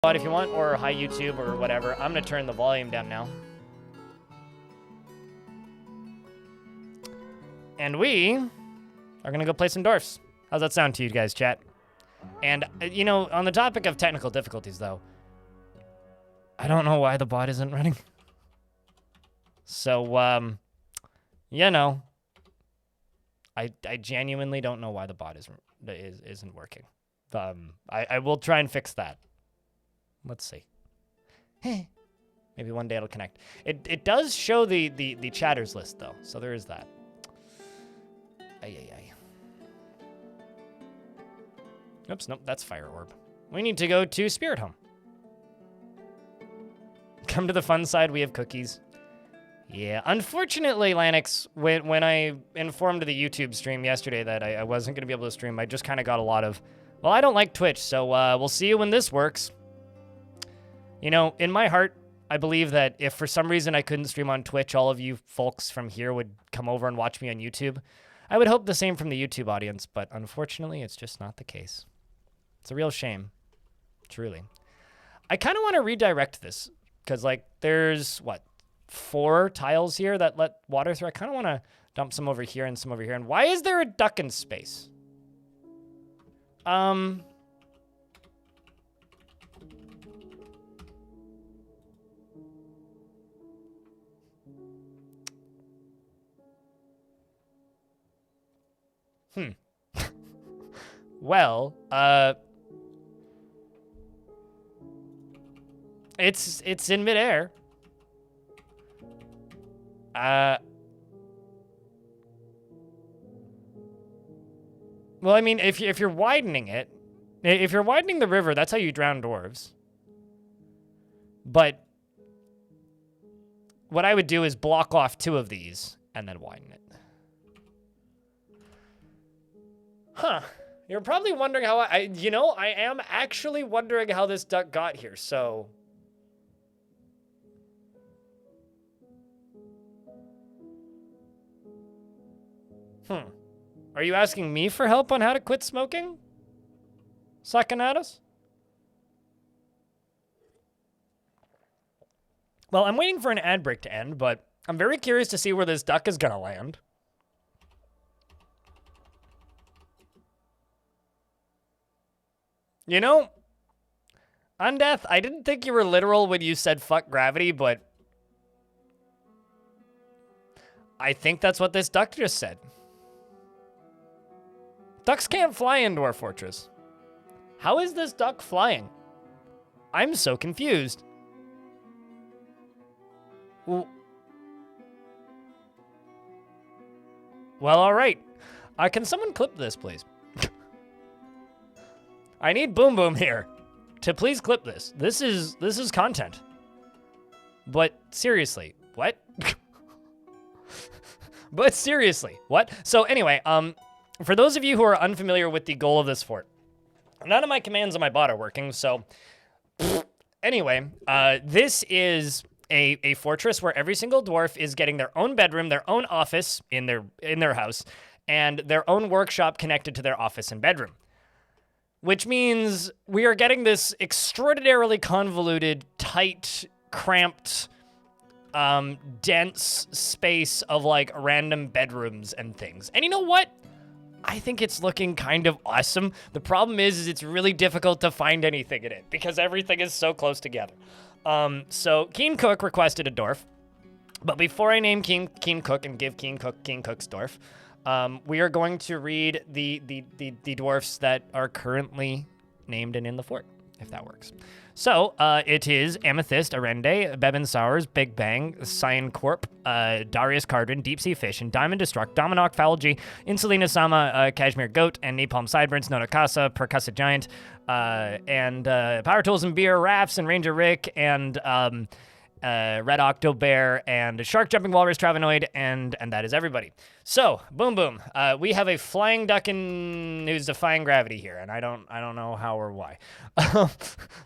if you want, or hi YouTube or whatever. I'm gonna turn the volume down now. And we are gonna go play some dwarfs. How's that sound to you guys, chat? And, you know, on the topic of technical difficulties, though, I don't know why the bot isn't running. So, you know, I genuinely don't know why the bot isn't working. I will try and fix that. Let's see. Maybe one day it'll connect. It does show the chatters list, though, so there is that. Ay. Oops, nope, that's Fire Orb. We need to go to Sprithome. Come to the fun side, we have cookies. Yeah, unfortunately, Lanix, when I informed the YouTube stream yesterday that I wasn't going to be able to stream, I just kind of got a lot of, well, I don't like Twitch, so we'll see you when this works. You know, in my heart, I believe that if for some reason I couldn't stream on Twitch, all of you folks from here would come over and watch me on YouTube. I would hope the same from the YouTube audience, but unfortunately, it's just not the case. It's a real shame, truly. I kind of want to redirect this, because, like, there's, what, 4 tiles here that let water through? I kind of want to dump some over here and some over here. And why is there a duck in space? Well, it's in midair. Well, I mean, if you're widening it, if you're widening the river, that's how you drown dwarves. But what I would do is block off 2 of these and then widen it. Huh. You're probably wondering how I am actually wondering how this duck got here, so. Are you asking me for help on how to quit smoking? Sucking at us? Well, I'm waiting for an ad break to end, but I'm very curious to see where this duck is gonna land. You know, Undeath, I didn't think you were literal when you said fuck gravity, but I think that's what this duck just said. Ducks can't fly in Dwarf Fortress. How is this duck flying? I'm so confused. Well, all right. Can someone clip this, please? I need Boom Boom here to please clip this. This is content. But seriously, what? But seriously, what? So anyway, for those of you who are unfamiliar with the goal of this fort, none of my commands on my bot are working, so anyway, this is a fortress where every single dwarf is getting their own bedroom, their own office in their house, and their own workshop connected to their office and bedroom. Which means we are getting this extraordinarily convoluted, tight, cramped, dense space of, like, random bedrooms and things. And you know what? I think it's looking kind of awesome. The problem is it's really difficult to find anything in it because everything is so close together. So Keen Cook requested a dwarf. But before I name Keen Cook and give Keen Cook's dwarf, we are going to read the dwarfs that are currently named and in the fort, if that works. So, it is Amethyst, Arende, Bebin Sowers, Big Bang, Cyan Corp, Darius Cardin, Deep Sea Fish, and Diamond Destruct, Dominok, Falgi, Insulina Sama, Kashmir Goat, and Napalm Sideburns, Nodakasa, Percussive Giant, and Power Tools and Beer, Rafts, and Ranger Rick, and Red Octo Bear, and Shark Jumping Walrus Travanoid, and that is everybody. So, boom boom. We have a flying duck who's defying gravity here, and I don't know how or why.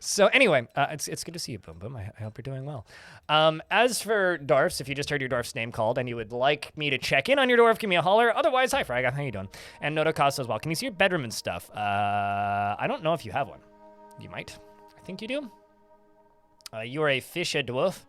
So anyway, it's good to see you, boom boom. I hope you're doing well. As for dwarfs, if you just heard your dwarf's name called and you would like me to check in on your dwarf, give me a holler. Otherwise, hi Frag, how you doing? And Nodakasa as well. Can you see your bedroom and stuff? I don't know if you have one. You might. I think you do. You are a fisher dwarf.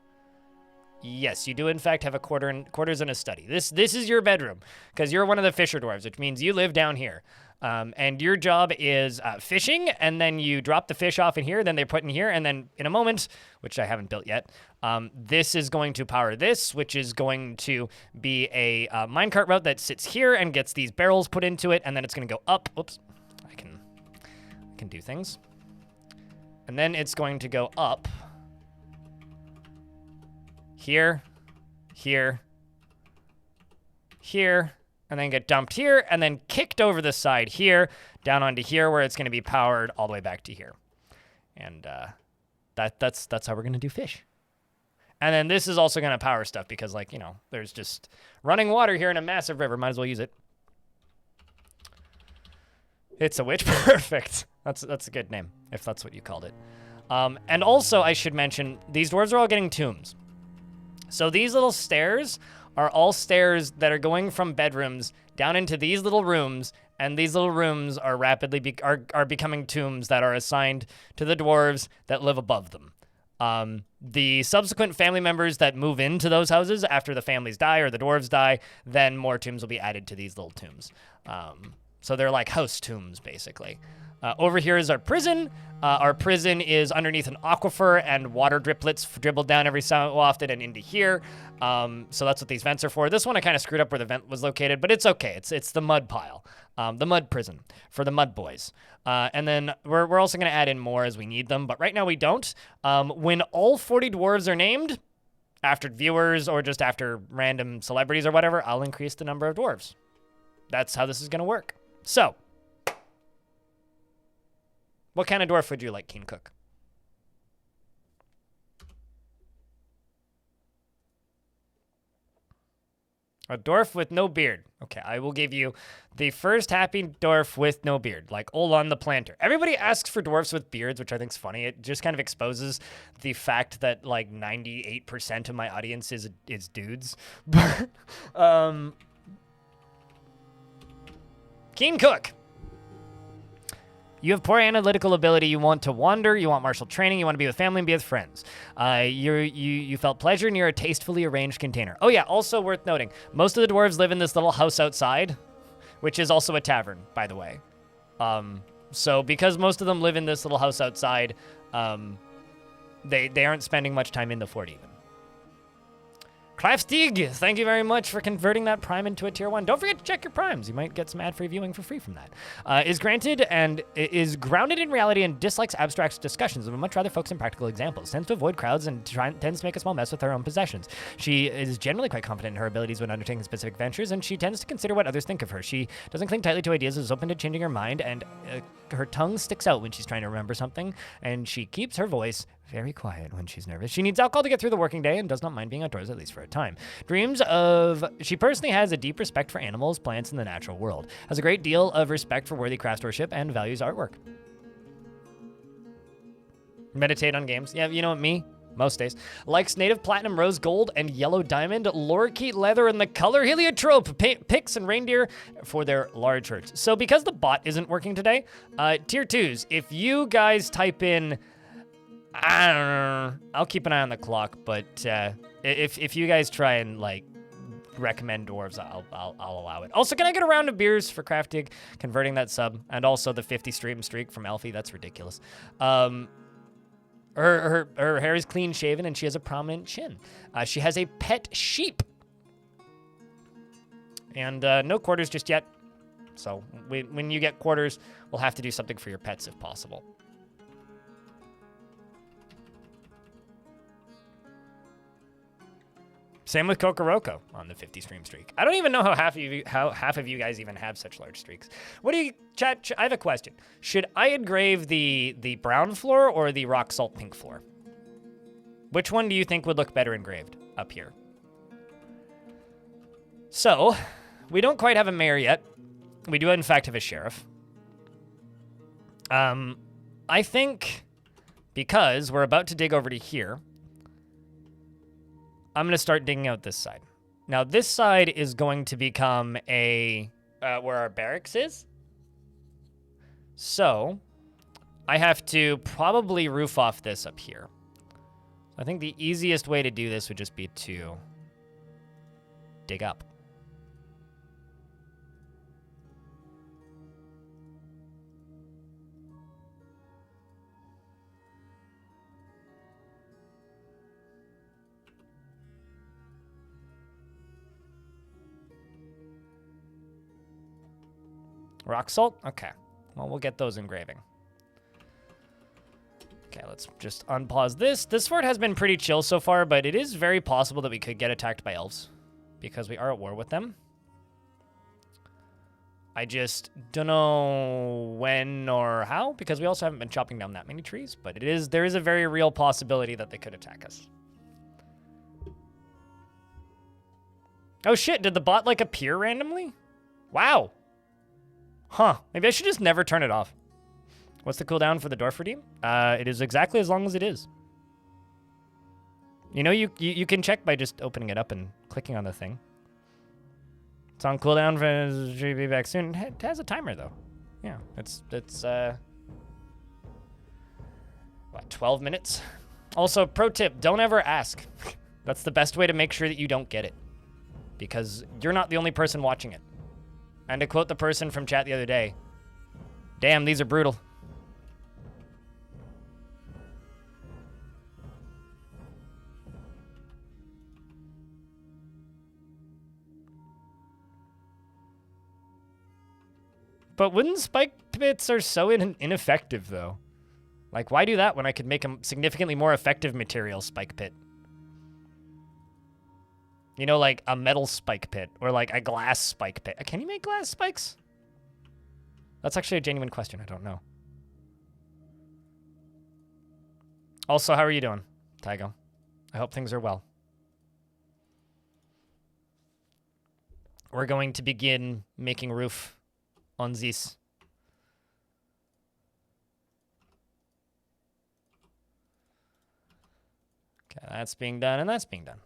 Yes, you do in fact have a quarters and a study. This is your bedroom because you're one of the fisher dwarves, which means you live down here. And your job is fishing, and then you drop the fish off in here, then they're put in here, and then in a moment, which I haven't built yet, this is going to power this, which is going to be a minecart route that sits here and gets these barrels put into it, and then it's going to go up. Whoops, I can do things. And then it's going to go up here, here, here, and then get dumped here, and then kicked over the side here, down onto here, where it's going to be powered all the way back to here. And that's how we're going to do fish. And then this is also going to power stuff because, like, you know, there's just running water here in a massive river. Might as well use it. It's a witch. Perfect. That's a good name, if that's what you called it. And also, I should mention, these dwarves are all getting tombs. So these little stairs are all stairs that are going from bedrooms down into these little rooms, and these little rooms are rapidly are becoming tombs that are assigned to the dwarves that live above them. The subsequent family members that move into those houses after the families die or the dwarves die, then more tombs will be added to these little tombs. So they're like house tombs, basically. Over here is our prison. Our prison is underneath an aquifer, and water driplets dribble down every so often and into here. So that's what these vents are for. This one I kind of screwed up where the vent was located, but it's okay. It's the mud pile, the mud prison for the mud boys. And then we're also going to add in more as we need them, but right now we don't. When all 40 dwarves are named, after viewers or just after random celebrities or whatever, I'll increase the number of dwarves. That's how this is going to work. So, what kind of dwarf would you like, Keen Cook? A dwarf with no beard. Okay, I will give you the first happy dwarf with no beard, like Olan the Planter. Everybody asks for dwarfs with beards, which I think is funny. It just kind of exposes the fact that like 98% of my audience is dudes. But, Keen Cook. You have poor analytical ability. You want to wander. You want martial training. You want to be with family and be with friends. You felt pleasure near a tastefully arranged container. Oh yeah, also worth noting, most of the dwarves live in this little house outside, which is also a tavern, by the way. So because most of them live in this little house outside, they aren't spending much time in the fort even. Craftstig, thank you very much for converting that prime into a tier 1. Don't forget to check your primes. You might get some ad-free viewing for free from that. Is granted and is grounded in reality and dislikes abstract discussions and would much rather focus on practical examples. Tends to avoid crowds and tends to make a small mess with her own possessions. She is generally quite confident in her abilities when undertaking specific ventures, and she tends to consider what others think of her. She doesn't cling tightly to ideas, is open to changing her mind, and her tongue sticks out when she's trying to remember something, and she keeps her voice very quiet when she's nervous. She needs alcohol to get through the working day and does not mind being outdoors, at least for a time. She personally has a deep respect for animals, plants, and the natural world. Has a great deal of respect for worthy craftsmanship and values artwork. Meditate on games. Yeah, you know what, me? Most days. Likes native platinum, rose gold, and yellow diamond, lorikeet leather, and the color heliotrope, picks and reindeer for their large herds. So because the bot isn't working today, tier 2s, if you guys type in, I don't know, I'll keep an eye on the clock, but if you guys try and like recommend dwarves, I'll allow it. Also, can I get a round of beers for Craftig converting that sub, and also the 50 stream streak from Elfie? That's ridiculous. Her hair is clean shaven and she has a prominent chin. She has a pet sheep. And no quarters just yet. So when you get quarters, we'll have to do something for your pets if possible. Same with Kokoroko on the 50 stream streak. I don't even know how half of you guys even have such large streaks. What do you, chat? I have a question. Should I engrave the brown floor or the rock salt pink floor? Which one do you think would look better engraved up here? So, we don't quite have a mayor yet. We do in fact have a sheriff. I think because we're about to dig over to here, I'm going to start digging out this side. Now, this side is going to become where our barracks is. So, I have to probably roof off this up here. I think the easiest way to do this would just be to dig up. Rock salt? Okay. Well, we'll get those engraving. Okay, let's just unpause this. This fort has been pretty chill so far, but it is very possible that we could get attacked by elves because we are at war with them. I just don't know when or how because we also haven't been chopping down that many trees, but there is a very real possibility that they could attack us. Oh shit, did the bot like appear randomly? Wow. Huh, maybe I should just never turn it off. What's the cooldown for the Dwarf redeem? It is exactly as long as it is. You know, you can check by just opening it up and clicking on the thing. It's on cooldown for should be back soon. It has a timer though. Yeah, it's what, 12 minutes? Also, pro tip, don't ever ask. That's the best way to make sure that you don't get it. Because you're not the only person watching it. And to quote the person from chat the other day, damn, these are brutal. But wooden spike pits are so ineffective, though. Like, why do that when I could make a significantly more effective material spike pit? You know, like a metal spike pit or like a glass spike pit. Can you make glass spikes? That's actually a genuine question. I don't know. Also, how are you doing, Tygo? I hope things are well. We're going to begin making roof on this. Okay, that's being done and that's being done.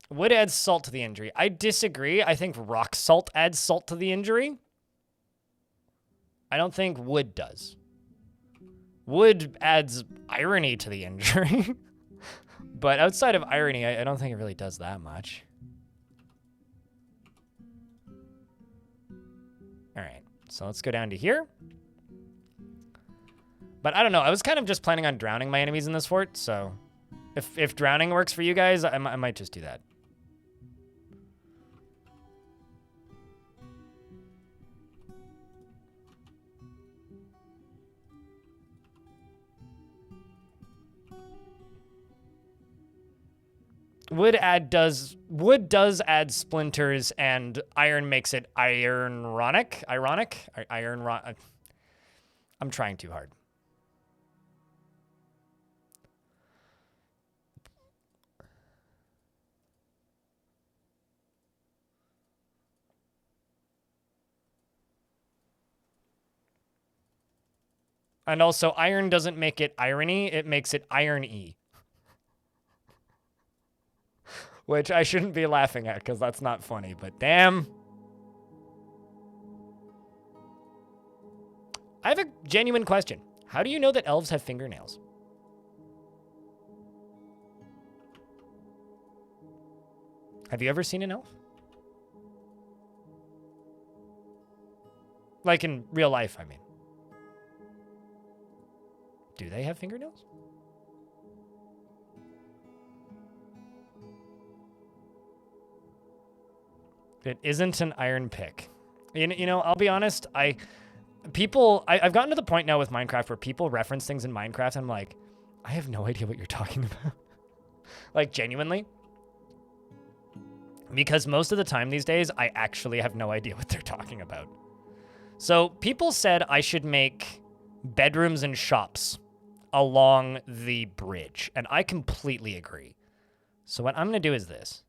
Wood adds salt to the injury. I disagree. I think rock salt adds salt to the injury. I don't think wood does. Wood adds irony to the injury. But outside of irony, I don't think it really does that much. All right, so let's go down to here. But I don't know. I was kind of just planning on drowning my enemies in this fort, so if drowning works for you guys, I might just do that. Wood does add splinters, and iron makes it ironic. I'm trying too hard. And also, iron doesn't make it irony, it makes it iron-y. Which I shouldn't be laughing at, because that's not funny, but damn. I have a genuine question. How do you know that elves have fingernails? Have you ever seen an elf? Like in real life, I mean. Do they have fingernails? It isn't an iron pick. You know, I'll be honest, I've gotten to the point now with Minecraft where people reference things in Minecraft and I'm like, I have no idea what you're talking about. Like, genuinely. Because most of the time these days, I actually have no idea what they're talking about. So people said I should make bedrooms and shops along the bridge, and I completely agree. So what I'm going to do is this.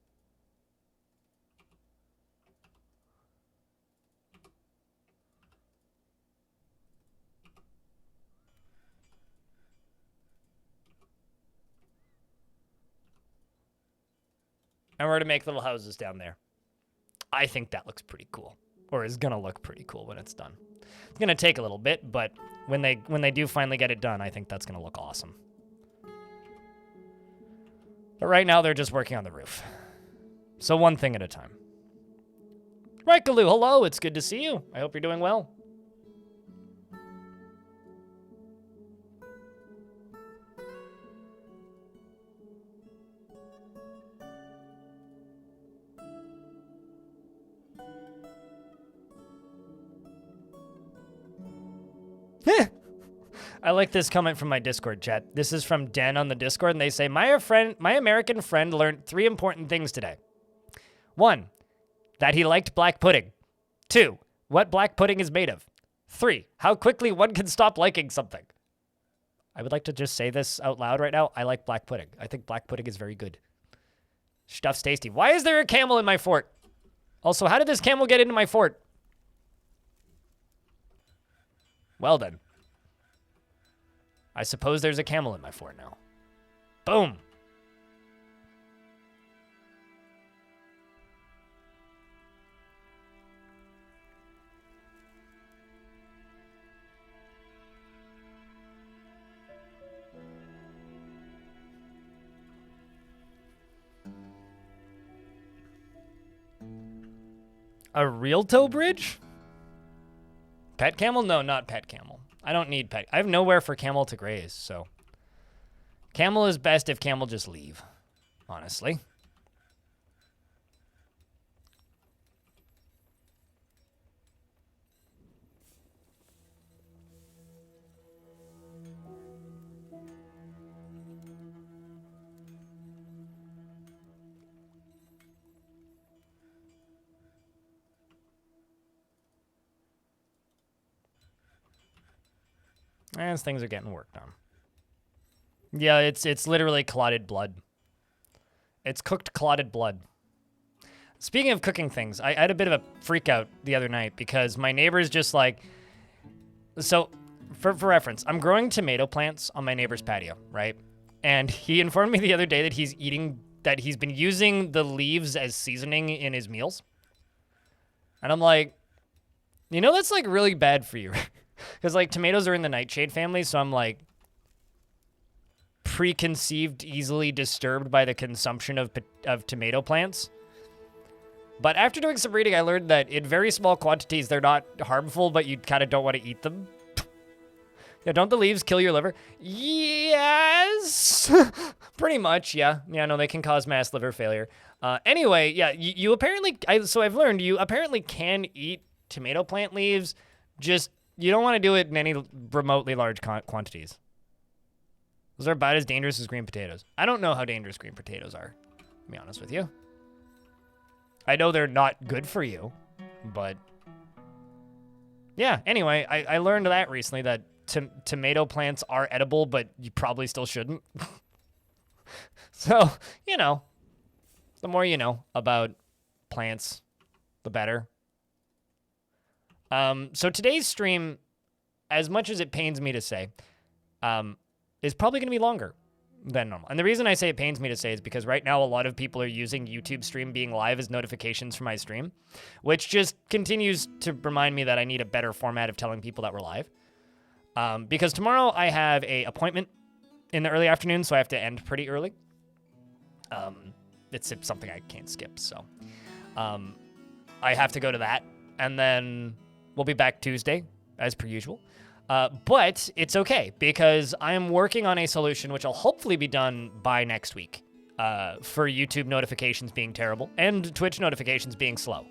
And we're going to make little houses down there. I think that looks pretty cool. Or is going to look pretty cool when it's done. It's going to take a little bit, but when they do finally get it done, I think that's going to look awesome. But right now, they're just working on the roof. So one thing at a time. Right, Galoo, hello, it's good to see you. I hope you're doing well. I like this comment from my Discord chat. This is from Den on the Discord, and they say, my American friend learned 3 important things today. 1, that he liked black pudding. 2, what black pudding is made of. 3, how quickly one can stop liking something. I would like to just say this out loud right now. I like black pudding. I think black pudding is very good. Stuff's tasty. Why is there a camel in my fort? Also, how did this camel get into my fort? Well then. I suppose there's a camel in my fort now. Boom. A real tow bridge? Pet camel? No, not pet camel. I don't need pet. I have nowhere for camel to graze, so. Camel is best if camel just leave, honestly. As things are getting worked on. Yeah, it's literally clotted blood. It's cooked clotted blood. Speaking of cooking things, I had a bit of a freak out the other night because my neighbor's just like... So, for reference, I'm growing tomato plants on my neighbor's patio, right? And he informed me the other day that he's been using the leaves as seasoning in his meals. And I'm like, you know, that's like really bad for you. Because, like, tomatoes are in the nightshade family, so I'm, like, preconceived, easily disturbed by the consumption of tomato plants. But after doing some reading, I learned that in very small quantities, they're not harmful, but you kind of don't want to eat them. Yeah, don't the leaves kill your liver? Yes! Pretty much, yeah. Yeah, no, they can cause mass liver failure. Anyway, yeah, you apparently... So I've learned you apparently can eat tomato plant leaves, just... You don't want to do it in any remotely large quantities. Those are about as dangerous as green potatoes. I don't know how dangerous green potatoes are, to be honest with you. I know they're not good for you, but... Yeah, anyway, I learned that recently, that tomato plants are edible, but you probably still shouldn't. So, you know, the more you know about plants, the better. So today's stream, as much as it pains me to say, is probably going to be longer than normal. And the reason I say it pains me to say is because right now a lot of people are using YouTube stream being live as notifications for my stream, which just continues to remind me that I need a better format of telling people that we're live. Because tomorrow I have an appointment in the early afternoon, so I have to end pretty early. It's something I can't skip, so I have to go to that, and then... We'll be back Tuesday, as per usual. But it's okay, because I am working on a solution which will hopefully be done by next week for YouTube notifications being terrible and Twitch notifications being slow.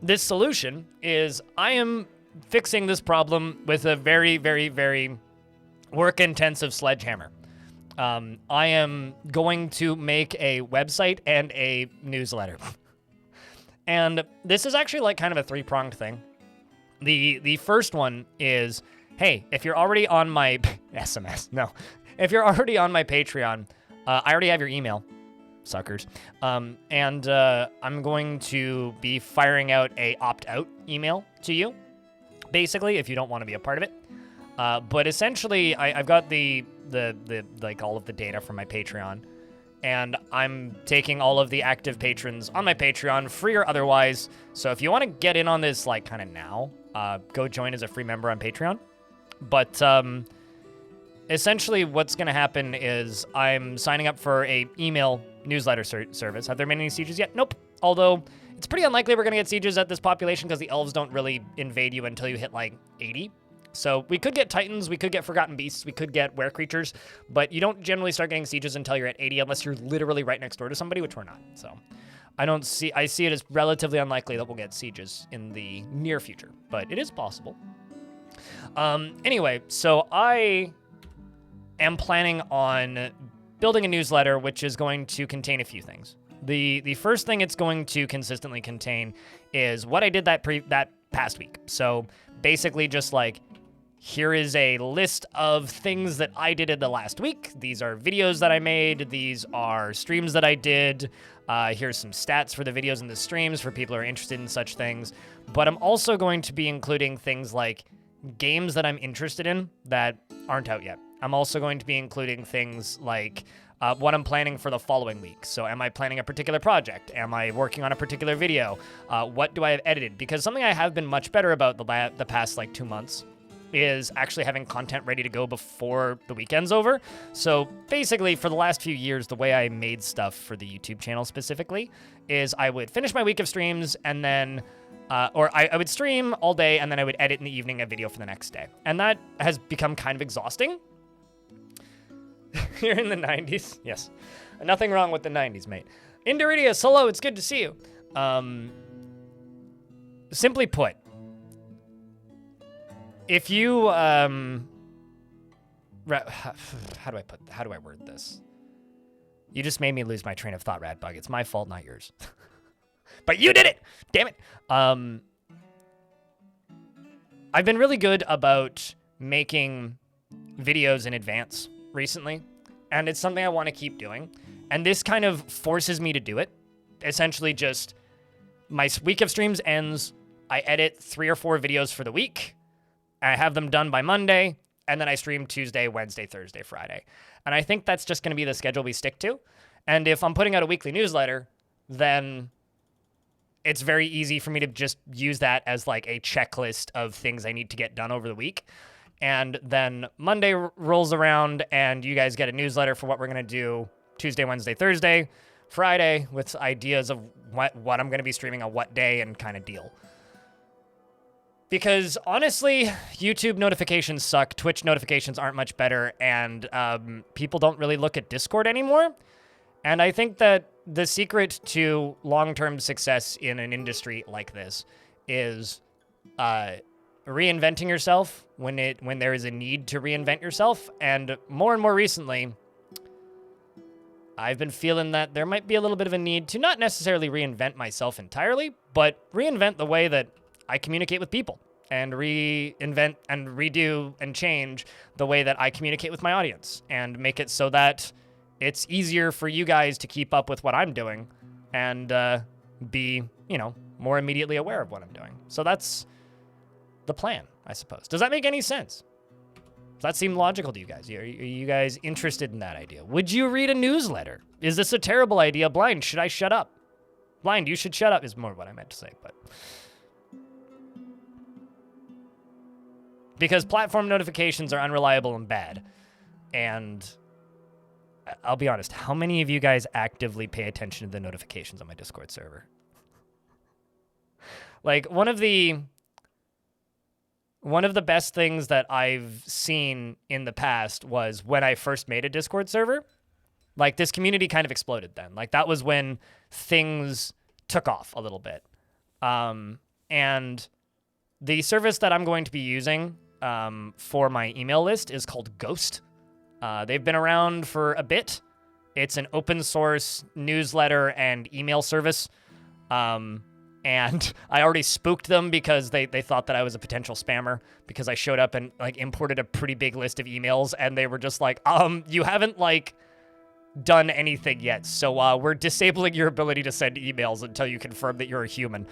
This solution is I am fixing this problem with a very, very, very work-intensive sledgehammer. I am going to make a website and a newsletter. And this is actually like kind of a three-pronged thing. The first one is, hey, if you're already on my SMS, no. If you're already on my Patreon, I already have your email, suckers. And I'm going to be firing out a opt-out email to you, basically, if you don't want to be a part of it. But essentially, I've got the like all of the data from my Patreon. and I'm taking all of the active patrons on my Patreon, free or otherwise. So if you want to get in on this, like, kind of now, go join as a free member on Patreon. But essentially what's going to happen is I'm signing up for a email newsletter service. Have there been any sieges yet? Nope. Although it's pretty unlikely we're going to get sieges at this population because the elves don't really invade you until you hit, like, 80. So we could get titans, we could get forgotten beasts, we could get were creatures, but you don't generally start getting sieges until you're at 80 unless you're literally right next door to somebody, which we're not. So I see it as relatively unlikely that we'll get sieges in the near future, but it is possible. Anyway, so I am planning on building a newsletter which is going to contain a few things. The first thing it's going to consistently contain is what I did that past week. So basically just like, here is a list of things that I did in the last week. These are videos that I made. These are streams that I did. Here's some stats for the videos and the streams for people who are interested in such things. But I'm also going to be including things like games that I'm interested in that aren't out yet. I'm also going to be including things like what I'm planning for the following week. So am I planning a particular project? Am I working on a particular video? What do I have edited? Because something I have been much better about the past like 2 months is actually having content ready to go before the weekend's over. So basically, for the last few years, the way I made stuff for the YouTube channel specifically is I would finish my week of streams and then, or I would stream all day and then I would edit in the evening a video for the next day. And that has become kind of exhausting. You're in the 90s? Yes. Nothing wrong with the 90s, mate. Indiridius, hello, it's good to see you. Simply put, if you, how do I word this? You just made me lose my train of thought, Radbug. It's my fault, not yours. But you did it! Damn it! I've been really good about making videos in advance recently, and it's something I want to keep doing. And this kind of forces me to do it. Essentially just, my week of streams ends, I edit 3 or 4 videos for the week, I have them done by Monday, and then I stream Tuesday, Wednesday, Thursday, Friday. And I think that's just going to be the schedule we stick to. And if I'm putting out a weekly newsletter, then it's very easy for me to just use that as like a checklist of things I need to get done over the week. And then Monday rolls around, and you guys get a newsletter for what we're going to do Tuesday, Wednesday, Thursday, Friday, with ideas of what I'm going to be streaming on what day and kind of deal. Because honestly, YouTube notifications suck, Twitch notifications aren't much better, and people don't really look at Discord anymore. And I think that the secret to long-term success in an industry like this is reinventing yourself when there is a need to reinvent yourself. And more recently, I've been feeling that there might be a little bit of a need to not necessarily reinvent myself entirely, but reinvent the way that I communicate with people, and reinvent and redo and change the way that I communicate with my audience, and make it so that it's easier for you guys to keep up with what I'm doing and be, more immediately aware of what I'm doing. So that's the plan, I suppose. Does that make any sense? Does that seem logical to you guys? Are you guys interested in that idea? Would you read a newsletter? Is this a terrible idea? Blind, should I shut up? Blind, you should shut up is more what I meant to say, but... Because platform notifications are unreliable and bad. And I'll be honest, how many of you guys actively pay attention to the notifications on my Discord server? Like, one of the best things that I've seen in the past was when I first made a Discord server. Like, this community kind of exploded then. Like, that was when things took off a little bit. And the service that I'm going to be using for my email list is called Ghost. They've been around for a bit. It's an open source newsletter and email service. And I already spooked them because they thought that I was a potential spammer because I showed up and like imported a pretty big list of emails, and they were just like, you haven't like done anything yet, so we're disabling your ability to send emails until you confirm that you're a human.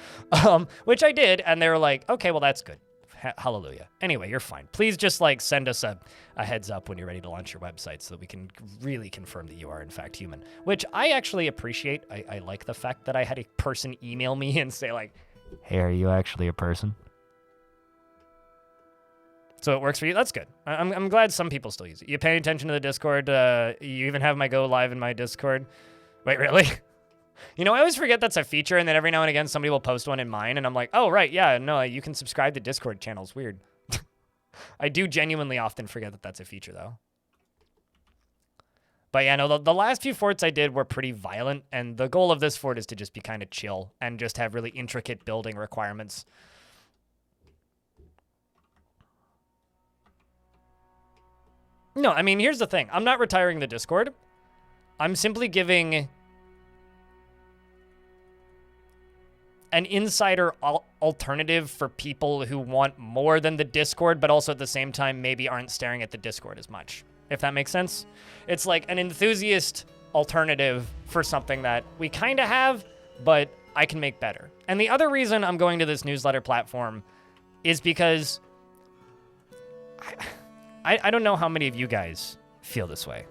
Which I did, and they were like, okay, well, that's good. Hallelujah. Anyway, you're fine. Please just like send us a heads up when you're ready to launch your website so that we can really confirm that you are in fact human, which I actually appreciate. I like the fact that I had a person email me and say like, hey, are you actually a person? So it works for you. That's good. I'm glad some people still use it. You pay attention to the Discord. You even have my go live in my Discord. Wait, really? You know, I always forget that's a feature, and then every now and again somebody will post one in mine, and I'm like, oh, right, yeah, no, you can subscribe to Discord channels. Weird. I do genuinely often forget that that's a feature, though. But yeah, no, the last few forts I did were pretty violent, and the goal of this fort is to just be kind of chill and just have really intricate building requirements. No, I mean, here's the thing. I'm not retiring the Discord. I'm simply giving an insider alternative for people who want more than the Discord, but also at the same time maybe aren't staring at the Discord as much, if that makes sense. It's like an enthusiast alternative for something that we kind of have, but I can make better. And the other reason I'm going to this newsletter platform is because I don't know how many of you guys feel this way,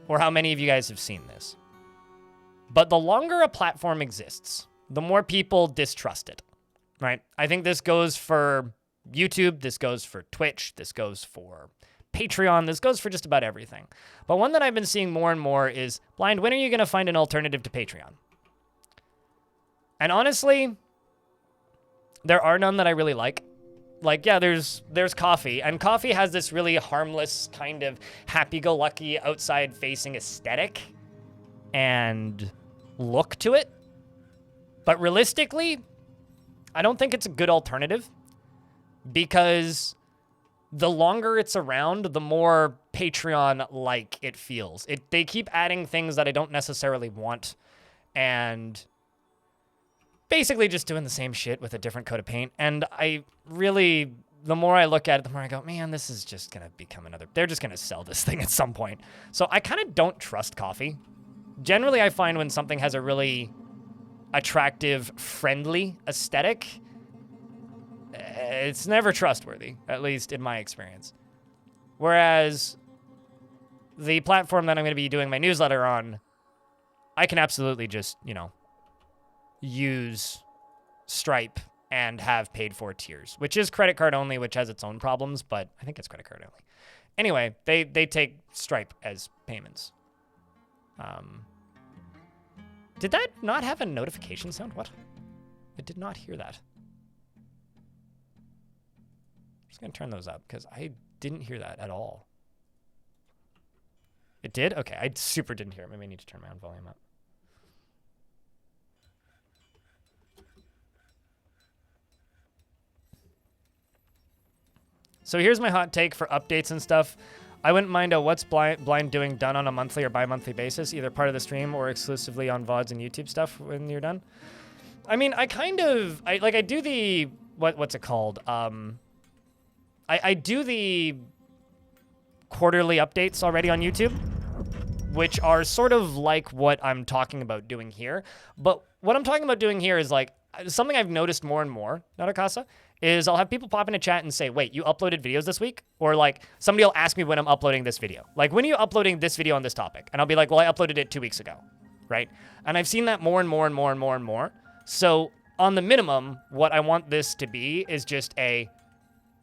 or how many of you guys have seen this. But the longer a platform exists, the more people distrust it, right? I think this goes for YouTube, this goes for Twitch, this goes for Patreon, this goes for just about everything. But one that I've been seeing more and more is, Blind, when are you going to find an alternative to Patreon? And honestly, there are none that I really like. Like, yeah, there's Coffee, and Coffee has this really harmless kind of happy-go-lucky outside-facing aesthetic and look to it. But realistically, I don't think it's a good alternative, because the longer it's around, the more Patreon-like it feels. They keep adding things that I don't necessarily want, and basically just doing the same shit with a different coat of paint. And I really, the more I look at it, the more I go, man, this is just going to become another, they're just going to sell this thing at some point. So I kind of don't trust Coffee. Generally, I find when something has a really attractive, friendly aesthetic, it's never trustworthy, at least in my experience. Whereas the platform that I'm going to be doing my newsletter on, I can absolutely just, you know, use Stripe and have paid for tiers, which is credit card only, which has its own problems, but I think it's credit card only. Anyway, they take Stripe as payments. Did that not have a notification sound? What? I did not hear that. I'm just going to turn those up because I didn't hear that at all. It did? Okay, I super didn't hear it. Maybe I need to turn my own volume up. So here's my hot take for updates and stuff. I wouldn't mind a What's Blind Doing done on a monthly or bi-monthly basis, either part of the stream or exclusively on VODs and YouTube stuff when you're done. I mean, I do the, what's it called? I do the quarterly updates already on YouTube, which are sort of like what I'm talking about doing here. But what I'm talking about doing here is like something I've noticed more and more, Natakasa, is I'll have people pop in a chat and say, wait, you uploaded videos this week? Or like somebody will ask me when I'm uploading this video. Like, when are you uploading this video on this topic? And I'll be like, well, I uploaded it 2 weeks ago, right? And I've seen that more and more and more and more and more. So on the minimum, what I want this to be is just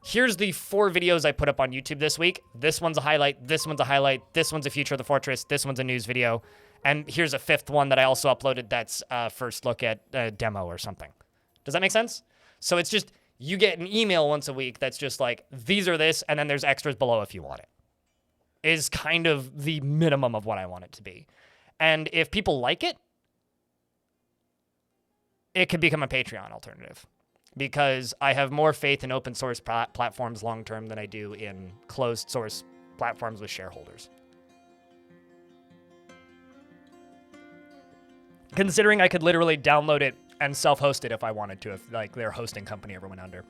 here's the 4 videos I put up on YouTube this week. This one's a highlight, this one's a highlight, this one's a feature of the fortress, this one's a news video. And here's a 5th one that I also uploaded that's first look at a demo or something. Does that make sense? So it's just, you get an email once a week that's just like, these are this, and then there's extras below if you want it. Is kind of the minimum of what I want it to be. And if people like it, it could become a Patreon alternative. Because I have more faith in open source platforms long term than I do in closed source platforms with shareholders. Considering I could literally download it and self-host it if I wanted to, if like their hosting company ever went under.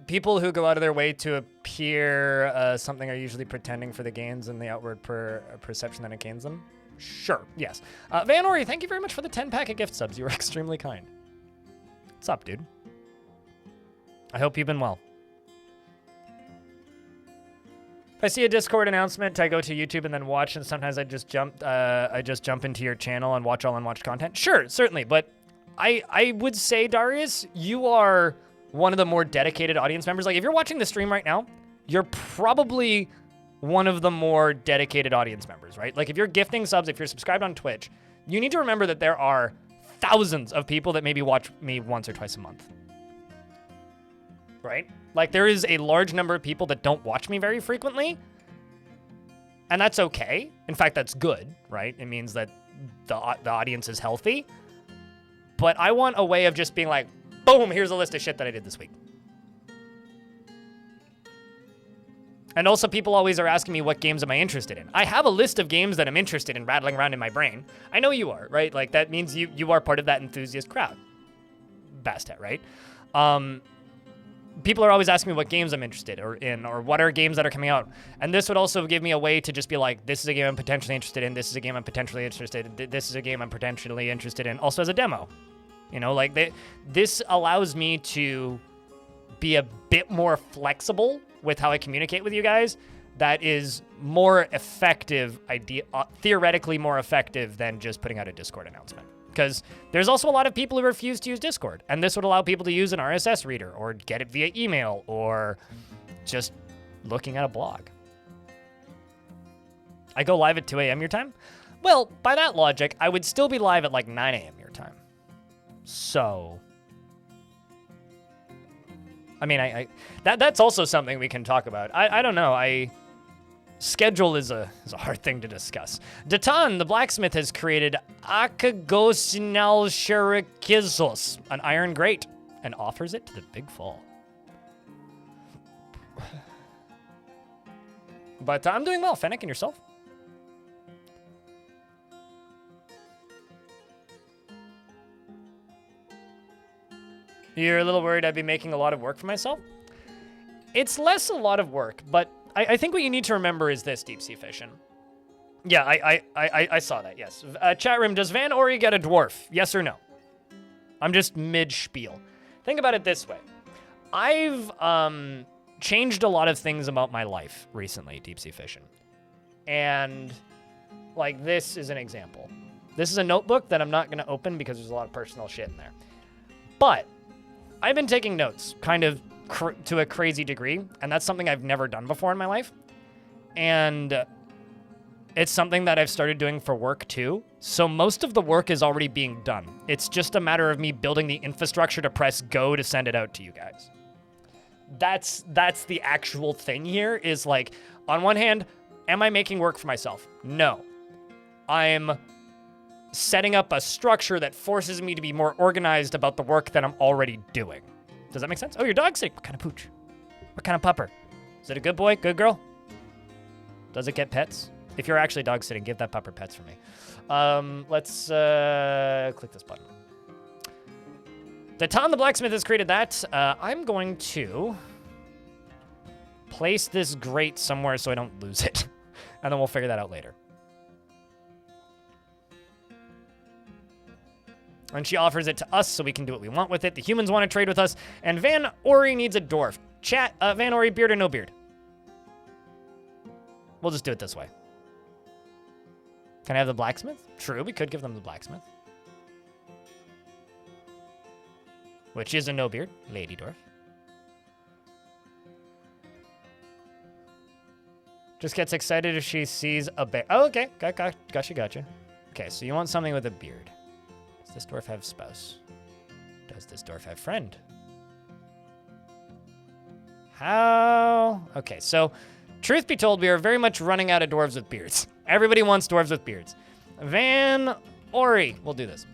People who go out of their way to appear something are usually pretending for the gains and the outward perception that it gains them. Sure, yes. Van Ori, thank you very much for the 10 pack of gift subs. You were extremely kind. What's up, dude? I hope you've been well. If I see a Discord announcement, I go to YouTube and then watch, and sometimes I just jump into your channel and watch all unwatched content. Sure, certainly, but I would say, Darius, you are one of the more dedicated audience members. Like, if you're watching the stream right now, you're probably one of the more dedicated audience members, right? Like, if you're gifting subs, if you're subscribed on Twitch, you need to remember that there are thousands of people that maybe watch me once or twice a month, right? Like, there is a large number of people that don't watch me very frequently, and that's okay. In fact, that's good, right? It means that the audience is healthy. But I want a way of just being like, boom, here's a list of shit that I did this week. And also, people always are asking me, what games am I interested in? I have a list of games that I'm interested in rattling around in my brain. I know you are, right? Like, that means you are part of that enthusiast crowd. Bastet, right? People are always asking me what games I'm interested in, or what are games that are coming out. And this would also give me a way to just be like, this is a game I'm potentially interested in, this is a game I'm potentially interested in, this is a game I'm potentially interested in, also as a demo. You know, like, this allows me to be a bit more flexible with how I communicate with you guys. That is more effective, theoretically more effective than just putting out a Discord announcement. Because there's also a lot of people who refuse to use Discord, and this would allow people to use an RSS reader or get it via email or just looking at a blog. I go live at 2 a.m. your time? Well, by that logic, I would still be live at like 9 a.m. your time. So, I mean, that's also something we can talk about. I don't know. Schedule is a hard thing to discuss. Datan, the blacksmith, has created Akagosinal Sherikizos, an iron grate, and offers it to the big fall. But I'm doing well. Fennec, and yourself? You're a little worried I'd be making a lot of work for myself? It's less a lot of work, but I think what you need to remember is this, Deep Sea Fishin'. Yeah, I saw that, yes. Chat room, does Van Ori get a dwarf? Yes or no? I'm just mid-spiel. Think about it this way. I've changed a lot of things about my life recently, Deep Sea Fishin'. And, like, this is an example. This is a notebook that I'm not going to open because there's a lot of personal shit in there. But I've been taking notes, kind of to a crazy degree, and that's something I've never done before in my life. And it's something that I've started doing for work too. So most of the work is already being done. It's just a matter of me building the infrastructure to press go to send it out to you guys. That's the actual thing here, is like, on one hand, am I making work for myself? No. I'm setting up a structure that forces me to be more organized about the work that I'm already doing. Does that make sense? Oh, your dog's sick. What kind of pooch? What kind of pupper? Is it a good boy? Good girl? Does it get pets? If you're actually dog sitting, give that pupper pets for me. Let's click this button. Datan the blacksmith has created that. I'm going to place this grate somewhere so I don't lose it. And then we'll figure that out later. And she offers it to us so we can do what we want with it. The humans want to trade with us. And Van Ori needs a dwarf. Chat, Van Ori, beard or no beard? We'll just do it this way. Can I have the blacksmith? True, we could give them the blacksmith. Which is a no beard, lady dwarf. Just gets excited if she sees a bear. Oh, okay. Gotcha. Okay, so you want something with a beard. Does this dwarf have spouse? Does this dwarf have friend? How? Okay, so truth be told, we are very much running out of dwarves with beards. Everybody wants dwarves with beards. Van Ori, we'll do this.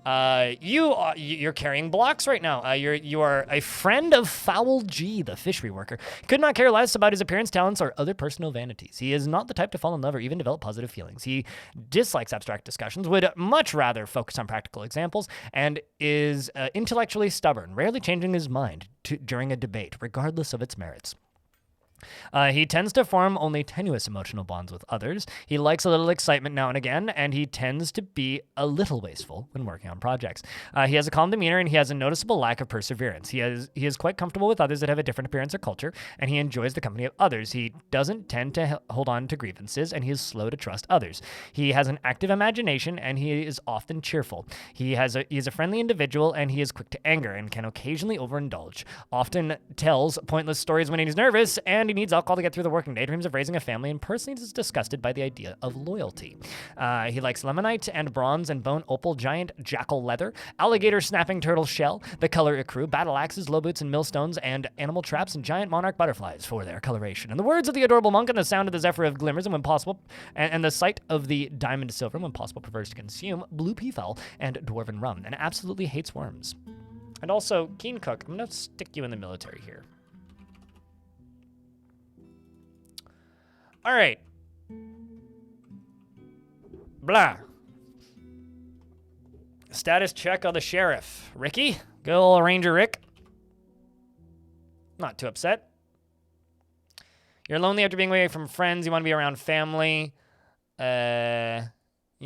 You're carrying blocks right now. You are a friend of Foul G, the fishery worker. Could not care less about his appearance, talents, or other personal vanities. He is not the type to fall in love or even develop positive feelings. He dislikes abstract discussions, would much rather focus on practical examples, and is intellectually stubborn, rarely changing his mind during a debate, regardless of its merits. He tends to form only tenuous emotional bonds with others. He likes a little excitement now and again, and he tends to be a little wasteful when working on projects. He has a calm demeanor, and he has a noticeable lack of perseverance. He is quite comfortable with others that have a different appearance or culture, and he enjoys the company of others. He doesn't tend to hold on to grievances, and he is slow to trust others. He has an active imagination, and he is often cheerful. He is a friendly individual, and he is quick to anger and can occasionally overindulge. Often tells pointless stories when he's nervous, and he needs alcohol to get through the working day, dreams of raising a family, and personally is disgusted by the idea of loyalty. He likes lemonite and bronze and bone opal, giant jackal leather, alligator snapping turtle shell, the color ecru, battle axes, low boots and millstones, and animal traps and giant monarch butterflies for their coloration. In the words of the adorable monk, and the sound of the zephyr of glimmers, and when possible, and the sight of the diamond silver, when possible, prefers to consume blue peafowl and dwarven rum, and absolutely hates worms. And also, keen cook. I'm gonna stick you in the military here. All right. Blah. Status check on the sheriff. Ricky? Good old Ranger Rick. Not too upset. You're lonely after being away from friends. You want to be around family. You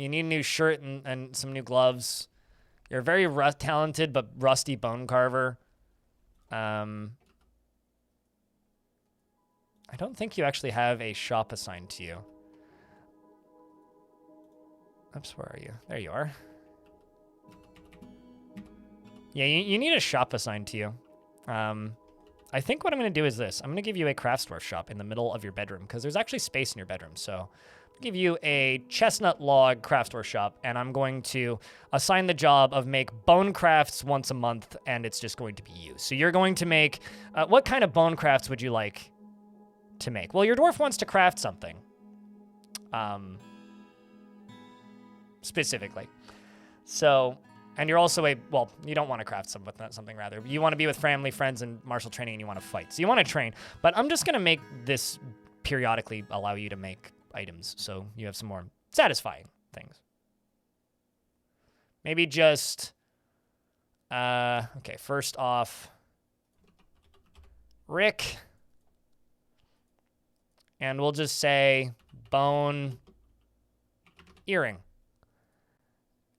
need a new shirt and some new gloves. You're a very talented but rusty bone carver. I don't think you actually have a shop assigned to you. Oops, where are you? There you are. Yeah, you need a shop assigned to you. I think what I'm going to do is this. I'm going to give you a craft dwarf shop in the middle of your bedroom, because there's actually space in your bedroom. So I'll give you a chestnut log craft dwarf shop, and I'm going to assign the job of make bone crafts once a month, and it's just going to be you. So you're going to make... what kind of bone crafts would you like to make? Well, your dwarf wants to craft something. Specifically. So... And you're also well, you don't want to craft something rather. You want to be with family, friends, and martial training, and you want to fight. So you want to train. But I'm just going to make this periodically allow you to make items, so you have some more satisfying things. Maybe just... okay, first off, Rick. And we'll just say bone earring.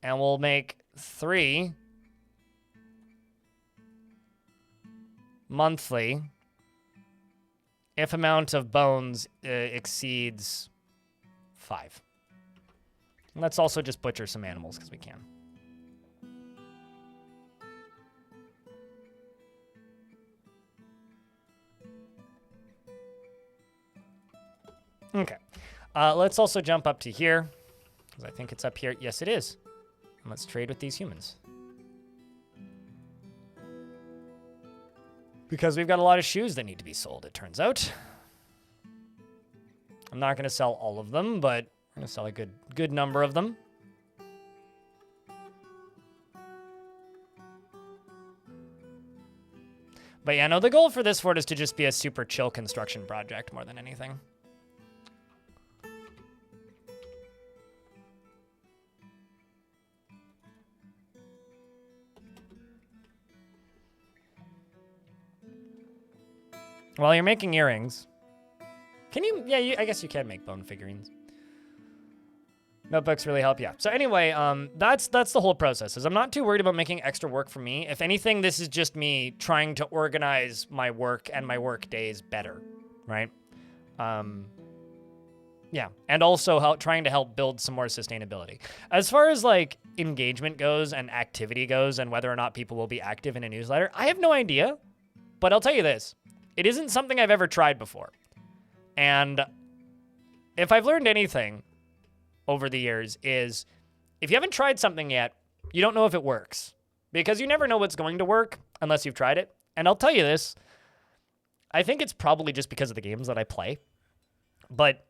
And we'll make 3 monthly if amount of bones exceeds 5. And let's also just butcher some animals because we can. Okay. Let's also jump up to here because I think it's up here. Yes, it is. Let's trade with these humans. Because we've got a lot of shoes that need to be sold, it turns out. I'm not going to sell all of them, but I'm going to sell a good number of them. But yeah, no, the goal for this fort is to just be a super chill construction project more than anything. While you're making earrings, can you? Yeah, I guess you can make bone figurines. Notebooks really help, yeah. So anyway, that's the whole process. Is I'm not too worried about making extra work for me. If anything, this is just me trying to organize my work and my work days better, right? Yeah, and also trying to help build some more sustainability. As far as like engagement goes and activity goes and whether or not people will be active in a newsletter, I have no idea, but I'll tell you this. It isn't something I've ever tried before. And if I've learned anything over the years is if you haven't tried something yet, you don't know if it works. Because you never know what's going to work unless you've tried it. And I'll tell you this, I think it's probably just because of the games that I play. But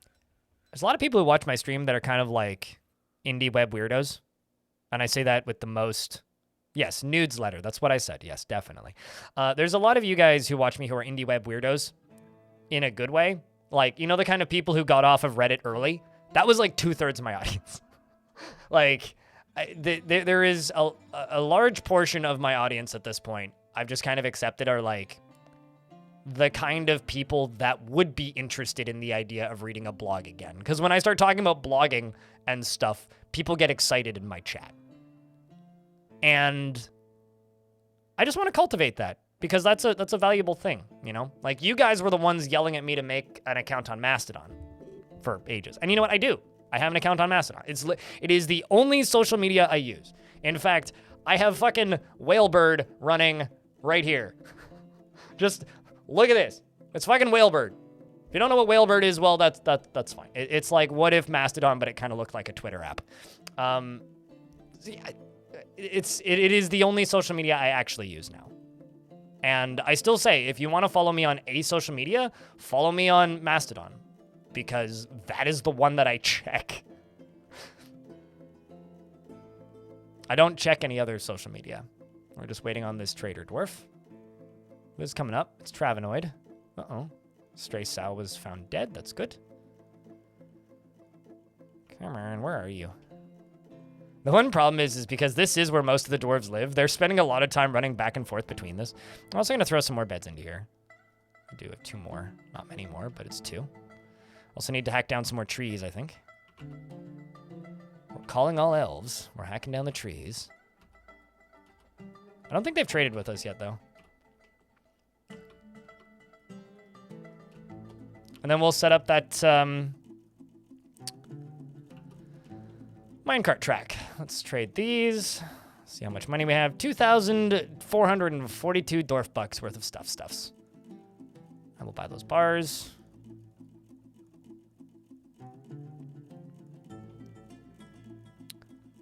there's a lot of people who watch my stream that are kind of like indie web weirdos. And I say that with the most... Yes, newsletter. That's what I said. Yes, definitely. There's a lot of you guys who watch me who are indie web weirdos in a good way. Like, you know, the kind of people who got off of Reddit early? That was like 2/3 of my audience. Like, there is a large portion of my audience at this point I've just kind of accepted are like the kind of people that would be interested in the idea of reading a blog again. Because when I start talking about blogging and stuff, people get excited in my chat. And I just want to cultivate that because that's a valuable thing, you know? Like, you guys were the ones yelling at me to make an account on Mastodon for ages. And you know what? I do. I have an account on Mastodon. It is the only social media I use. In fact, I have fucking Whalebird running right here. Just look at this. It's fucking Whalebird. If you don't know what Whalebird is, well, that's fine. It's like what if Mastodon, but it kind of looked like a Twitter app. It is the only social media I actually use now. And I still say, if you want to follow me on a social media, follow me on Mastodon, because that is the one that I check. I don't check any other social media. We're just waiting on this trader dwarf. Who's coming up? It's Travenoid. Uh-oh. Stray sow was found dead. That's good. Come on, where are you? The one problem is because this is where most of the dwarves live. They're spending a lot of time running back and forth between this. I'm also going to throw some more beds into here. I do have 2 more. Not many more, but it's 2. Also need to hack down some more trees, I think. We're calling all elves. We're hacking down the trees. I don't think they've traded with us yet, though. And then we'll set up that minecart track. Let's trade these. See how much money we have. 2,442 dwarf bucks worth of stuffs. I will buy those bars.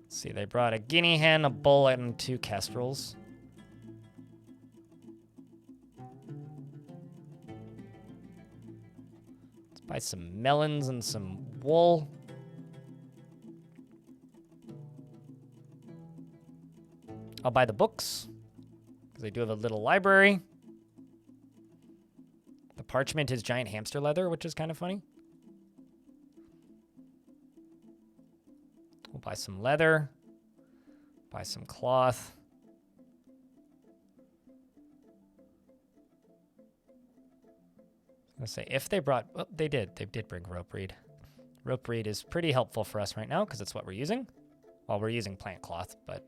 Let's see, they brought a guinea hen, a bull, and 2 kestrels. Let's buy some melons and some wool. I'll buy the books, because they do have a little library. The parchment is giant hamster leather, which is kind of funny. We'll buy some leather, buy some cloth. I was gonna say, if they brought, oh, they did bring rope reed. Rope reed is pretty helpful for us right now, because it's what we're using. Well, we're using plant cloth, but...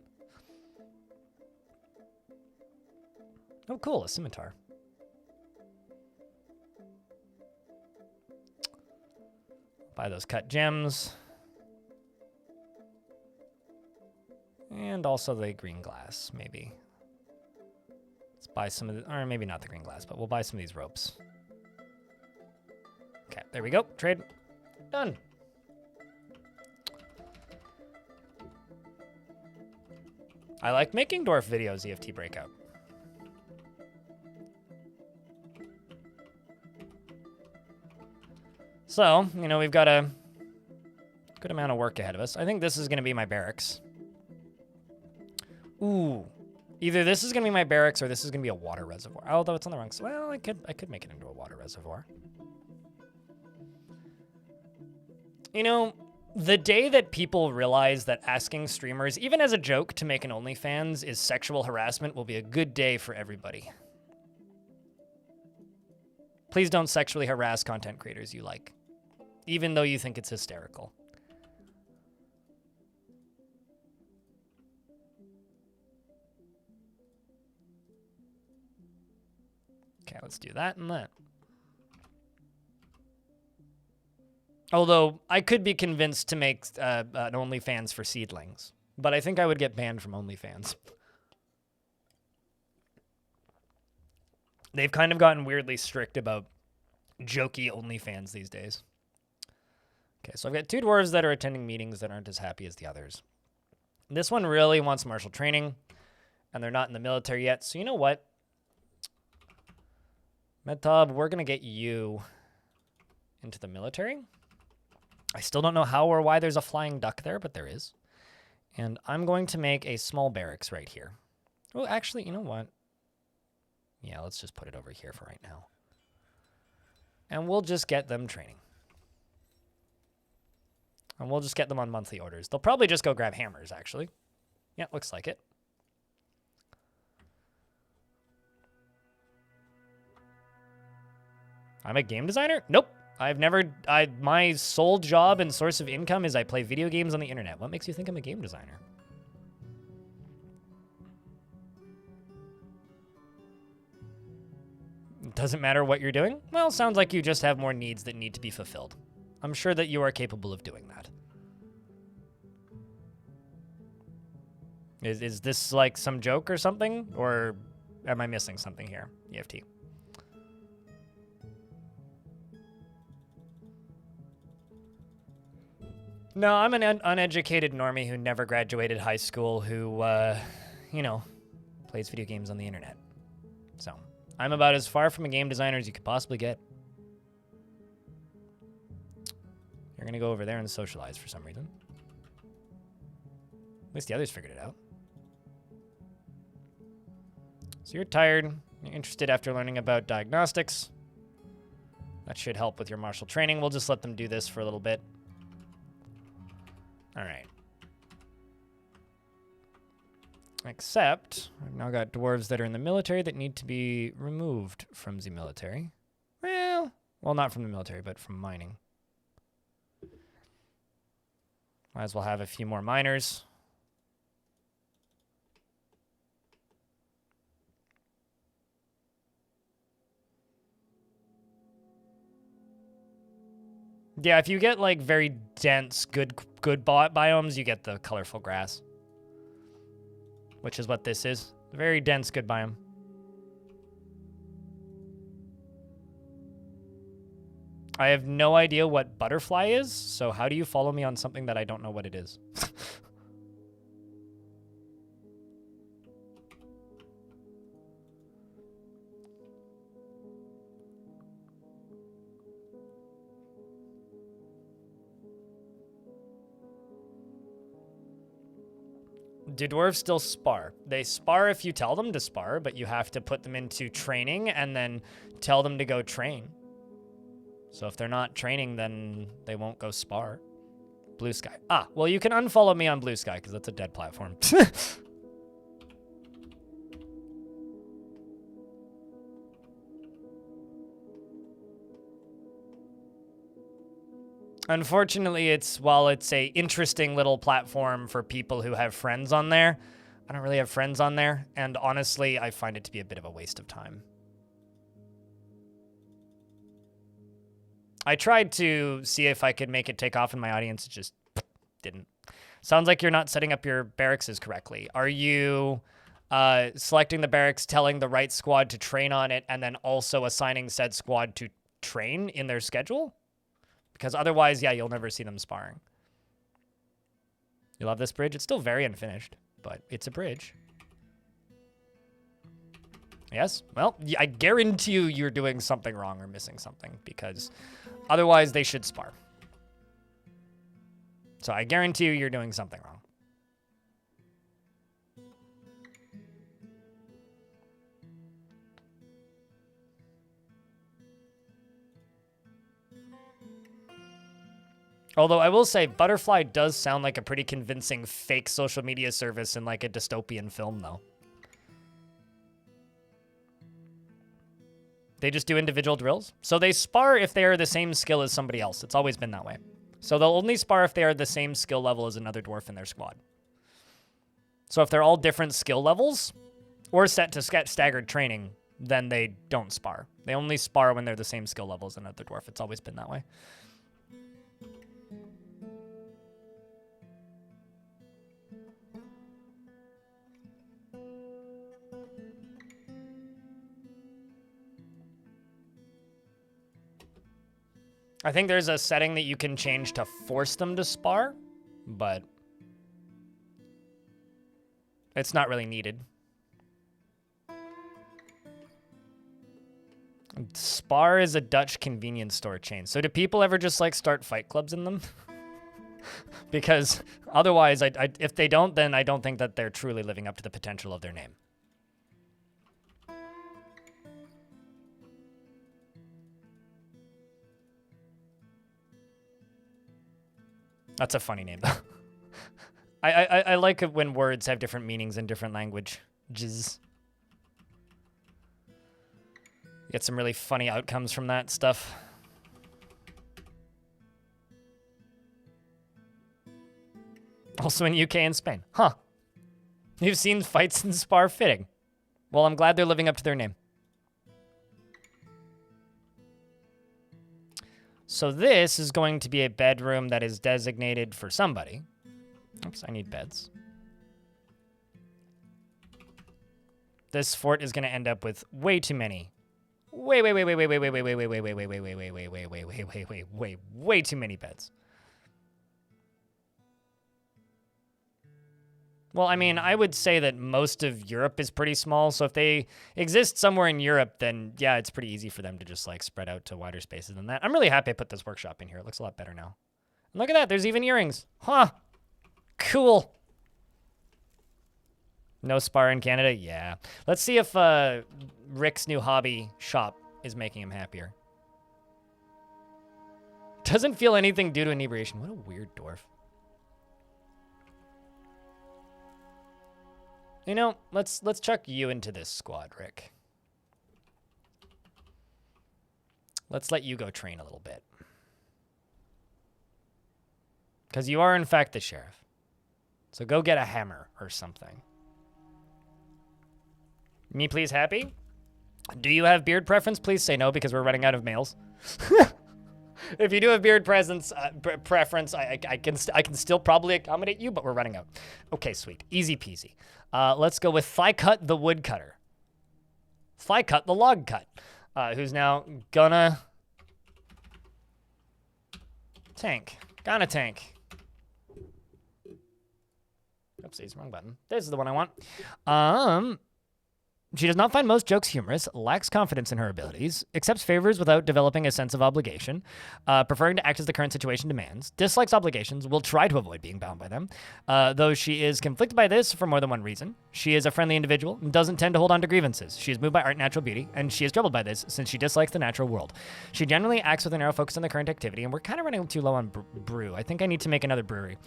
Oh, cool, a scimitar. Buy those cut gems. And also the green glass, maybe. Let's buy some of the, or maybe not the green glass, but we'll buy some of these ropes. Okay, there we go. Trade. Done. I like making dwarf videos, EFT Breakout. So, you know, we've got a good amount of work ahead of us. I think this is going to be my barracks. Ooh. Either this is going to be my barracks or this is going to be a water reservoir. Although it's on the wrong side. Well, I could make it into a water reservoir. You know, the day that people realize that asking streamers, even as a joke, to make an OnlyFans is sexual harassment will be a good day for everybody. Please don't sexually harass content creators you like, even though you think it's hysterical. Okay, let's do that and that. Although, I could be convinced to make an OnlyFans for seedlings, but I think I would get banned from OnlyFans. They've kind of gotten weirdly strict about jokey OnlyFans these days. Okay, so I've got 2 dwarves that are attending meetings that aren't as happy as the others. This one really wants martial training, and they're not in the military yet, so you know what? Medtob, we're going to get you into the military. I still don't know how or why there's a flying duck there, but there is. And I'm going to make a small barracks right here. Oh, actually, you know what? Yeah, let's just put it over here for right now. And we'll just get them training. And we'll just get them on monthly orders. They'll probably just go grab hammers, actually. Yeah, looks like it. I'm a game designer? Nope. I've never, my sole job and source of income is I play video games on the internet. What makes you think I'm a game designer? Doesn't matter what you're doing? Well, sounds like you just have more needs that need to be fulfilled. I'm sure that you are capable of doing that. Is this like some joke or something? Or am I missing something here? EFT. No, I'm an uneducated normie who never graduated high school who, you know, plays video games on the internet. So, I'm about as far from a game designer as you could possibly get. You're gonna go over there and socialize for some reason. At least the others figured it out. So you're tired, you're interested after learning about diagnostics. That should help with your martial training. We'll just let them do this for a little bit. All right. Except, I've now got dwarves that are in the military that need to be removed from the military. Well, not from the military, but from mining. Might as well have a few more miners. Yeah, if you get like very dense, good biomes, you get the colorful grass. Which is what this is. Very dense, good biome. I have no idea what butterfly is, so how do you follow me on something that I don't know what it is? Do dwarves still spar? They spar if you tell them to spar, but you have to put them into training and then tell them to go train. So if they're not training, then they won't go spar. Blue Sky. Ah, well, you can unfollow me on Blue Sky because that's a dead platform. Unfortunately, while it's a interesting little platform for people who have friends on there, I don't really have friends on there, and honestly, I find it to be a bit of a waste of time. I tried to see if I could make it take off in my audience, it just didn't. Sounds like you're not setting up your barracks correctly. Are you selecting the barracks, telling the right squad to train on it, and then also assigning said squad to train in their schedule? Because otherwise, yeah, you'll never see them sparring. You love this bridge? It's still very unfinished, but it's a bridge. Yes? Well, I guarantee you're doing something wrong or missing something, because otherwise they should spar. So I guarantee you're doing something wrong. Although I will say, Butterfly does sound like a pretty convincing fake social media service in like a dystopian film, though. They just do individual drills. So they spar if they are the same skill as somebody else. It's always been that way. So they'll only spar if they are the same skill level as another dwarf in their squad. So if they're all different skill levels or set to staggered training, then they don't spar. They only spar when they're the same skill level as another dwarf. It's always been that way. I think there's a setting that you can change to force them to spar, but it's not really needed. Spar is a Dutch convenience store chain. So do people ever just like start fight clubs in them? Because otherwise, if they don't, then I don't think that they're truly living up to the potential of their name. That's a funny name, though. I like it when words have different meanings in different languages. Get some really funny outcomes from that stuff. Also in UK and Spain. Huh. You've seen fights in Spar fitting. Well, I'm glad they're living up to their name. So this is going to be a bedroom that is designated for somebody. Oops, I need beds. This fort is going to end up with way too many. Way too many beds. Well, I mean, I would say that most of Europe is pretty small, so if they exist somewhere in Europe, then yeah, it's pretty easy for them to just like spread out to wider spaces than that. I'm really happy I put this workshop in here. It looks a lot better now. And look at that, there's even earrings. Huh. Cool. No Spar in Canada? Yeah. Let's see if Rick's new hobby shop is making him happier. Doesn't feel anything due to inebriation. What a weird dwarf. You know, let's chuck you into this squad, Rick. Let's let you go train a little bit. Because you are, in fact, the sheriff. So go get a hammer or something. Me please happy? Do you have beard preference? Please say no, because we're running out of males. If you do have beard preference, I can still probably accommodate you, but we're running out. Okay, sweet. Easy peasy. Let's go with Thigh Cut the Woodcutter. Thigh Cut the Log Cut, who's now gonna tank. Gonna tank. Oopsies, wrong button. This is the one I want. She does not find most jokes humorous, lacks confidence in her abilities, accepts favors without developing a sense of obligation, preferring to act as the current situation demands, dislikes obligations, will try to avoid being bound by them, though she is conflicted by this for more than one reason. She is a friendly individual and doesn't tend to hold on to grievances. She is moved by art and natural beauty, and she is troubled by this since she dislikes the natural world. She generally acts with a narrow focus on the current activity, and we're kind of running too low on brew. I think I need to make another brewery.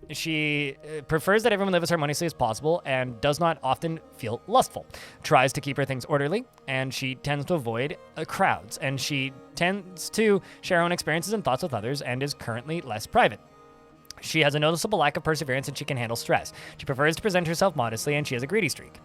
She prefers that everyone live as harmoniously as possible and does not often feel lustful. Tries to keep her things orderly, and she tends to avoid crowds, and she tends to share her own experiences and thoughts with others, and is currently less private. She has a noticeable lack of perseverance, and she can handle stress. She prefers to present herself modestly, and she has a greedy streak.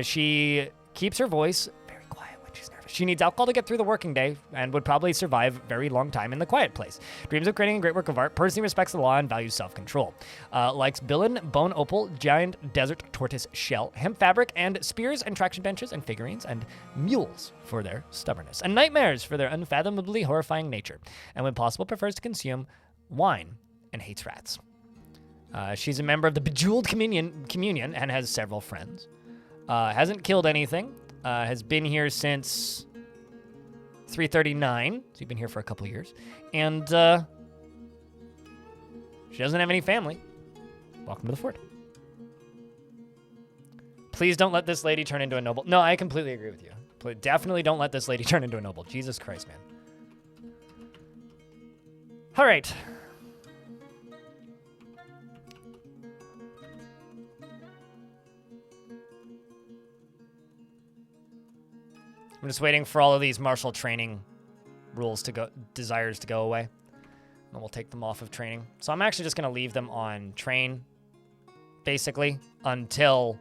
She keeps her voice very quiet when she's nervous. She needs alcohol to get through the working day, and would probably survive a very long time in the quiet place. Dreams of creating a great work of art, personally respects the law, and values self-control. Likes Billin, Bone Opal, Giant Desert Tortoise Shell, Hemp Fabric, and spears and traction benches and figurines, and mules for their stubbornness, and nightmares for their unfathomably horrifying nature, and when possible prefers to consume wine and hates rats. She's a member of the Bejeweled Communion and has several friends. Hasn't killed anything. Has been here since 339, so you've been here for a couple years. And she doesn't have any family. Welcome to the fort. Please don't let this lady turn into a noble. No, I completely agree with you. Definitely don't let this lady turn into a noble. Jesus Christ, man. All right. I'm just waiting for all of these martial training rules to go, desires to go away. And we'll take them off of training. So I'm actually just going to leave them on train, basically, until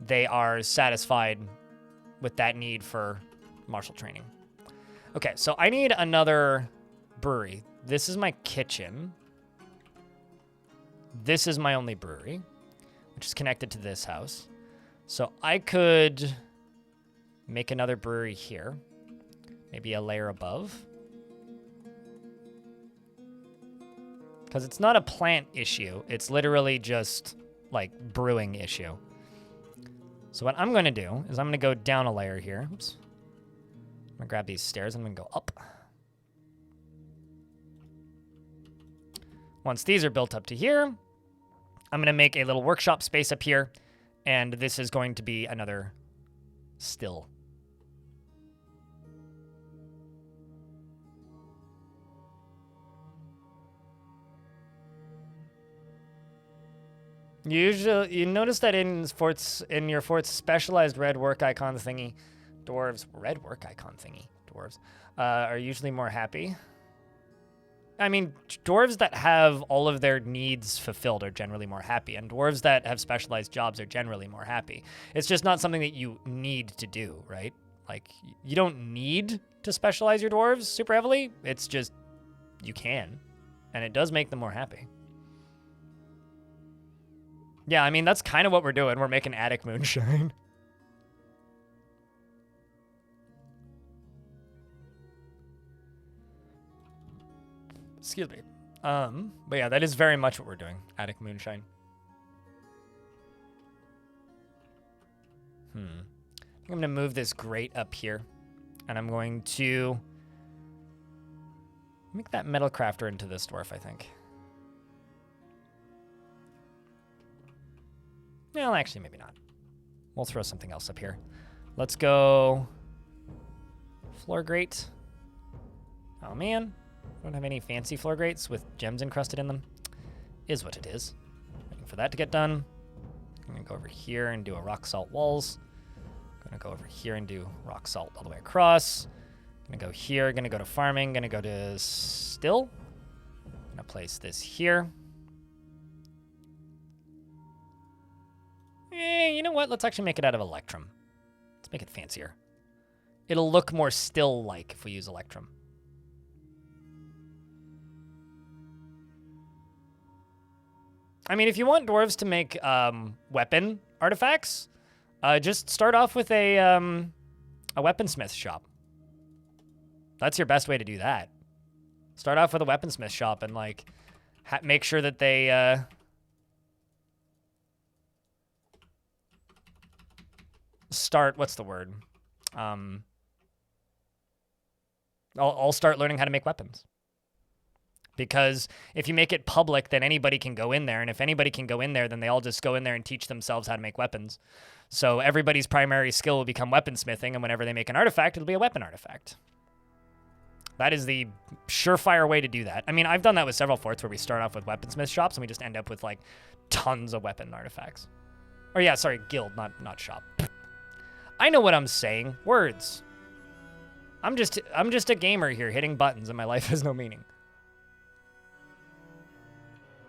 they are satisfied with that need for martial training. Okay, so I need another brewery. This is my kitchen. This is my only brewery, which is connected to this house. So I could make another brewery here, maybe a layer above. Because it's not a plant issue. It's literally just, like, brewing issue. So what I'm going to do is I'm going to go down a layer here. Oops. I'm going to grab these stairs and I'm going to go up. Once these are built up to here, I'm going to make a little workshop space up here. And this is going to be another still. Usually, you notice that in your fort's specialized red work icon thingy, Dwarves, red work icon thingy. Dwarves are usually more happy. I mean, dwarves that have all of their needs fulfilled are generally more happy, and dwarves that have specialized jobs are generally more happy. It's just not something that you need to do, right? Like, you don't need to specialize your dwarves super heavily. It's just, you can, and it does make them more happy. Yeah, I mean, that's kind of what we're doing. We're making attic moonshine. Excuse me. But yeah, that is very much what we're doing. Attic moonshine. I think I'm gonna move this grate up here, and I'm going to make that metal crafter into this dwarf, I think. Well, actually, maybe not. We'll throw something else up here. Let's go floor grate. Oh man. Don't have any fancy floor grates with gems encrusted in them. Is what it is. Waiting for that to get done. I'm gonna go over here and do a rock salt walls. Gonna go over here and do rock salt all the way across. Gonna go here, gonna go to farming, gonna go to still. Gonna place this here. You know what? Let's actually make it out of electrum. Let's make it fancier. It'll look more still-like if we use electrum. I mean, if you want dwarves to make weapon artifacts, just start off with a weaponsmith shop. That's your best way to do that. Start off with a weaponsmith shop and like make sure that they start. What's the word? I'll start learning how to make weapons. Because if you make it public, then anybody can go in there. And if anybody can go in there, then they all just go in there and teach themselves how to make weapons. So everybody's primary skill will become weaponsmithing, and whenever they make an artifact, it'll be a weapon artifact. That is the surefire way to do that. I mean, I've done that with several forts where we start off with weaponsmith shops, and we just end up with, like, tons of weapon artifacts. Or yeah, sorry, guild, not shop. I know what I'm saying. Words. I'm just a gamer here hitting buttons, and my life has no meaning.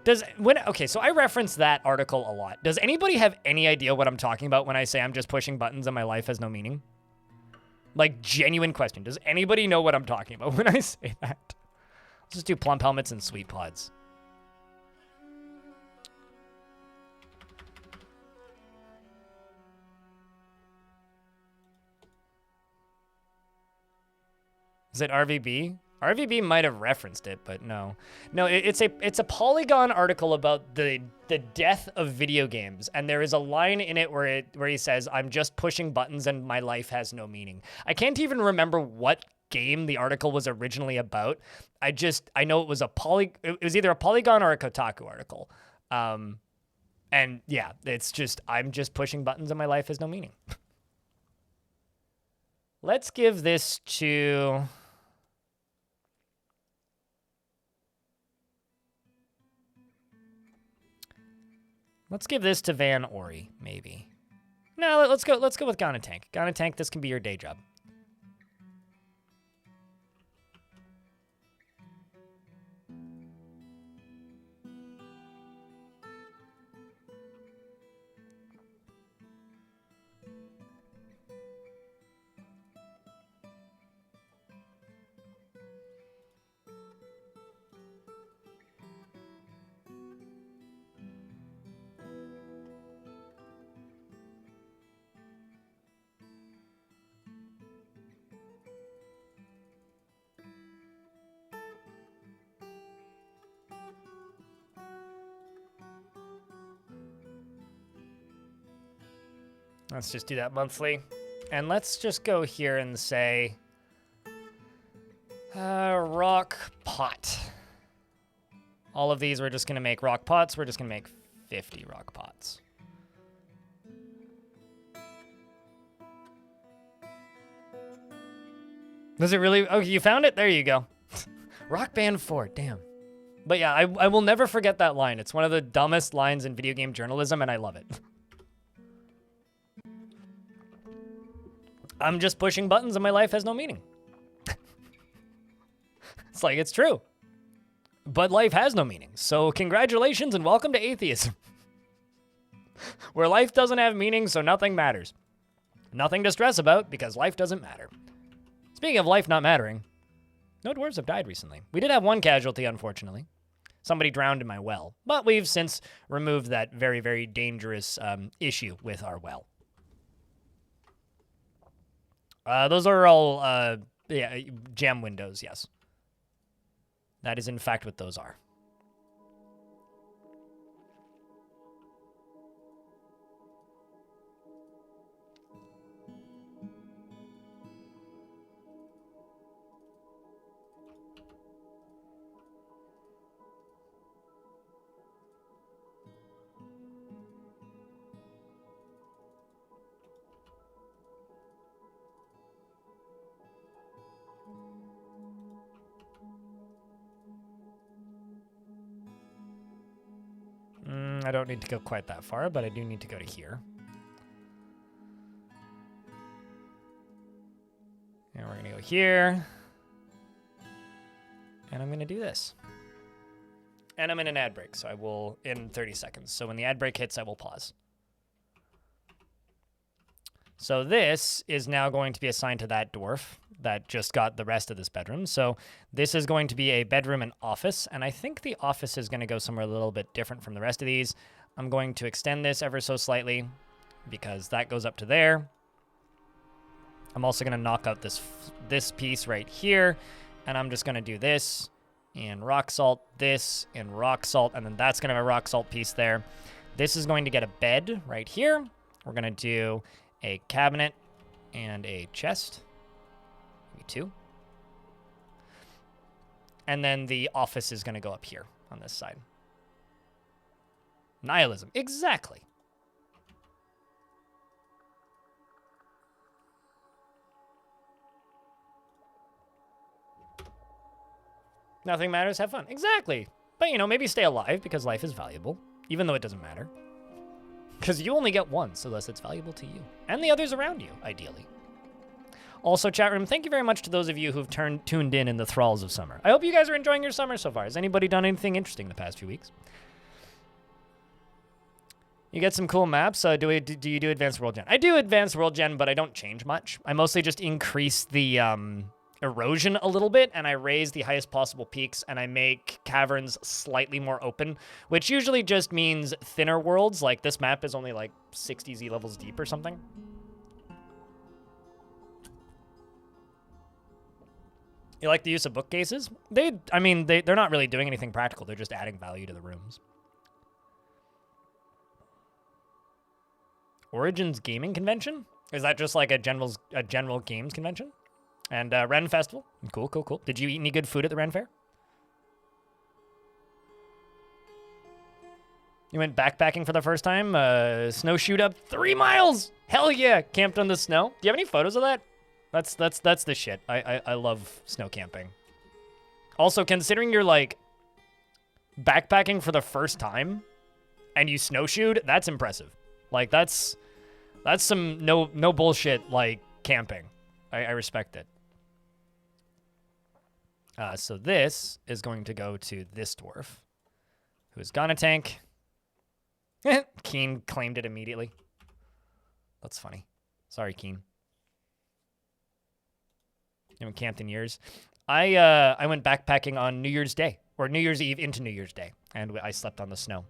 Okay, so I reference that article a lot. Does anybody have any idea what I'm talking about when I say I'm just pushing buttons and my life has no meaning? Like, genuine question. Does anybody know what I'm talking about when I say that? Let's just do plump helmets and sweet pods. Is it RVB? RVB might have referenced it, but no. No, it's a Polygon article about the death of video games, and there is a line in it where he says, "I'm just pushing buttons and my life has no meaning." I can't even remember what game the article was originally about. I know it was it was either a Polygon or a Kotaku article. And yeah, it's just, I'm just pushing buttons and my life has no meaning. Let's give this to... Let's give this to Van Ori, maybe. No, let's go with Ghana Tank. Ghana Tank, this can be your day job. Let's just do that monthly. And let's just go here and say, rock pot. All of these, we're just going to make rock pots. We're just going to make 50 rock pots. Does it really? Oh, you found it? There you go. Rock Band 4, damn. But yeah, I will never forget that line. It's one of the dumbest lines in video game journalism, and I love it. I'm just pushing buttons and my life has no meaning. It's like, it's true. But life has no meaning. So congratulations and welcome to atheism. Where life doesn't have meaning, so nothing matters. Nothing to stress about because life doesn't matter. Speaking of life not mattering, no dwarves have died recently. We did have one casualty, unfortunately. Somebody drowned in my well. But we've since removed that very, very dangerous issue with our well. Those are all jam windows, yes. That is in fact what those are. I don't need to go quite that far, but I do need to go to here. And we're going to go here. And I'm going to do this. And I'm in an ad break, so I will in 30 seconds. So when the ad break hits, I will pause. So this is now going to be assigned to that dwarf that just got the rest of this bedroom. So this is going to be a bedroom and office, and I think the office is going to go somewhere a little bit different from the rest of these. I'm going to extend this ever so slightly because that goes up to there. I'm also going to knock out this piece right here, and I'm just going to do this and rock salt, this and rock salt, and then that's going to have a rock salt piece there. This is going to get a bed right here. We're going to do a cabinet and a chest. Maybe two. And then the office is going to go up here on this side. Nihilism. Exactly. Nothing matters, have fun. Exactly. But, you know, maybe stay alive because life is valuable, even though it doesn't matter. Because you only get one, so thus it's valuable to you. And the others around you, ideally. Also, chat room, thank you very much to those of you who've tuned in the thralls of summer. I hope you guys are enjoying your summer so far. Has anybody done anything interesting the past few weeks? You get some cool maps. Do you do Advanced World Gen? I do Advanced World Gen, but I don't change much. I mostly just increase the erosion a little bit, and I raise the highest possible peaks, and I make caverns slightly more open, which usually just means thinner worlds. Like this map is only like 60 Z levels deep or something. You like the use of bookcases? They're not really doing anything practical. They're just adding value to the rooms. Origins Gaming Convention? Is that just like a general games convention? And Ren Festival? Cool, cool, cool. Did you eat any good food at the Ren Fair? You went backpacking for the first time? Snowshoed up 3 miles! Hell yeah! Camped on the snow? Do you have any photos of that? That's the shit. I love snow camping. Also, considering you're like backpacking for the first time and you snowshoed, that's impressive. Like that's some no bullshit like camping. I respect it. So this is going to go to this dwarf, who's gonna tank. Keen claimed it immediately. That's funny. Sorry, Keen. I haven't camped in years. I went backpacking on New Year's Day, or New Year's Eve into New Year's Day, and I slept on the snow.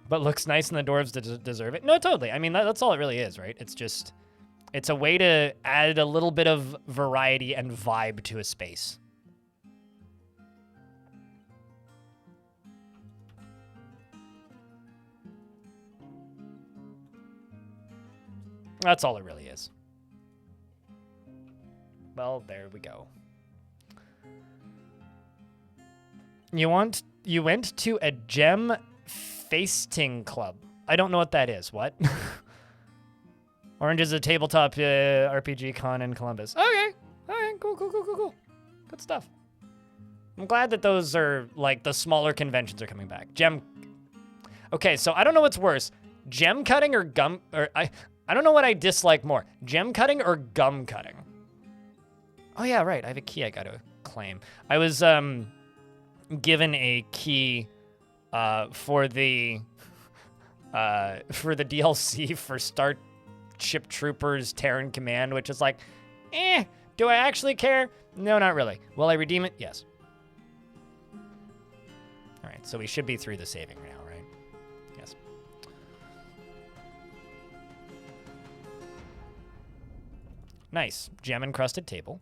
But looks nice and the dwarves deserve it. No, totally. I mean, that's all it really is, right? It's just, it's a way to add a little bit of variety and vibe to a space. That's all it really is. Well, there we go. You went to a gem Feasting Club. I don't know what that is. What? Orange is a tabletop RPG con in Columbus. Okay. All right. Cool. Good stuff. I'm glad that those are, like, the smaller conventions are coming back. Okay, so I don't know what's worse. Gem cutting or gum... Or I don't know what I dislike more. Gem cutting or gum cutting? Oh, yeah, right. I have a key I got to claim. I was given a key for the DLC for Starship Troopers Terran Command, which is like, do I actually care? No, not really. Will I redeem it? Yes. All right, so we should be through the saving now, right? Yes. Nice. Gem-encrusted table.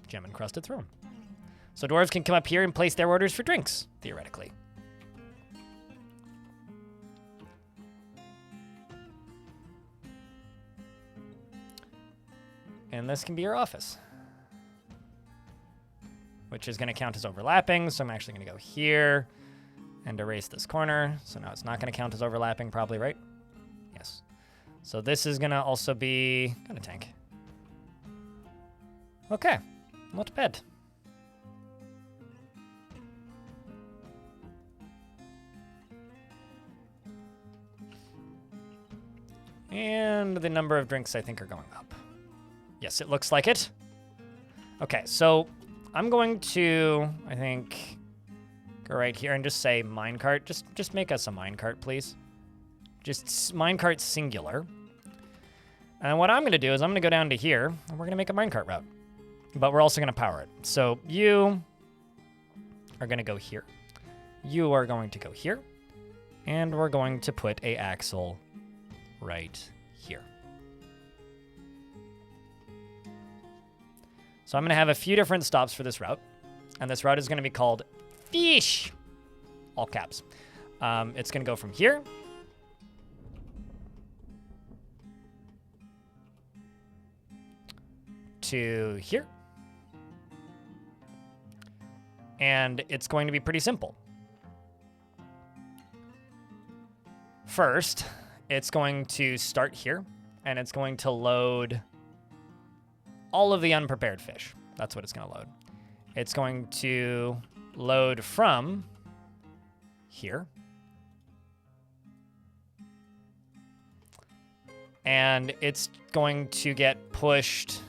Gem-encrusted throne. So dwarves can come up here and place their orders for drinks, theoretically. And this can be your office, which is going to count as overlapping. So I'm actually going to go here and erase this corner. So now it's not going to count as overlapping, probably, right? Yes. So this is going to also be kind of tank. Okay, not bad. And the number of drinks I think are going up. Yes, it looks like it. Okay, so I'm going to, I think, go right here and just say minecart. Just make us a minecart, please. Just minecart singular. And what I'm going to do is I'm going to go down to here, and we're going to make a minecart route. But we're also going to power it. So you are going to go here. You are going to go here. And we're going to put a axle right here. So I'm going to have a few different stops for this route. And this route is going to be called Fish. All caps. It's going to go from here to here. And it's going to be pretty simple. First, it's going to start here, and it's going to load all of the unprepared fish. That's what it's going to load. It's going to load from here. And it's going to get pushed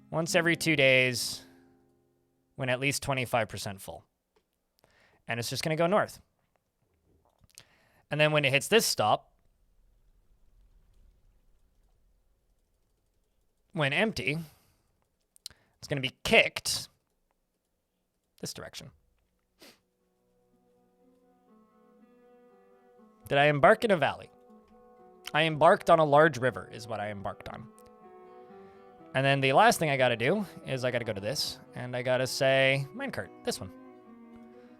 once every 2 days when at least 25% full. And it's just going to go north. And then when it hits this stop, when empty, it's going to be kicked this direction. Did I embark in a valley? I embarked on a large river is what I embarked on. And then the last thing I got to do is I got to go to this, and I got to say minecart, this one.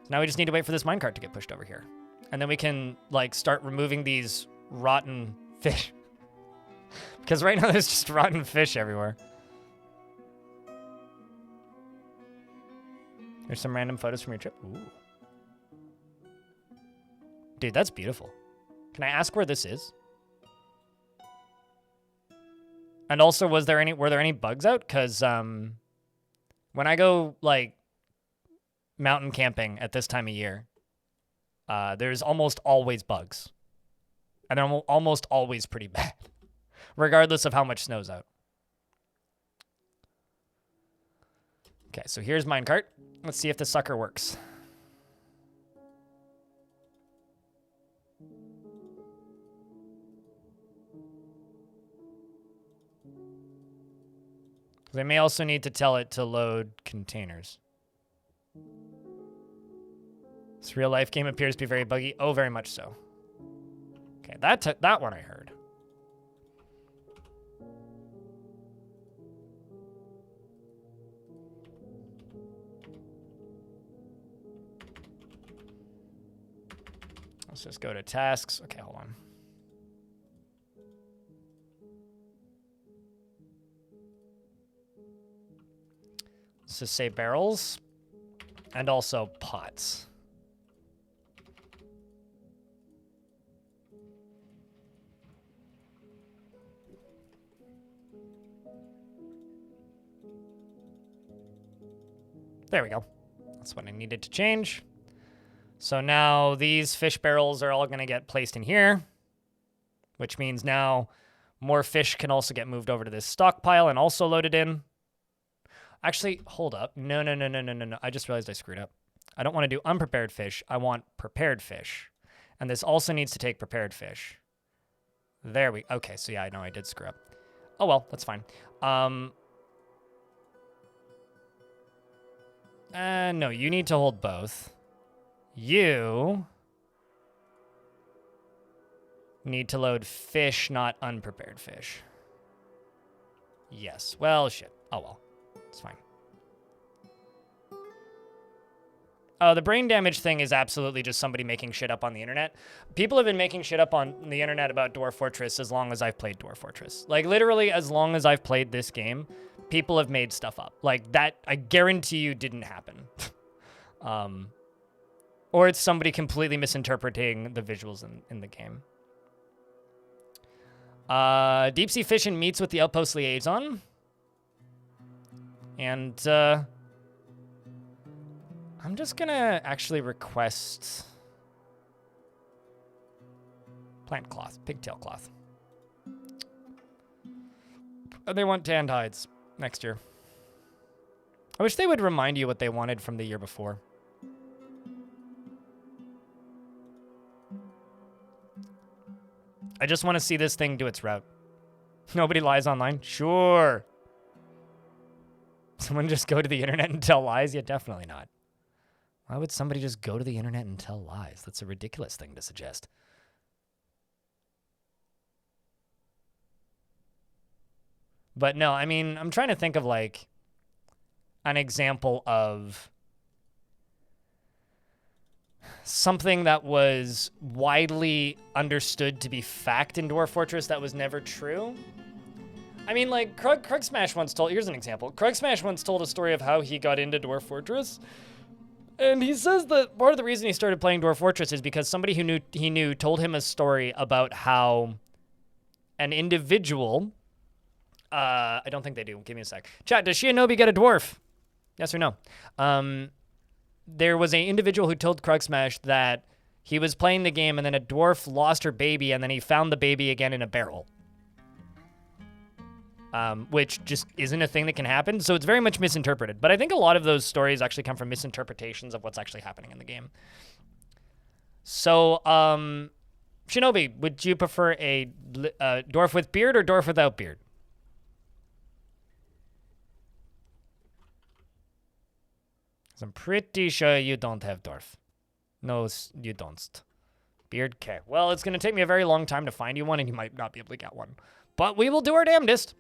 So now we just need to wait for this minecart to get pushed over here. And then we can, like, start removing these rotten fish. Because right now there's just rotten fish everywhere. There's some random photos from your trip. Ooh. Dude, that's beautiful. Can I ask where this is? And also, were there any bugs out? Because when I go, like, mountain camping at this time of year, there's almost always bugs. And they're almost always pretty bad, regardless of how much snow's out. Okay, so here's minecart. Let's see if the sucker works. They may also need to tell it to load containers. This real-life game appears to be very buggy. Oh, very much so. Okay, that one I heard. Let's just go to tasks. Okay, hold on. Let's just say barrels and also pots. There we go. That's what I needed to change. So now these fish barrels are all going to get placed in here, which means now more fish can also get moved over to this stockpile and also loaded in. Actually, hold up. No. I just realized I screwed up. I don't want to do unprepared fish. I want prepared fish. And this also needs to take prepared fish. There we... Okay, so yeah, I know I did screw up. Oh, well, that's fine. No, you need to hold both. You need to load fish, not unprepared fish. Yes. Well, shit. Oh, well. It's fine. Oh, the brain damage thing is absolutely just somebody making shit up on the internet. People have been making shit up on the internet about Dwarf Fortress as long as I've played Dwarf Fortress. Like, literally, as long as I've played this game, people have made stuff up. Like, that, I guarantee you, didn't happen. Or it's somebody completely misinterpreting the visuals in the game. Deep sea fishing meets with the outpost liaison. And, I'm just gonna actually request plant cloth, pigtail cloth. Oh, they want tanned hides next year. I wish they would remind you what they wanted from the year before. I just want to see this thing do its route. Nobody lies online? Sure. Someone just go to the internet and tell lies? Yeah, definitely not. Why would somebody just go to the internet and tell lies? That's a ridiculous thing to suggest. But no, I mean, I'm trying to think of like an example of something that was widely understood to be fact in Dwarf Fortress that was never true. I mean, like, Krug Smash once told... Here's an example. Krug Smash once told a story of how he got into Dwarf Fortress. And he says that part of the reason he started playing Dwarf Fortress is because somebody who he knew told him a story about how an individual... I don't think they do. Give me a sec. Chat, does Shinobi get a dwarf? Yes or no? There was an individual who told Krug Smash that he was playing the game and then a dwarf lost her baby and then he found the baby again in a barrel. Which just isn't a thing that can happen. So it's very much misinterpreted. But I think a lot of those stories actually come from misinterpretations of what's actually happening in the game. So, Shinobi, would you prefer a dwarf with beard or dwarf without beard? I'm pretty sure you don't have dwarf. No, you don't. Beard? Okay. Well, it's going to take me a very long time to find you one, and you might not be able to get one. But we will do our damnedest.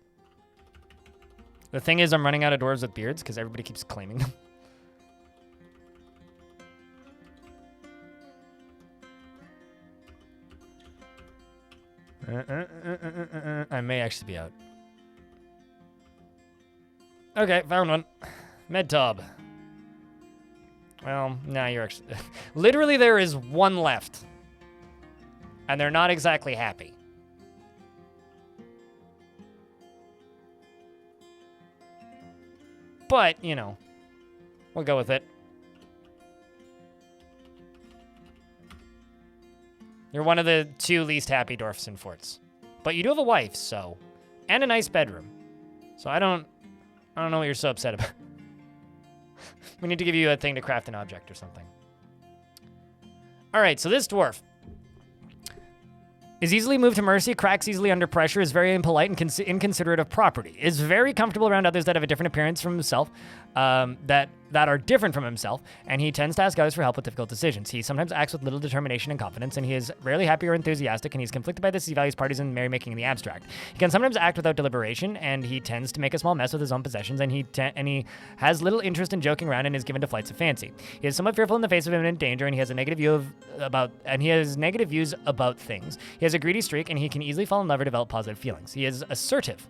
The thing is, I'm running out of dwarves with beards because everybody keeps claiming them. I may actually be out. Okay, found one. Medtob. Well, now you're actually... Literally, there is one left. And they're not exactly happy. But, you know, we'll go with it. You're one of the 2 least happy dwarfs in forts. But you do have a wife, so... And a nice bedroom. So I don't know what you're so upset about. We need to give you a thing to craft an object or something. All right, so this dwarf is easily moved to mercy, cracks easily under pressure, is very impolite and inconsiderate of property, is very comfortable around others that have a different appearance from himself, that are different from himself, and he tends to ask others for help with difficult decisions. He sometimes acts with little determination and confidence, and he is rarely happy or enthusiastic, and he's conflicted by this. He values parties and merrymaking in the abstract. He can sometimes act without deliberation, and he tends to make a small mess with his own possessions, and he has little interest in joking around and is given to flights of fancy. He is somewhat fearful in the face of imminent danger, and he has a negative view negative views about things. He has a greedy streak, and he can easily fall in love or develop positive feelings. He is assertive.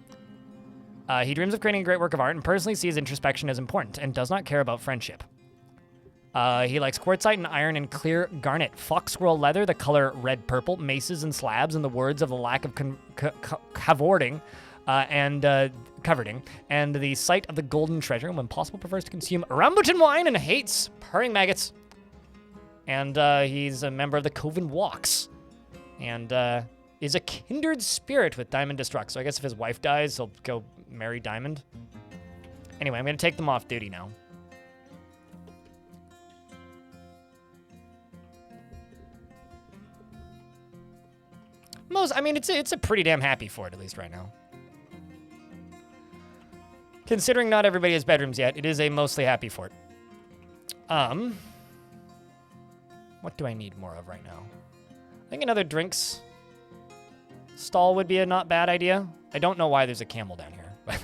He dreams of creating a great work of art and personally sees introspection as important and does not care about friendship. He likes quartzite and iron and clear garnet, fox squirrel leather, the color red-purple, maces and slabs, and the words of the lack of covering, and the sight of the golden treasure. When possible, prefers to consume rambutan wine and hates purring maggots. And he's a member of the Coven Walks. And is a kindred spirit with Diamond Destruct. So I guess if his wife dies, he'll go marry Diamond. Anyway, I'm going to take them off duty now. I mean, it's a pretty damn happy fort, at least right now. Considering not everybody has bedrooms yet, it is a mostly happy fort. What do I need more of right now? I think another drinks stall would be a not bad idea. I don't know why there's a camel down here, but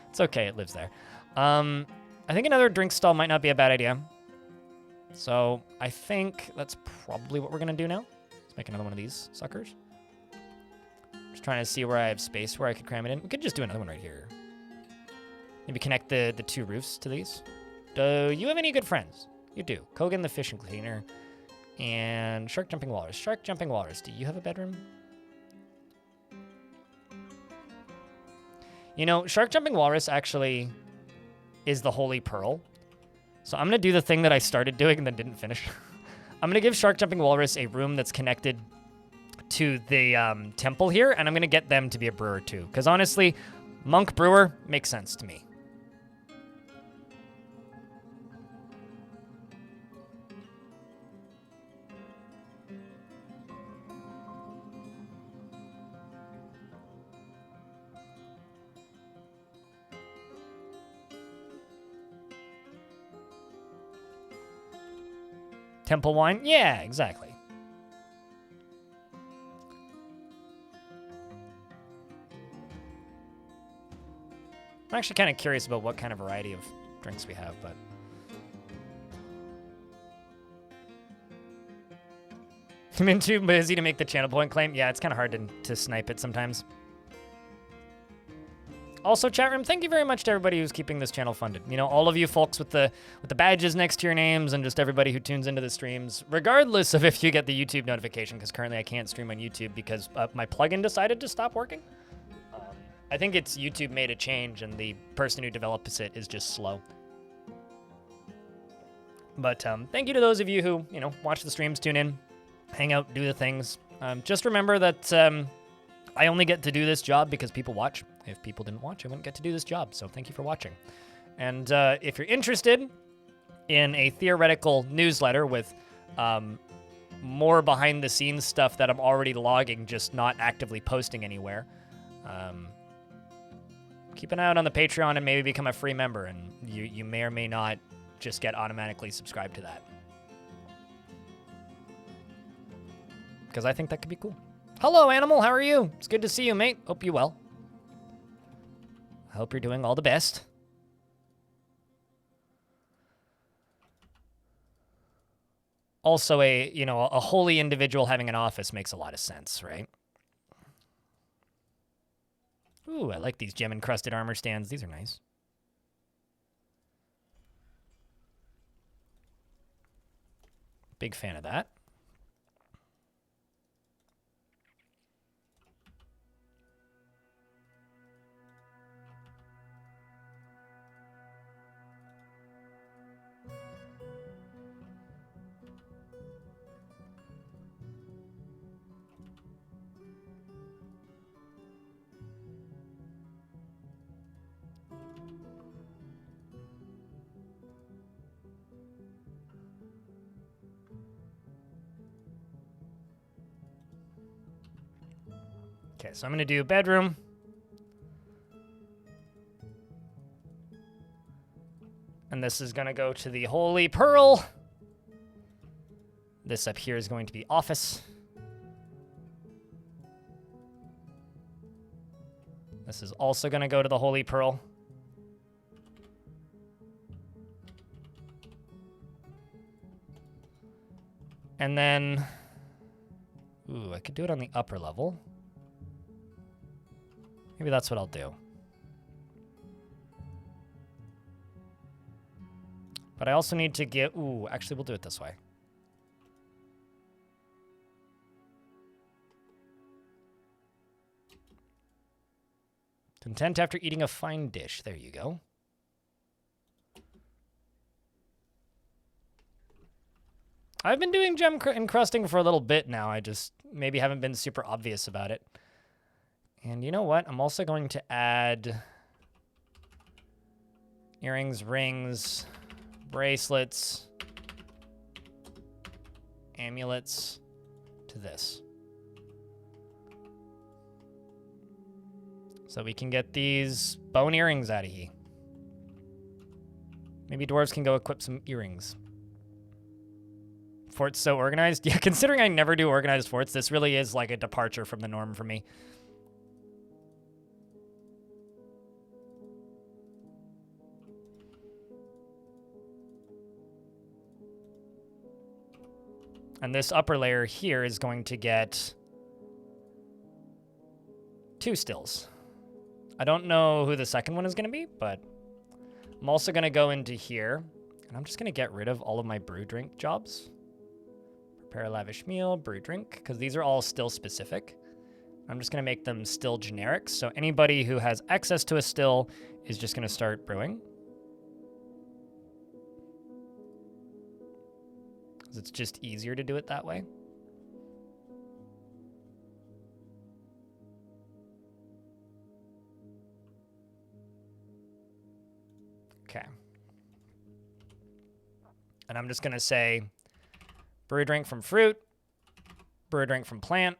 it's okay, it lives there. I think another drink stall might not be a bad idea. So I think that's probably what we're gonna do now. Let's make another one of these suckers. Just trying to see where I have space where I could cram it in. We could just do another one right here. Maybe connect the two roofs to these. Do you have any good friends? You do. Kogan the fishing cleaner and Shark Jumping Walrus. Shark Jumping Walrus, do you have a bedroom? You know, Shark Jumping Walrus actually is the Holy Pearl. So I'm going to do the thing that I started doing and then didn't finish. I'm going to give Shark Jumping Walrus a room that's connected to the temple here, and I'm going to get them to be a brewer too. Because honestly, monk brewer makes sense to me. Temple wine? Yeah, exactly. I'm actually kind of curious about what kind of variety of drinks we have, but... I'm in too busy to make the channel point claim. Yeah, it's kind of hard to snipe it sometimes. Also, chat room, thank you very much to everybody who's keeping this channel funded. You know, all of you folks with the badges next to your names and just everybody who tunes into the streams, regardless of if you get the YouTube notification, because currently I can't stream on YouTube because my plugin decided to stop working. I think it's YouTube made a change and the person who develops it is just slow. But thank you to those of you who, you know, watch the streams, tune in, hang out, do the things. Just remember that I only get to do this job because people watch. If people didn't watch, I wouldn't get to do this job. So thank you for watching. And if you're interested in a theoretical newsletter with more behind-the-scenes stuff that I'm already logging, just not actively posting anywhere, keep an eye out on the Patreon and maybe become a free member, and you may or may not just get automatically subscribed to that. Because I think that could be cool. Hello, Animal. How are you? It's good to see you, mate. Hope you're well. I hope you're doing all the best. Also, a holy individual having an office makes a lot of sense, right? Ooh, I like these gem-encrusted armor stands. These are nice. Big fan of that. Okay, so I'm going to do bedroom. And this is going to go to the Holy Pearl. This up here is going to be office. This is also going to go to the Holy Pearl. And then, ooh, I could do it on the upper level. Maybe that's what I'll do. But I also need to get... Ooh, actually, we'll do it this way. Content after eating a fine dish. There you go. I've been doing gem encrusting for a little bit now. I just maybe haven't been super obvious about it. And you know what? I'm also going to add earrings, rings, bracelets, amulets to this. So we can get these bone earrings out of here. Maybe dwarves can go equip some earrings. Fort's so organized. Yeah, considering I never do organized forts, this really is like a departure from the norm for me. And this upper layer here is going to get 2 stills. I don't know who the second one is going to be, but I'm also going to go into here, and I'm just going to get rid of all of my brew drink jobs. Prepare a lavish meal, brew drink, because these are all still specific. I'm just going to make them still generic, so anybody who has access to a still is just going to start brewing. Because it's just easier to do it that way. Okay. And I'm just going to say brew a drink from fruit, brew a drink from plant.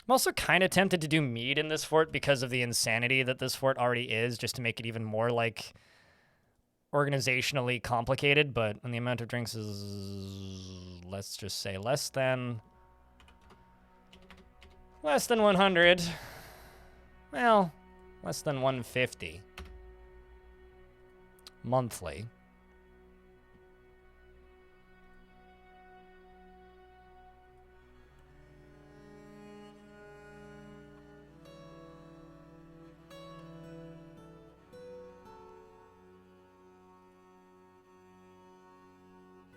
I'm also kind of tempted to do mead in this fort because of the insanity that this fort already is, just to make it even more like organizationally complicated, but when the amount of drinks is, let's just say less than 100. Well, less than 150 monthly.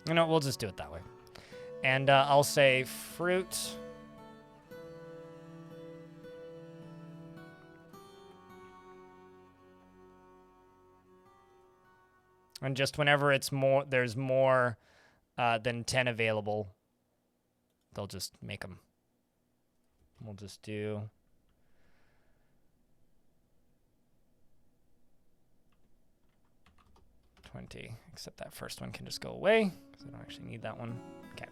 You know, we'll just do it that way. And I'll say fruit. And just whenever it's there's more than 10 available, they'll just make them. We'll just do 20, except that first one can just go away, because I don't actually need that one. Okay.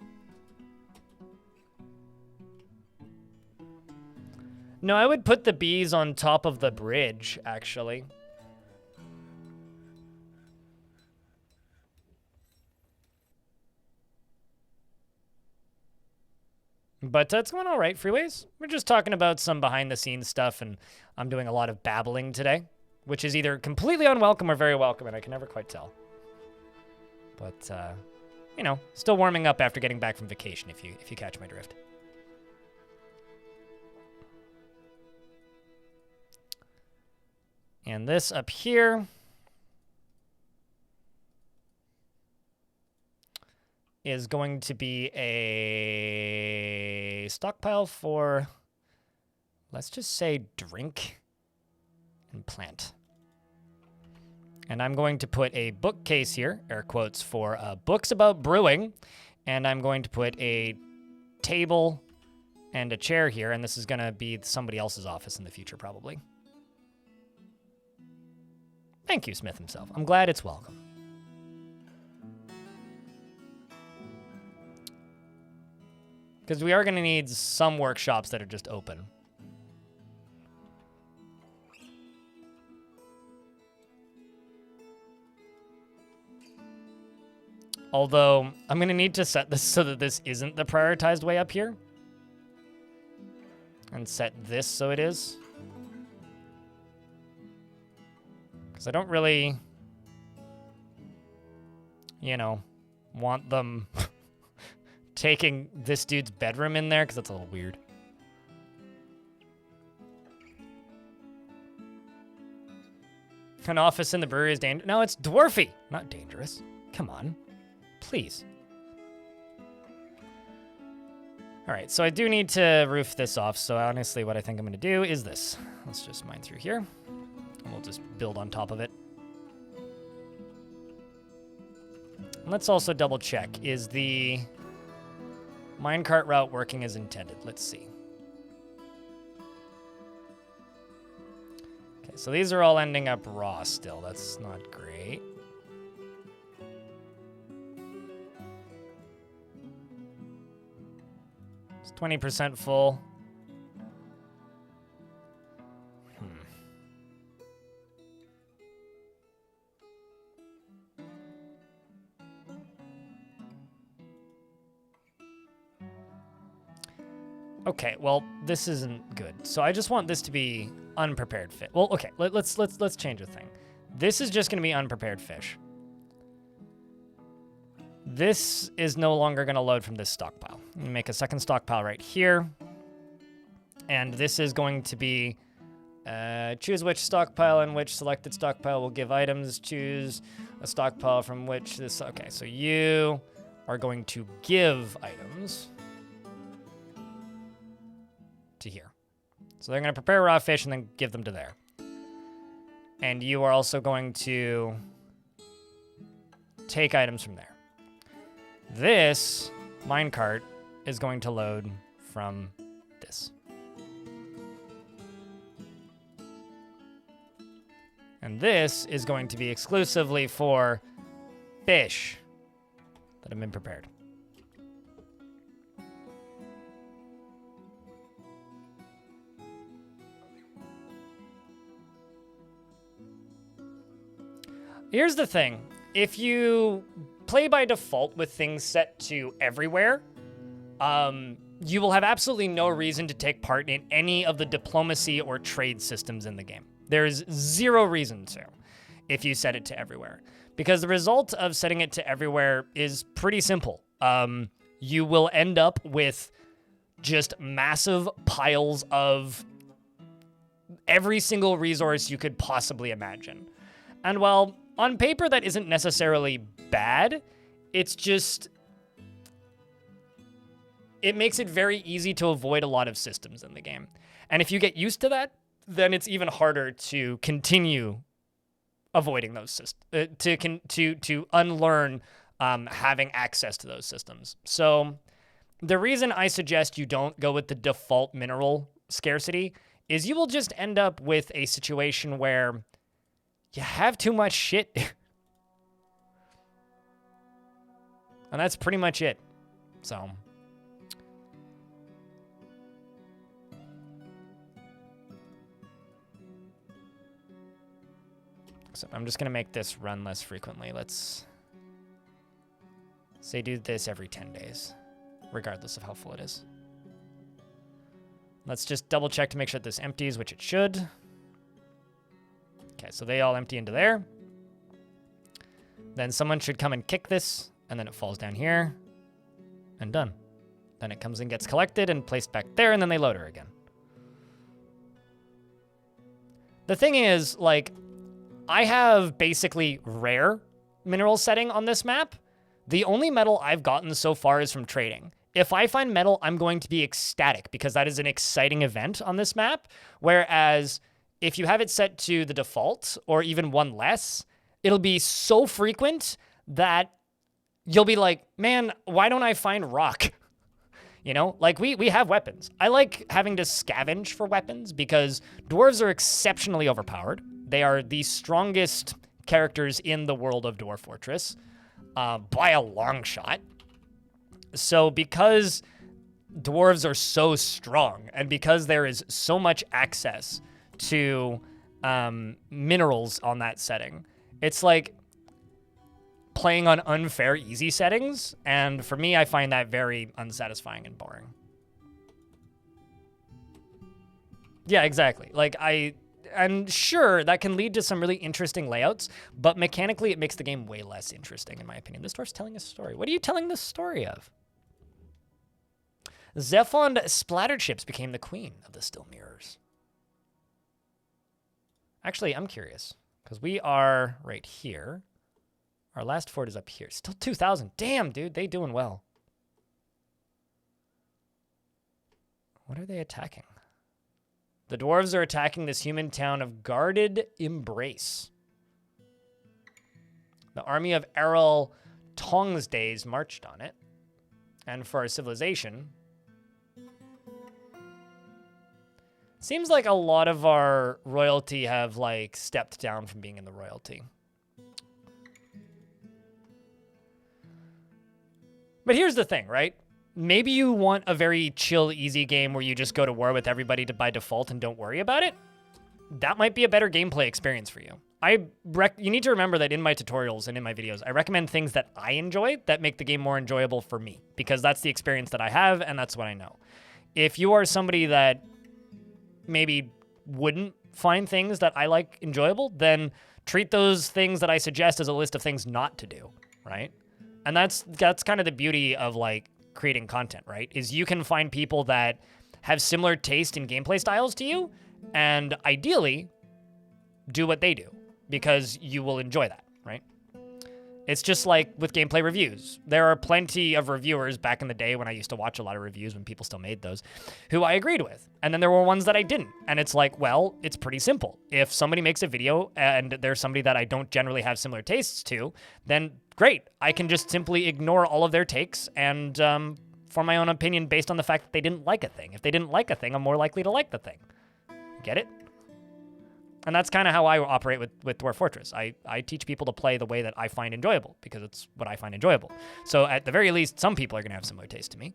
No, I would put the bees on top of the bridge, actually. But it's going all right, Freeways. We're just talking about some behind-the-scenes stuff, and I'm doing a lot of babbling today, which is either completely unwelcome or very welcome, and I can never quite tell. But, you know, still warming up after getting back from vacation, if you catch my drift. And this up here is going to be a stockpile for, let's just say, drink and plant. And I'm going to put a bookcase here, air quotes, for books about brewing. And I'm going to put a table and a chair here, and this is going to be somebody else's office in the future, probably. Thank you, Smith himself. I'm glad it's welcome. Because we are going to need some workshops that are just open. Although, I'm going to need to set this so that this isn't the prioritized way up here. And set this so it is. Because I don't really, you know, want them taking this dude's bedroom in there, because that's a little weird. An office in the brewery is dangerous. No, it's dwarfy, not dangerous. Come on, please. All right, so I do need to roof this off. So honestly, what I think I'm going to do is this. Let's just mine through here. And we'll just build on top of it. Let's also double check. Is the minecart route working as intended? Let's see. Okay, so these are all ending up raw still. That's not great. It's 20% full. Okay, well, this isn't good. So I just want this to be unprepared fish. Well, okay, let's change the thing. This is just going to be unprepared fish. This is no longer going to load from this stockpile. I'm going to make a second stockpile right here. And this is going to be choose which stockpile and which selected stockpile will give items. Choose a stockpile from which this... Okay, so you are going to give items to here. So they're going to prepare raw fish and then give them to there. And you are also going to take items from there. This minecart is going to load from this. And this is going to be exclusively for fish that have been prepared. Here's the thing. If you play by default with things set to everywhere, you will have absolutely no reason to take part in any of the diplomacy or trade systems in the game. There's zero reason to if you set it to everywhere. Because the result of setting it to everywhere is pretty simple. You will end up with just massive piles of every single resource you could possibly imagine. And while on paper that isn't necessarily bad, it's just... it makes it very easy to avoid a lot of systems in the game. And if you get used to that, then it's even harder to continue avoiding those systems, to unlearn having access to those systems. So the reason I suggest you don't go with the default mineral scarcity is you will just end up with a situation where you have too much shit. And that's pretty much it. So... so I'm just going to make this run less frequently. Let's say do this every 10 days, regardless of how full it is. Let's just double check to make sure this empties, which it should. Okay, so they all empty into there. Then someone should come and kick this, and then it falls down here, and done. Then it comes and gets collected and placed back there, and then they load her again. The thing is, like, I have basically rare mineral setting on this map. The only metal I've gotten so far is from trading. If I find metal, I'm going to be ecstatic because that is an exciting event on this map. Whereas if you have it set to the default or even one less, it'll be so frequent that you'll be like, man, why don't I find rock? You know, like we have weapons. I like having to scavenge for weapons because dwarves are exceptionally overpowered. They are the strongest characters in the world of Dwarf Fortress by a long shot. So because dwarves are so strong and because there is so much access to minerals on that setting, it's like playing on unfair easy settings. And for me, I find that very unsatisfying and boring. Yeah, exactly. Like and sure, that can lead to some really interesting layouts, but mechanically it makes the game way less interesting, in my opinion. This dwarf's telling a story. What are you telling the story of? Zephon Splattered Ships became the queen of the Still Mirrors. Actually, I'm curious, because we are right here. Our last fort is up here. Still 2,000. Damn, dude, they doing well. What are they attacking? The dwarves are attacking this human town of Guarded Embrace. The army of Errol Tong's days marched on it. And for our civilization, seems like a lot of our royalty have, like, stepped down from being in the royalty. But here's the thing, right? Maybe you want a very chill, easy game where you just go to war with everybody by default and don't worry about it. That might be a better gameplay experience for you. You need to remember that in my tutorials and in my videos, I recommend things that I enjoy that make the game more enjoyable for me, because that's the experience that I have and that's what I know. If you are somebody that maybe wouldn't find things that I like enjoyable, then treat those things that I suggest as a list of things not to do, right? And that's kind of the beauty of, like, creating content, right? Is you can find people that have similar taste in gameplay styles to you, and ideally do what they do, because you will enjoy that, right? It's just like with gameplay reviews. There are plenty of reviewers back in the day when I used to watch a lot of reviews when people still made those, who I agreed with. And then there were ones that I didn't. And it's like, well, it's pretty simple. If somebody makes a video and there's somebody that I don't generally have similar tastes to, then great. I can just simply ignore all of their takes and form my own opinion based on the fact that they didn't like a thing. If they didn't like a thing, I'm more likely to like the thing. Get it? And that's kind of how I operate with Dwarf Fortress. I teach people to play the way that I find enjoyable, because it's what I find enjoyable. So at the very least, some people are going to have similar taste to me.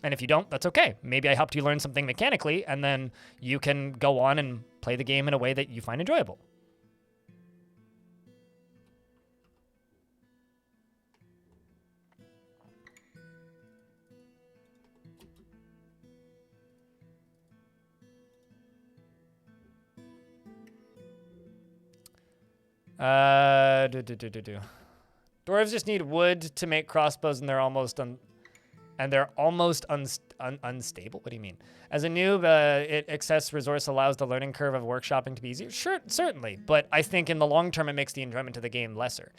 And if you don't, that's okay. Maybe I helped you learn something mechanically, and then you can go on and play the game in a way that you find enjoyable. Dwarves just need wood to make crossbows, and they're almost unstable. What do you mean? As a noob, excess resource allows the learning curve of workshopping to be easier. Sure, certainly, but I think in the long term it makes the enjoyment of the game lesser.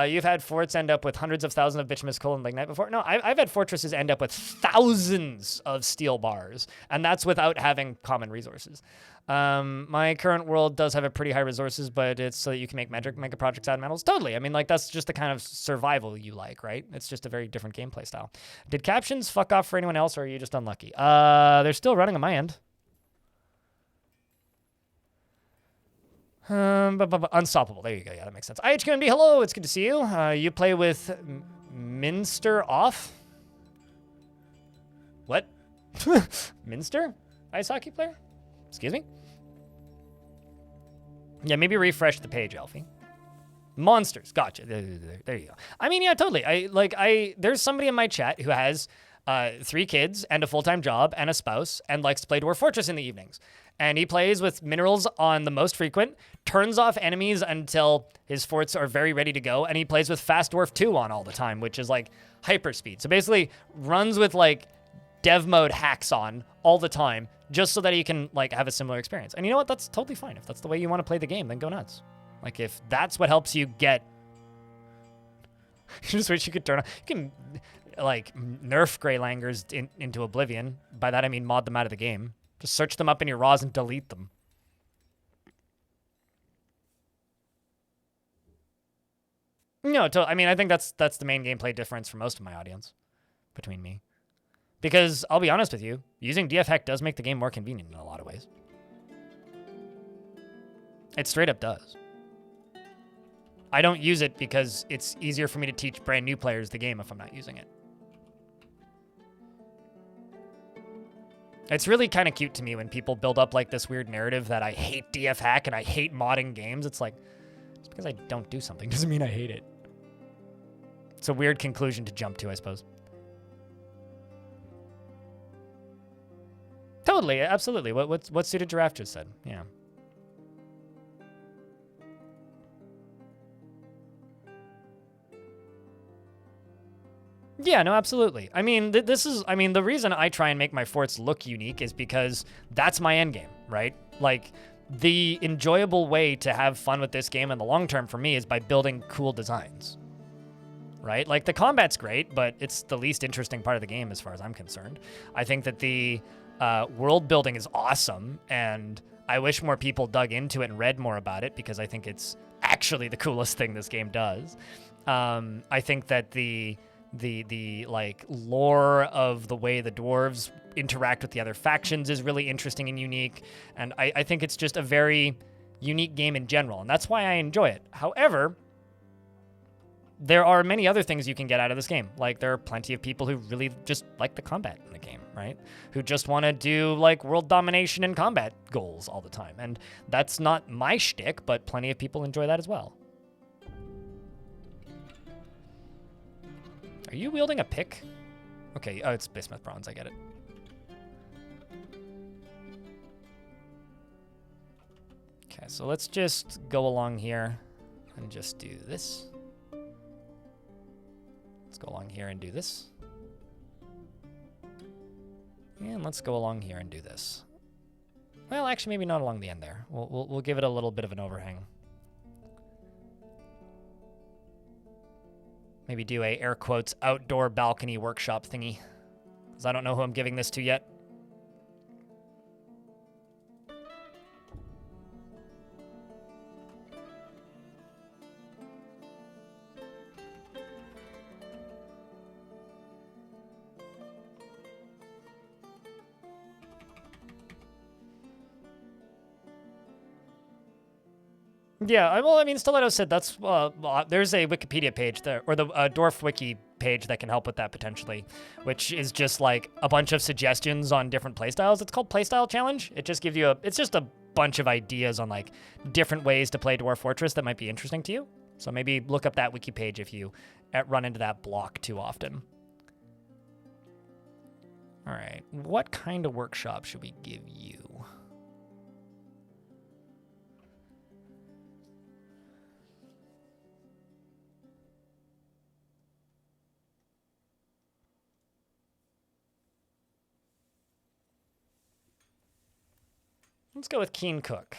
You've had forts end up with hundreds of thousands of bituminous coal and lignite before. No, I've had fortresses end up with thousands of steel bars, and that's without having common resources. My current world does have a pretty high resources, but it's so that you can make mega projects out of metals. Totally. I mean, like, that's just the kind of survival you like, right? It's just a very different gameplay style. Did captions fuck off for anyone else, or are you just unlucky? They're still running on my end. Unstoppable. There you go. Yeah, that makes sense. IHQNB, hello. It's good to see you. You play with Minster off? What? Minster? Ice hockey player? Excuse me? Yeah, maybe refresh the page, Elfie. Monsters. Gotcha. There you go. I mean, yeah, totally. There's somebody in my chat who has 3 kids and a full-time job and a spouse and likes to play Dwarf Fortress in the evenings. And he plays with minerals on the most frequent, turns off enemies until his forts are very ready to go, and he plays with Fast Dwarf 2 on all the time, which is like hyper speed. So basically runs with like dev mode hacks on all the time, just so that he can like have a similar experience. And you know what? That's totally fine. If that's the way you want to play the game, then go nuts. Like, if that's what helps you get... You just wish you could turn on... You can, like, nerf Grey Langers into oblivion. By that, I mean mod them out of the game. Just search them up in your raws and delete them. No, I mean, I think that's the main gameplay difference for most of my audience between me. Because, I'll be honest with you, using DF hack does make the game more convenient in a lot of ways. It straight up does. I don't use it because it's easier for me to teach brand new players the game if I'm not using it. It's really kind of cute to me when people build up like this weird narrative that I hate DF hack and I hate modding games. It's like, just because I don't do something doesn't mean I hate it. It's a weird conclusion to jump to, I suppose. Totally, absolutely. What Suited Giraffe just said, yeah. Yeah, no, absolutely. I mean, the reason I try and make my forts look unique is because that's my end game, right? Like, the enjoyable way to have fun with this game in the long term for me is by building cool designs, right? Like, the combat's great, but it's the least interesting part of the game as far as I'm concerned. I think that the world building is awesome, and I wish more people dug into it and read more about it because I think it's actually the coolest thing this game does. I think that the like lore of the way the dwarves interact with the other factions is really interesting and unique, and I think it's just a very unique game in general, and that's why I enjoy it. However, there are many other things you can get out of this game. Like, there are plenty of people who really just like the combat in the game, right? Who just want to do, like, world domination and combat goals all the time. And that's not my shtick, but plenty of people enjoy that as well. Are you wielding a pick? Okay, oh, it's bismuth bronze, I get it. Okay, so let's just go along here and just do this. Let's go along here and do this. And let's go along here and do this. Well, actually, maybe not along the end there. We'll give it a little bit of an overhang. Maybe do a, air quotes, outdoor balcony workshop thingy. Because I don't know who I'm giving this to yet. Yeah, well, I mean, Stiletto said that's, there's a Wikipedia page there, or the Dwarf Wiki page that can help with that potentially, which is just like a bunch of suggestions on different playstyles. It's called Playstyle Challenge. It just gives you it's just a bunch of ideas on like different ways to play Dwarf Fortress that might be interesting to you. So maybe look up that wiki page if you run into that block too often. All right, what kind of workshop should we give you? Let's go with Keen Cook.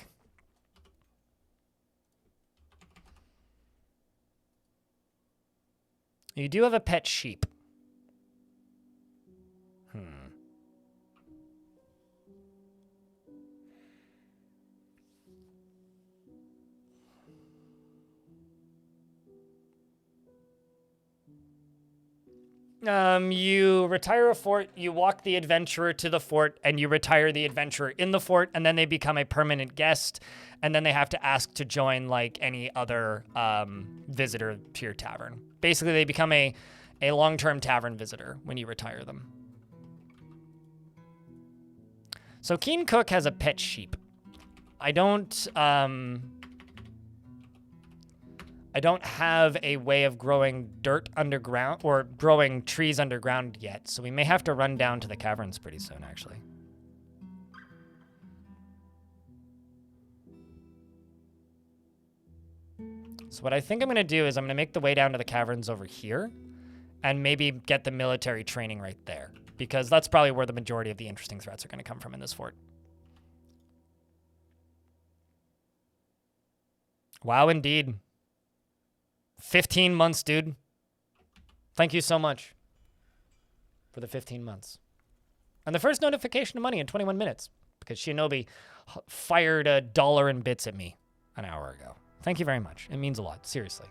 You do have a pet sheep. You retire a fort, you walk the adventurer to the fort, and you retire the adventurer in the fort, and then they become a permanent guest, and then they have to ask to join, like, any other visitor to your tavern. Basically, they become a long-term tavern visitor when you retire them. So Keen Cook has a pet sheep. I don't have a way of growing dirt underground or growing trees underground yet, so we may have to run down to the caverns pretty soon, actually. So what I think I'm going to do is I'm going to make the way down to the caverns over here and maybe get the military training right there, because that's probably where the majority of the interesting threats are going to come from in this fort. Wow, indeed. 15 months, dude. Thank you so much for the 15 months. And the first notification of money in 21 minutes, because Shinobi fired $1 and bits at me an hour ago. Thank you very much. It means a lot, seriously.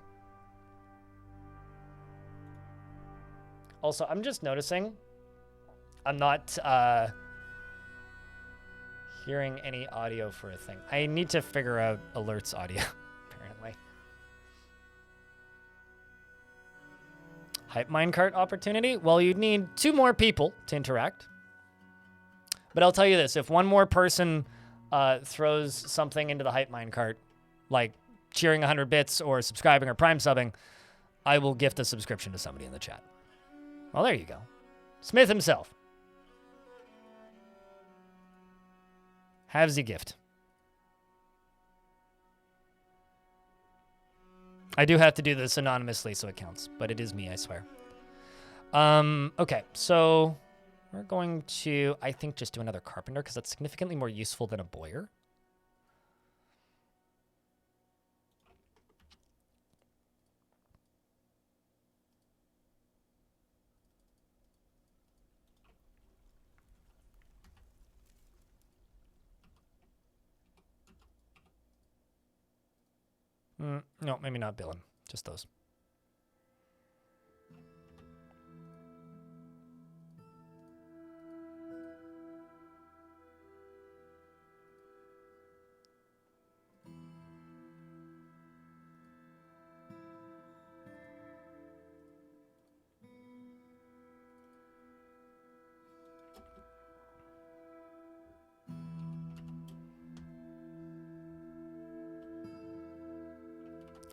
Also, I'm just noticing I'm not hearing any audio for a thing. I need to figure out alerts audio, apparently. Hype minecart opportunity? Well, you'd need 2 more people to interact. But I'll tell you this, if one more person throws something into the hype minecart, like cheering 100 bits or subscribing or prime subbing, I will gift a subscription to somebody in the chat. Well, there you go. Smith himself. Have the gift. I do have to do this anonymously, so it counts, but it is me, I swear. Okay, so we're going to, I think, just do another carpenter, because that's significantly more useful than a bowyer. No, maybe not Billin. Just those.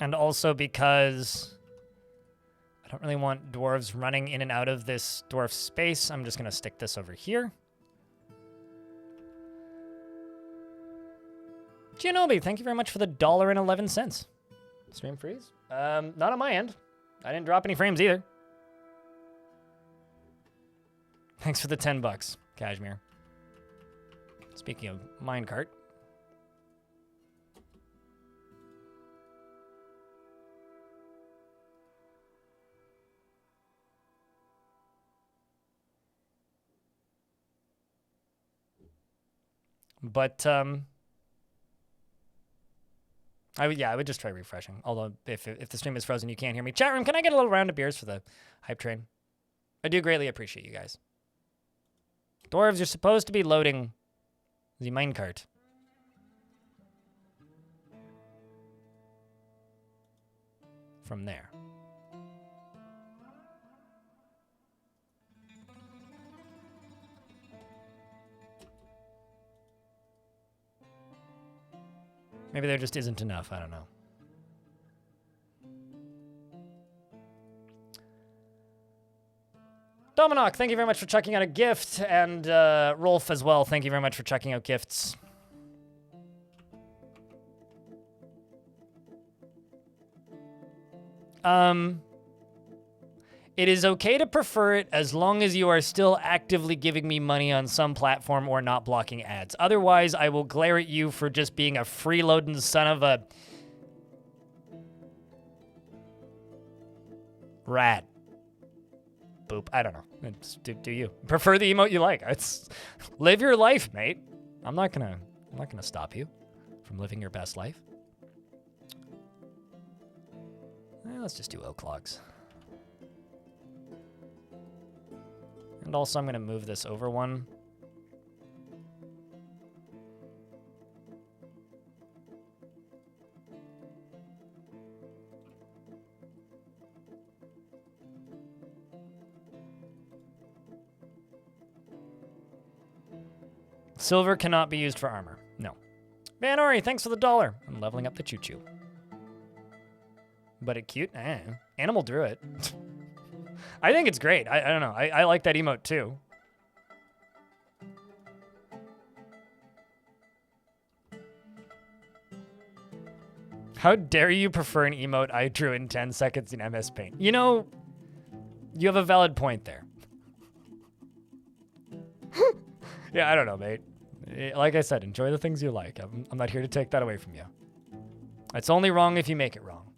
And also because I don't really want dwarves running in and out of this dwarf space, I'm just going to stick this over here. Gianobi, thank you very much for the $1.11. Stream freeze? Not on my end. I didn't drop any frames either. Thanks for the $10, Kashmir. Speaking of minecart. But, I would just try refreshing. Although, if the stream is frozen, you can't hear me. Chat room, can I get a little round of beers for the hype train? I do greatly appreciate you guys. Dwarves, you're supposed to be loading the minecart. From there. Maybe there just isn't enough. I don't know. Dominoc, thank you very much for checking out a gift. And Rolf as well, thank you very much for checking out gifts. It is okay to prefer it as long as you are still actively giving me money on some platform or not blocking ads. Otherwise, I will glare at you for just being a freeloading son of a rat. Boop. I don't know. Do you prefer the emote you like? It's live your life, mate. I'm not gonna stop you from living your best life. Let's just do oak logs. And also, I'm going to move this over one. Silver cannot be used for armor. No. Van Ori, thanks for the $1. I'm leveling up the choo-choo. But it cute? Animal Druid. I think it's great. I don't know. I like that emote too. How dare you prefer an emote I drew in 10 seconds in MS Paint? You know, you have a valid point there. Yeah, I don't know, mate. Like I said, enjoy the things you like. I'm not here to take that away from you. It's only wrong if you make it wrong.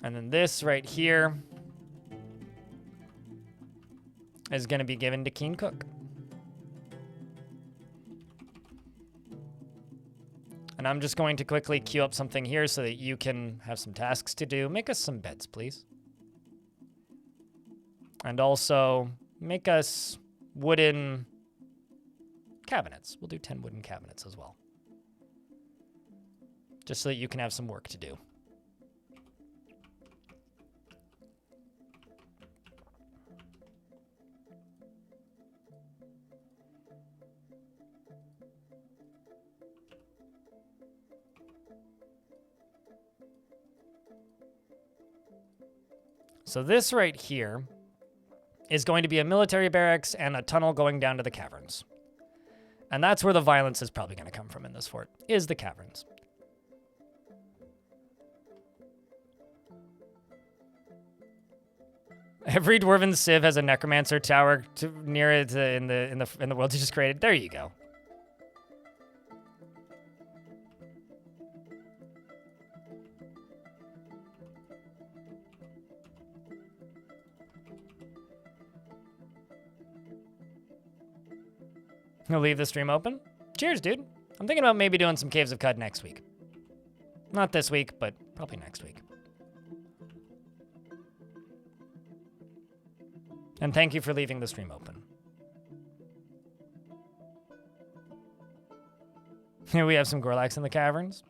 And then this right here is going to be given to Keen Cook. And I'm just going to quickly queue up something here so that you can have some tasks to do. Make us some beds, please. And also make us wooden cabinets. We'll do 10 wooden cabinets as well. Just so that you can have some work to do. So this right here is going to be a military barracks and a tunnel going down to the caverns. And that's where the violence is probably going to come from in this fort, is the caverns. Every dwarven civ has a necromancer tower near it in the world you just created. There you go. I'll leave the stream open. Cheers, dude. I'm thinking about maybe doing some Caves of Cud next week. Not this week, but probably next week. And thank you for leaving the stream open. Here we have some Gorlaks in the caverns.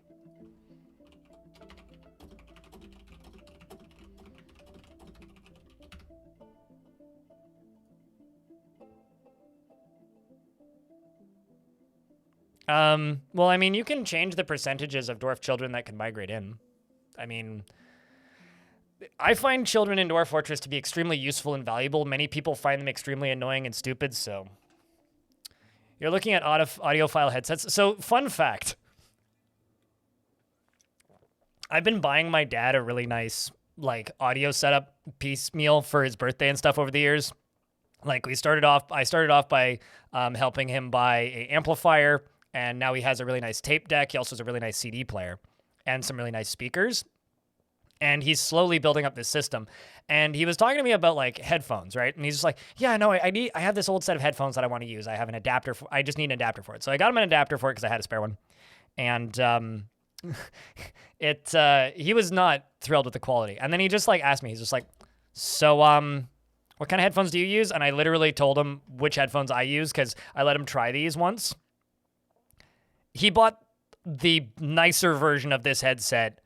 Well, I mean, you can change the percentages of dwarf children that can migrate in. I mean, I find children in Dwarf Fortress to be extremely useful and valuable. Many people find them extremely annoying and stupid, so... You're looking at audiophile headsets. So, fun fact. I've been buying my dad a really nice, like, audio setup piecemeal for his birthday and stuff over the years. Like, I started off by helping him buy an amplifier, and now he has a really nice tape deck. He also has a really nice CD player and some really nice speakers. And he's slowly building up this system. And he was talking to me about like headphones, right? And he's just like, yeah, no, I have this old set of headphones that I want to use. I have an adapter. I just need an adapter for it. So I got him an adapter for it because I had a spare one. And he was not thrilled with the quality. And then he just like asked me, he's just like, so what kind of headphones do you use? And I literally told him which headphones I use because I let him try these once. He bought the nicer version of this headset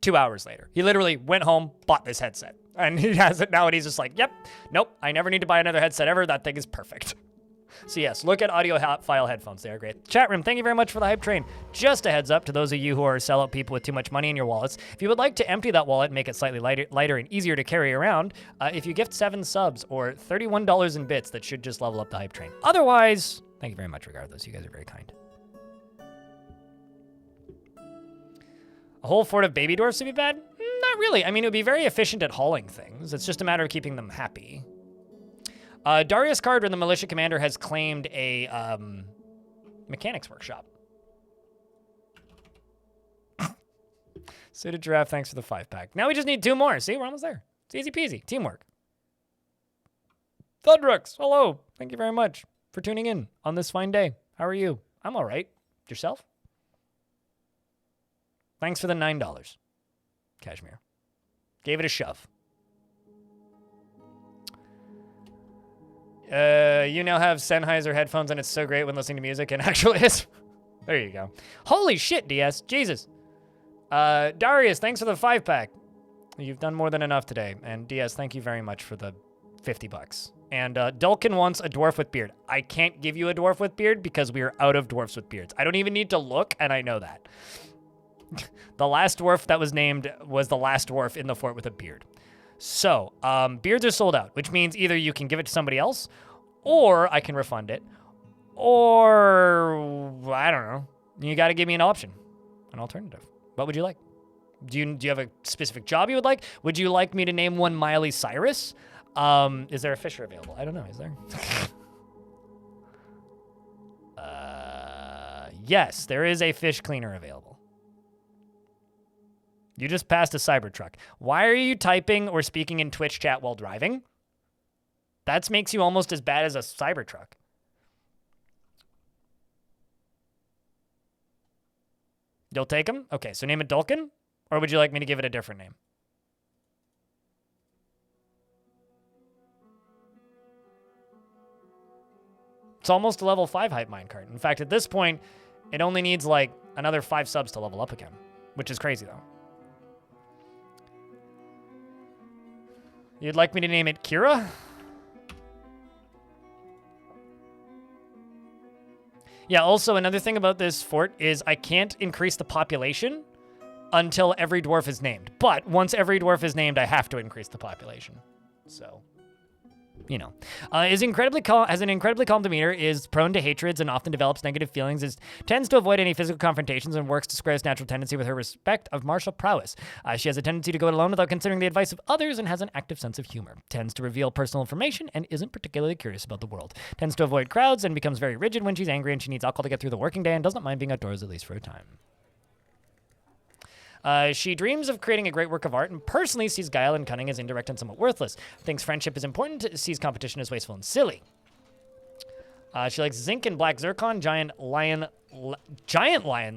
2 hours later. He literally went home, bought this headset, and he has it now, and he's just like, yep, nope, I never need to buy another headset ever. That thing is perfect. So yes, look at audiophile headphones. They are great. Chat room, thank you very much for the hype train. Just a heads up to those of you who are sellout people with too much money in your wallets. If you would like to empty that wallet and make it slightly lighter and easier to carry around, if you gift 7 subs or $31 in bits, that should just level up the hype train. Otherwise, thank you very much regardless. You guys are very kind. A whole fort of baby dwarfs would be bad? Not really. I mean, it would be very efficient at hauling things. It's just a matter of keeping them happy. Darius Carter, the militia commander, has claimed a mechanics workshop. Suited Giraffe, thanks for the 5-pack. Now we just need 2 more. See, we're almost there. It's easy peasy. Teamwork. Thundrux, hello. Thank you very much for tuning in on this fine day. How are you? I'm all right. Yourself? Thanks for the $9. Cashmere. Gave it a shove. You now have Sennheiser headphones, and it's so great when listening to music, and actually is. There you go. Holy shit, DS. Jesus. Darius, thanks for the 5-pack. You've done more than enough today. And DS, thank you very much for the $50. And Dulkin wants a dwarf with beard. I can't give you a dwarf with beard because we are out of dwarfs with beards. I don't even need to look, and I know that. The last dwarf that was named was the last dwarf in the fort with a beard. So, beards are sold out, which means either you can give it to somebody else, or I can refund it, or, I don't know. You got to give me an option, an alternative. What would you like? Do you have a specific job you would like? Would you like me to name one Miley Cyrus? Is there a fisher available? I don't know. Is there? Yes, there is a fish cleaner available. You just passed a Cybertruck. Why are you typing or speaking in Twitch chat while driving? That makes you almost as bad as a Cybertruck. You'll take him? Okay, so name it Dulkin? Or would you like me to give it a different name? It's almost a level 5 hype minecart. In fact, at this point, it only needs like another 5 subs to level up again, which is crazy though. You'd like me to name it Kira? Yeah, also another thing about this fort is I can't increase the population until every dwarf is named. But once every dwarf is named, I have to increase the population. So, you know. Has an incredibly calm demeanor, is prone to hatreds and often develops negative feelings, tends to avoid any physical confrontations and works to square its natural tendency with her respect of martial prowess. She has a tendency to go it alone without considering the advice of others and has an active sense of humor. Tends to reveal personal information and isn't particularly curious about the world. Tends to avoid crowds and becomes very rigid when she's angry and she needs alcohol to get through the working day and does not mind being outdoors at least for a time. She dreams of creating a great work of art and personally sees guile and cunning as indirect and somewhat worthless. Thinks friendship is important, sees competition as wasteful and silly. She likes zinc and black zircon, giant lion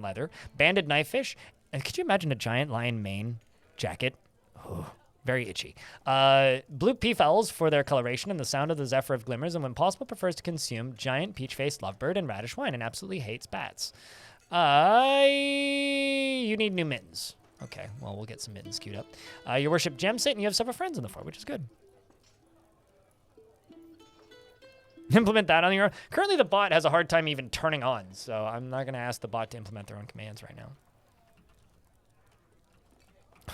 leather, banded knife fish. And could you imagine a giant lion mane jacket? Oh, very itchy. Blue peafowls for their coloration and the sound of the zephyr of glimmers, and when possible prefers to consume giant peach-faced lovebird and radish wine and absolutely hates bats. You need new mittens. Okay, well, we'll get some mittens queued up. Your worship Gemsit, and you have several friends in the fort, which is good. Implement that on your own. Currently, the bot has a hard time even turning on, so I'm not going to ask the bot to implement their own commands right now.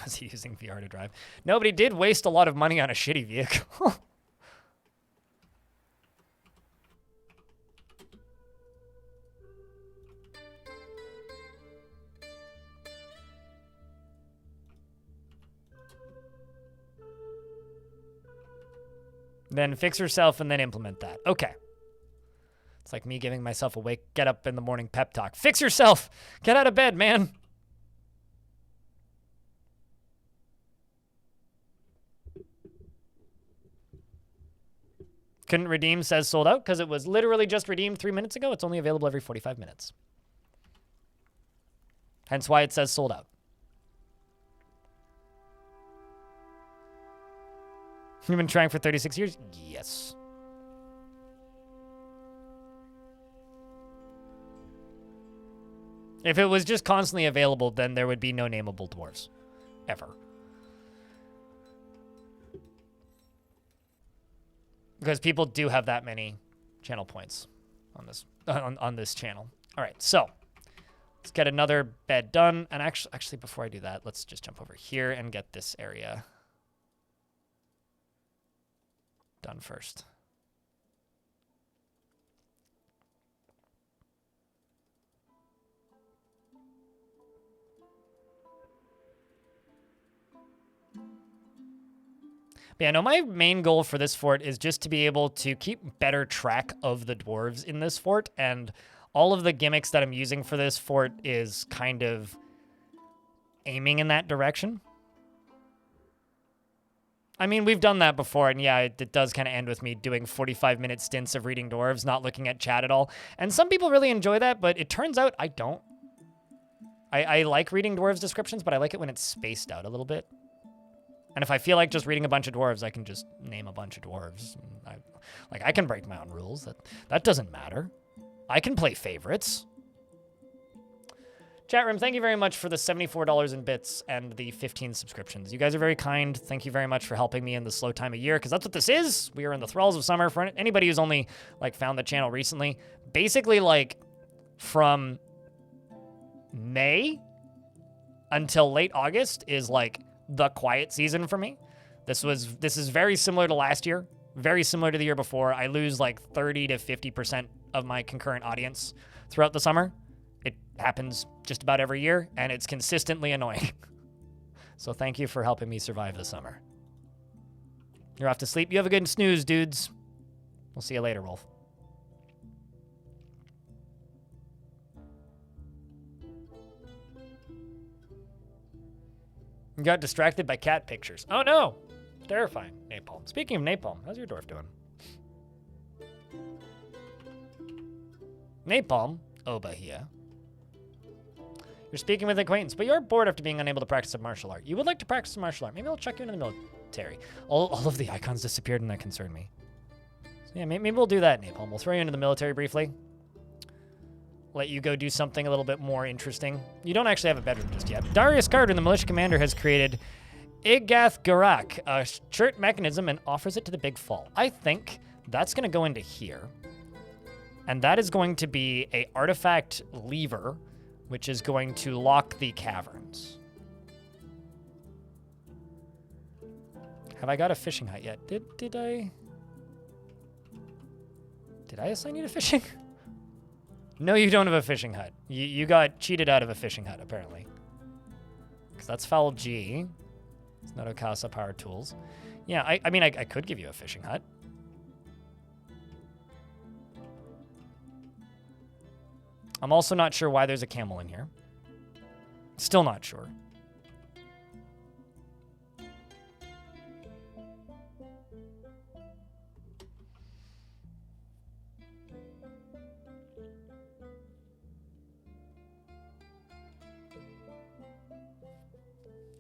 Was he using VR to drive? Nobody did waste a lot of money on a shitty vehicle. Then fix yourself and then implement that. Okay. It's like me giving myself a get up in the morning pep talk. Fix yourself. Get out of bed, man. Couldn't redeem, says sold out, because it was literally just redeemed 3 minutes ago. It's only available every 45 minutes. Hence why it says sold out. You've been trying for 36 years? Yes. If it was just constantly available, then there would be no nameable dwarves. Ever. Because people do have that many channel points on this channel. All right, so let's get another bed done. And actually, before I do that, let's just jump over here and get this area done first. But yeah, no, my main goal for this fort is just to be able to keep better track of the dwarves in this fort, and all of the gimmicks that I'm using for this fort is kind of aiming in that direction. I mean, we've done that before, and yeah, it does kind of end with me doing 45-minute stints of reading dwarves, not looking at chat at all. And some people really enjoy that, but it turns out I don't. I like reading dwarves descriptions, but I like it when it's spaced out a little bit. And if I feel like just reading a bunch of dwarves, I can just name a bunch of dwarves. I can break my own rules. That doesn't matter. I can play favorites. Chat room, thank you very much for the $74 in bits and the 15 subscriptions. You guys are very kind. Thank you very much for helping me in the slow time of year, because that's what this is. We are in the thralls of summer. For anybody who's only found the channel recently, basically from May until late August is the quiet season for me. This is very similar to last year, very similar to the year before. I lose 30 to 50% of my concurrent audience throughout the summer. It happens just about every year, and it's consistently annoying. So thank you for helping me survive the summer. You're off to sleep. You have a good snooze, dudes. We'll see you later, Wolf. You got distracted by cat pictures. Oh no! Terrifying. Napalm. Speaking of napalm, how's your dwarf doing? Napalm, Oba here. You're speaking with an acquaintance, but you're bored after being unable to practice a martial art. You would like to practice a martial art. Maybe I'll check you into the military. All of the icons disappeared, and that concerned me. So yeah, maybe we'll do that, Napalm. We'll throw you into the military briefly. Let you go do something a little bit more interesting. You don't actually have a bedroom just yet. Darius Carter, the militia commander, has created Igath Garak, a shirt mechanism, and offers it to the Big Fall. I think that's going to go into here. And that is going to be a artifact lever, which is going to lock the caverns. Have I got a fishing hut yet? Did I assign you to fishing? No, you don't have a fishing hut. You got cheated out of a fishing hut, apparently. Because that's foul G. It's not Okasa Power Tools. Yeah, I mean, I could give you a fishing hut. I'm also not sure why there's a camel in here. Still not sure.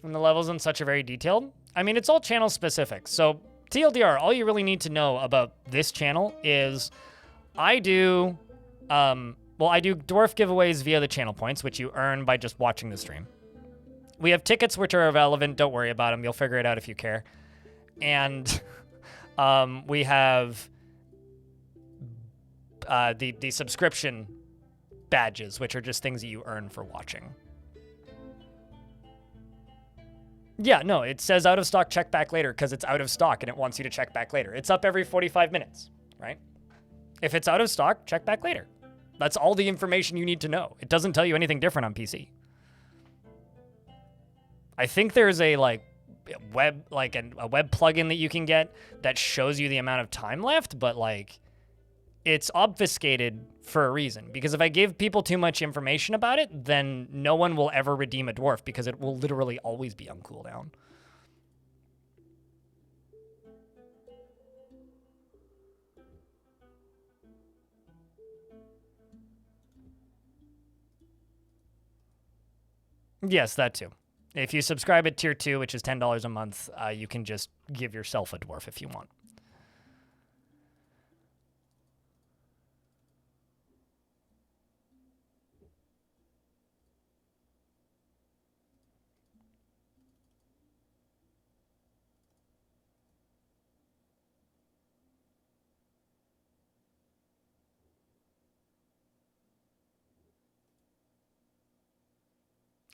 And the levels and such are very detailed. I mean, it's all channel specific. So TLDR, all you really need to know about this channel is I do dwarf giveaways via the channel points, which you earn by just watching the stream. We have tickets which are irrelevant. Don't worry about them. You'll figure it out if you care. And we have the subscription badges, which are just things that you earn for watching. Yeah, no, it says out of stock, check back later, because it's out of stock and it wants you to check back later. It's up every 45 minutes, right? If it's out of stock, check back later. That's all the information you need to know. It doesn't tell you anything different on PC. I think there's a web plugin that you can get that shows you the amount of time left, but it's obfuscated for a reason, because if I give people too much information about it, then no one will ever redeem a dwarf, because it will literally always be on cooldown. Yes, that too. If you subscribe at tier 2, which is $10 a month, you can just give yourself a dwarf if you want.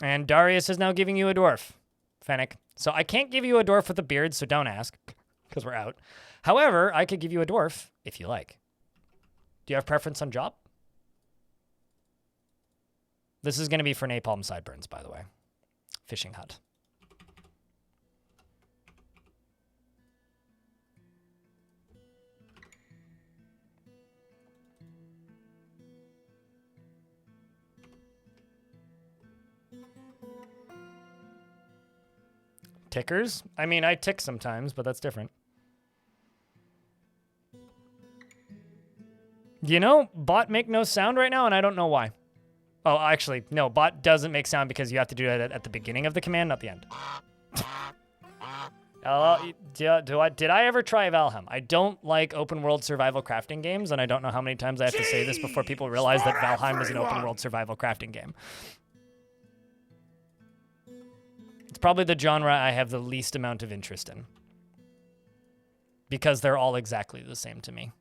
And Darius is now giving you a dwarf, Fennec. So I can't give you a dwarf with a beard, so don't ask, because we're out. However, I could give you a dwarf if you like. Do you have preference on job? This is going to be for napalm sideburns, by the way. Fishing hut. Tickers? I mean, I tick sometimes, but that's different. You know, bot make no sound right now, and I don't know why. Oh, actually, no, bot doesn't make sound because you have to do it at the beginning of the command, not the end. Did I ever try Valheim? I don't like open world survival crafting games, and I don't know how many times I have to say this before people realize that Valheim is an open world survival crafting game. It's probably the genre I have the least amount of interest in, because they're all exactly the same to me.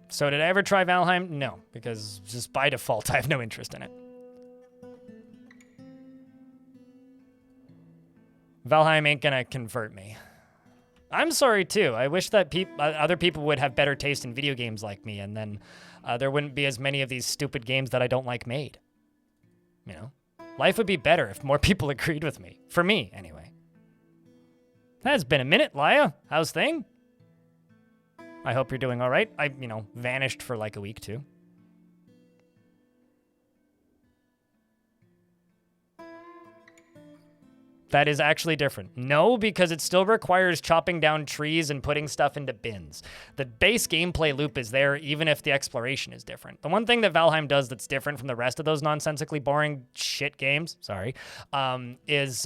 So did I ever try Valheim? No, because just by default, I have no interest in it. Valheim ain't gonna convert me. I'm sorry, too. I wish that other people would have better taste in video games like me, and then there wouldn't be as many of these stupid games that I don't like made. You know? Life would be better if more people agreed with me. For me, anyway. It's been a minute, Laya. How's thing? I hope you're doing all right. I, vanished for like a week, too. That is actually different. No, because it still requires chopping down trees and putting stuff into bins. The base gameplay loop is there, even if the exploration is different. The one thing that Valheim does that's different from the rest of those nonsensically boring shit games, is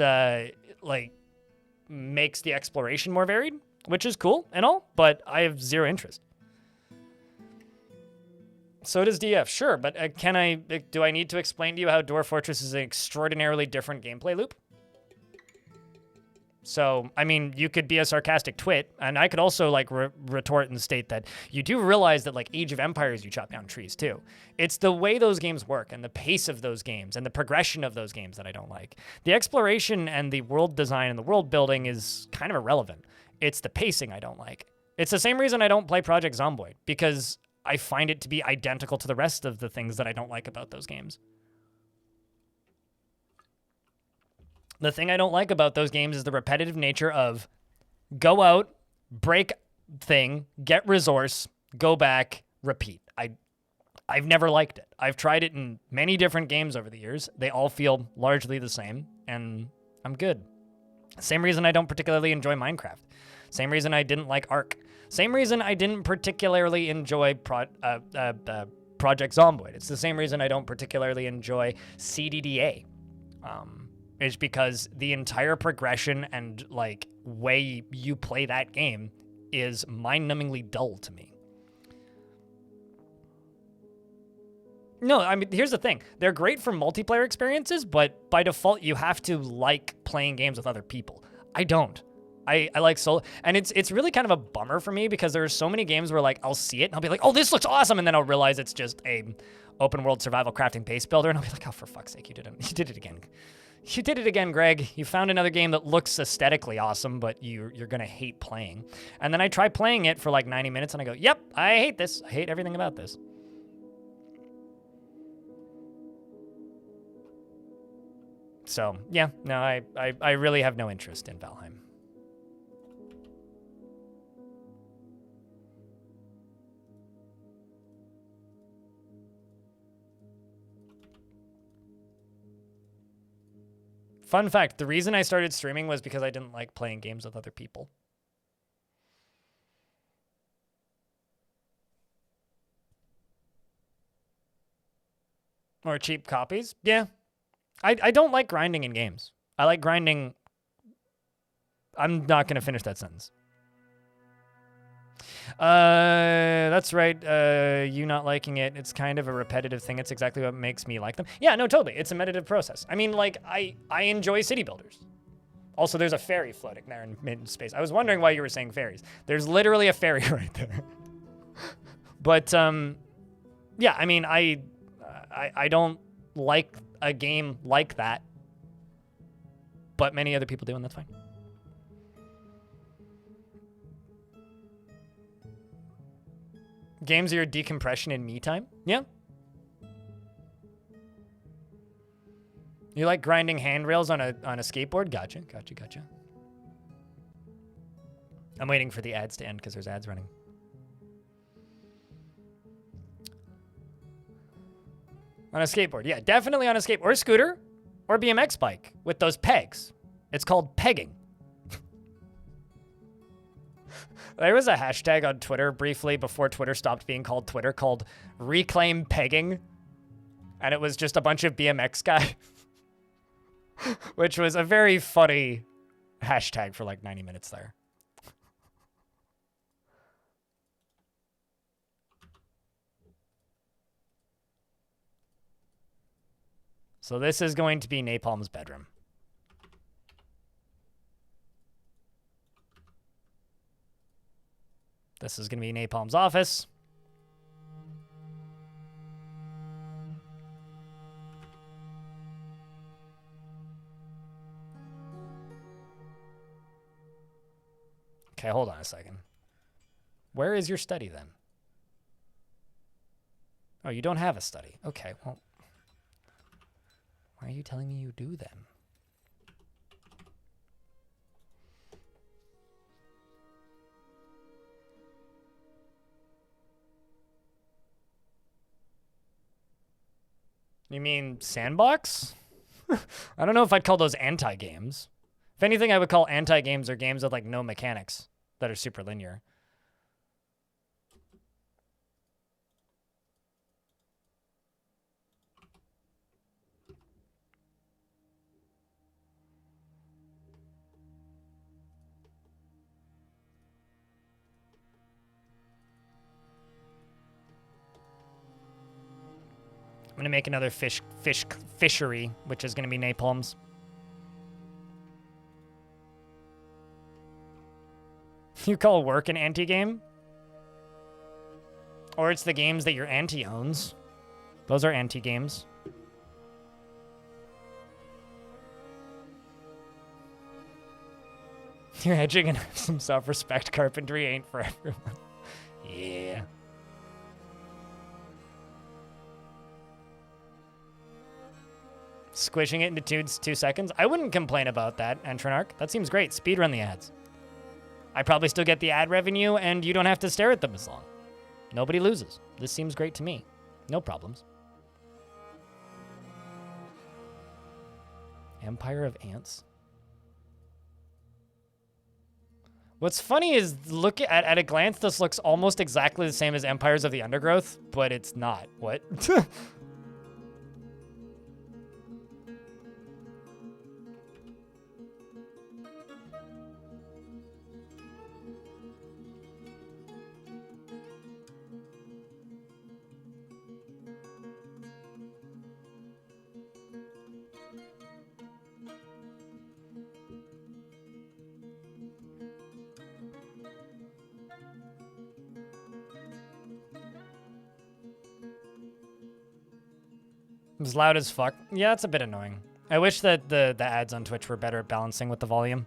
makes the exploration more varied, which is cool and all, but I have zero interest. So does DF, sure, but do I need to explain to you how Dwarf Fortress is an extraordinarily different gameplay loop? So, I mean, you could be a sarcastic twit, and I could also, retort and state that you do realize that, Age of Empires, you chop down trees, too. It's the way those games work, and the pace of those games, and the progression of those games that I don't like. The exploration and the world design and the world building is kind of irrelevant. It's the pacing I don't like. It's the same reason I don't play Project Zomboid, because I find it to be identical to the rest of the things that I don't like about those games. The thing I don't like about those games is the repetitive nature of go out, break thing, get resource, go back, repeat. I've never liked it. I've tried it in many different games over the years. They all feel largely the same, and I'm good. Same reason I don't particularly enjoy Minecraft. Same reason I didn't like Ark. Same reason I didn't particularly enjoy Project Zomboid. It's the same reason I don't particularly enjoy CDDA. Is because the entire progression and way you play that game is mind-numbingly dull to me. No, I mean, here's the thing. They're great for multiplayer experiences, but by default, you have to like playing games with other people. I don't. I like solo, and it's really kind of a bummer for me because there are so many games where like I'll see it and I'll be like, oh, this looks awesome, and then I'll realize it's just a open world survival crafting base builder, and I'll be like, oh, for fuck's sake, you did it again. You did it again, Greg. You found another game that looks aesthetically awesome, but you're gonna hate playing. And then I try playing it for like 90 minutes, and I go, yep, I hate this. I hate everything about this. So yeah, no, I really have no interest in Valheim. Fun fact, the reason I started streaming was because I didn't like playing games with other people. Or cheap copies? Yeah. I don't like grinding in games. I like grinding... I'm not going to finish that sentence. That's right. You not liking it, it's kind of a repetitive thing. It's exactly what makes me like them. Yeah, no, totally. It's a meditative process. I mean, like, I enjoy city builders. Also, there's a ferry floating there in mid-space. I was wondering why you were saying ferries. There's literally a ferry right there. But, yeah, I mean, I don't like a game like that. But many other people do, and that's fine. Games are your decompression in me time? Yeah. You like grinding handrails on a skateboard? Gotcha. I'm waiting for the ads to end because there's ads running. On a skateboard. Yeah, definitely on a skateboard. Or a scooter. Or a BMX bike with those pegs. It's called pegging. There was a hashtag on Twitter briefly before Twitter stopped being called Twitter called Reclaim Pegging. And it was just a bunch of BMX guys. Which was a very funny hashtag for like 90 minutes there. So this is going to be Napalm's bedroom. This is going to be Napalm's office. Okay, hold on a second. Where is your study then? Oh, you don't have a study. Okay, well, why are you telling me you do then? You mean sandbox? I don't know if I'd call those anti-games. If anything, I would call anti-games or games with like no mechanics that are super linear. I'm gonna make another fishery, which is gonna be Napalm's. You call work an anti-game? Or it's the games that your auntie owns. Those are anti-games. You're hedging and some self-respect. Carpentry ain't for everyone. Yeah. Squishing it into two seconds? I wouldn't complain about that, Entronarch. That seems great. Speedrun the ads. I probably still get the ad revenue, and you don't have to stare at them as long. Nobody loses. This seems great to me. No problems. Empire of Ants. What's funny is, look at a glance, this looks almost exactly the same as Empires of the Undergrowth, but it's not. What? It's loud as fuck. Yeah, it's a bit annoying. I wish that the ads on Twitch were better at balancing with the volume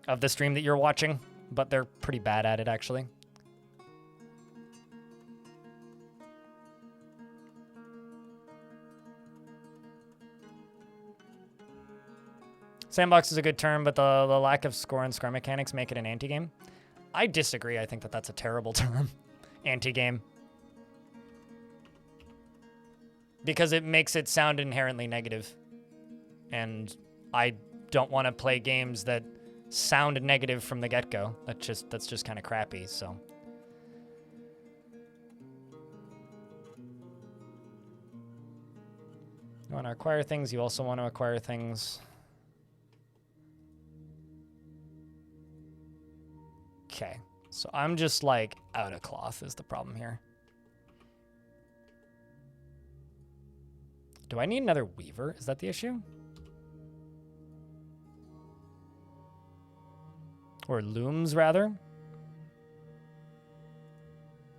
of the stream that you're watching, but they're pretty bad at it, actually. Sandbox is a good term, but the lack of score and score mechanics make it an anti-game. I disagree. I think that that's a terrible term. Anti-game. Because it makes it sound inherently negative. And I don't want to play games that sound negative from the get-go. That's just kind of crappy, so. You want to acquire things, you also want to acquire things. Okay, so I'm just like out of cloth is the problem here. Do I need another weaver? Is that the issue? Or looms, rather?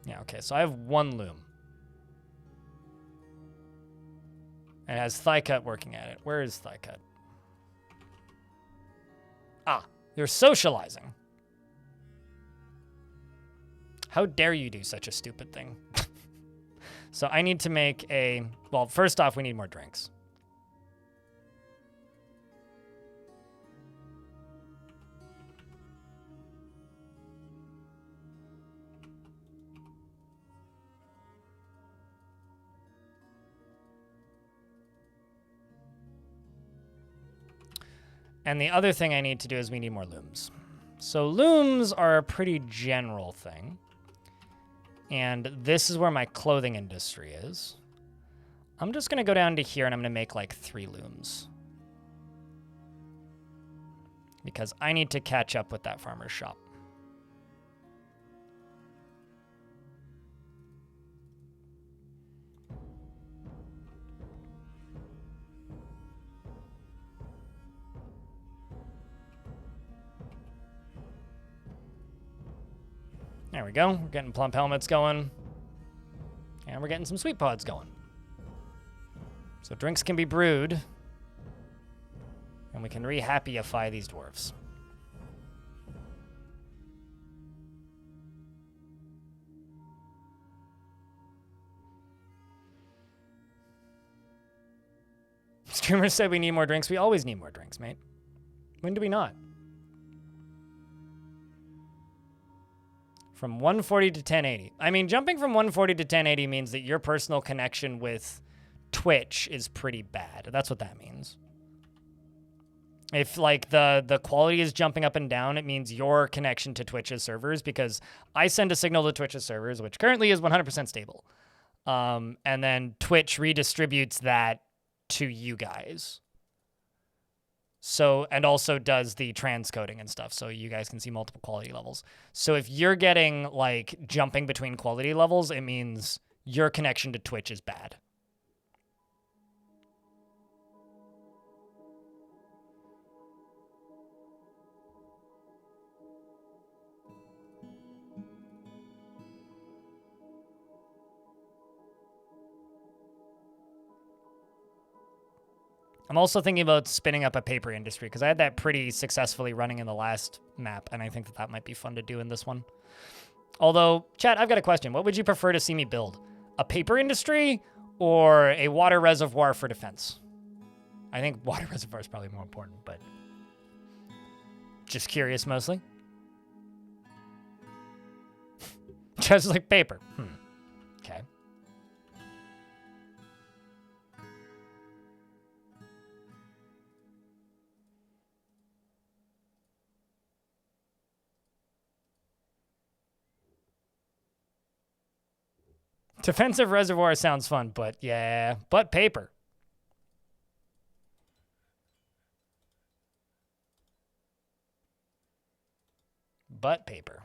Yeah, okay, so I have one loom. And it has thigh cut working at it. Where is thigh cut? Ah, you're socializing. How dare you do such a stupid thing? So I need to make a... Well, first off, we need more drinks. And the other thing I need to do is we need more looms. So looms are a pretty general thing. And this is where my clothing industry is. I'm just going to go down to here and I'm going to make like 3 looms. Because I need to catch up with that farmer's shop. There we go. We're getting plump helmets going. And we're getting some sweet pods going. So drinks can be brewed. And we can re-happyify these dwarves. Streamers said we need more drinks. We always need more drinks, mate. When do we not? From 140 to 1080. I mean, jumping from 140 to 1080 means that your personal connection with Twitch is pretty bad. That's what that means. If, like, the quality is jumping up and down, it means your connection to Twitch's servers, because I send a signal to Twitch's servers, which currently is 100% stable. And then Twitch redistributes that to you guys. So, and also does the transcoding and stuff, so you guys can see multiple quality levels. So if you're getting, like, jumping between quality levels, it means your connection to Twitch is bad. I'm also thinking about spinning up a paper industry, because I had that pretty successfully running in the last map, and I think that that might be fun to do in this one. Although, chat, I've got a question. What would you prefer to see me build? A paper industry or a water reservoir for defense? I think water reservoir is probably more important, but just curious mostly. Just like paper. Okay. Defensive reservoir sounds fun, but yeah, but paper. But paper.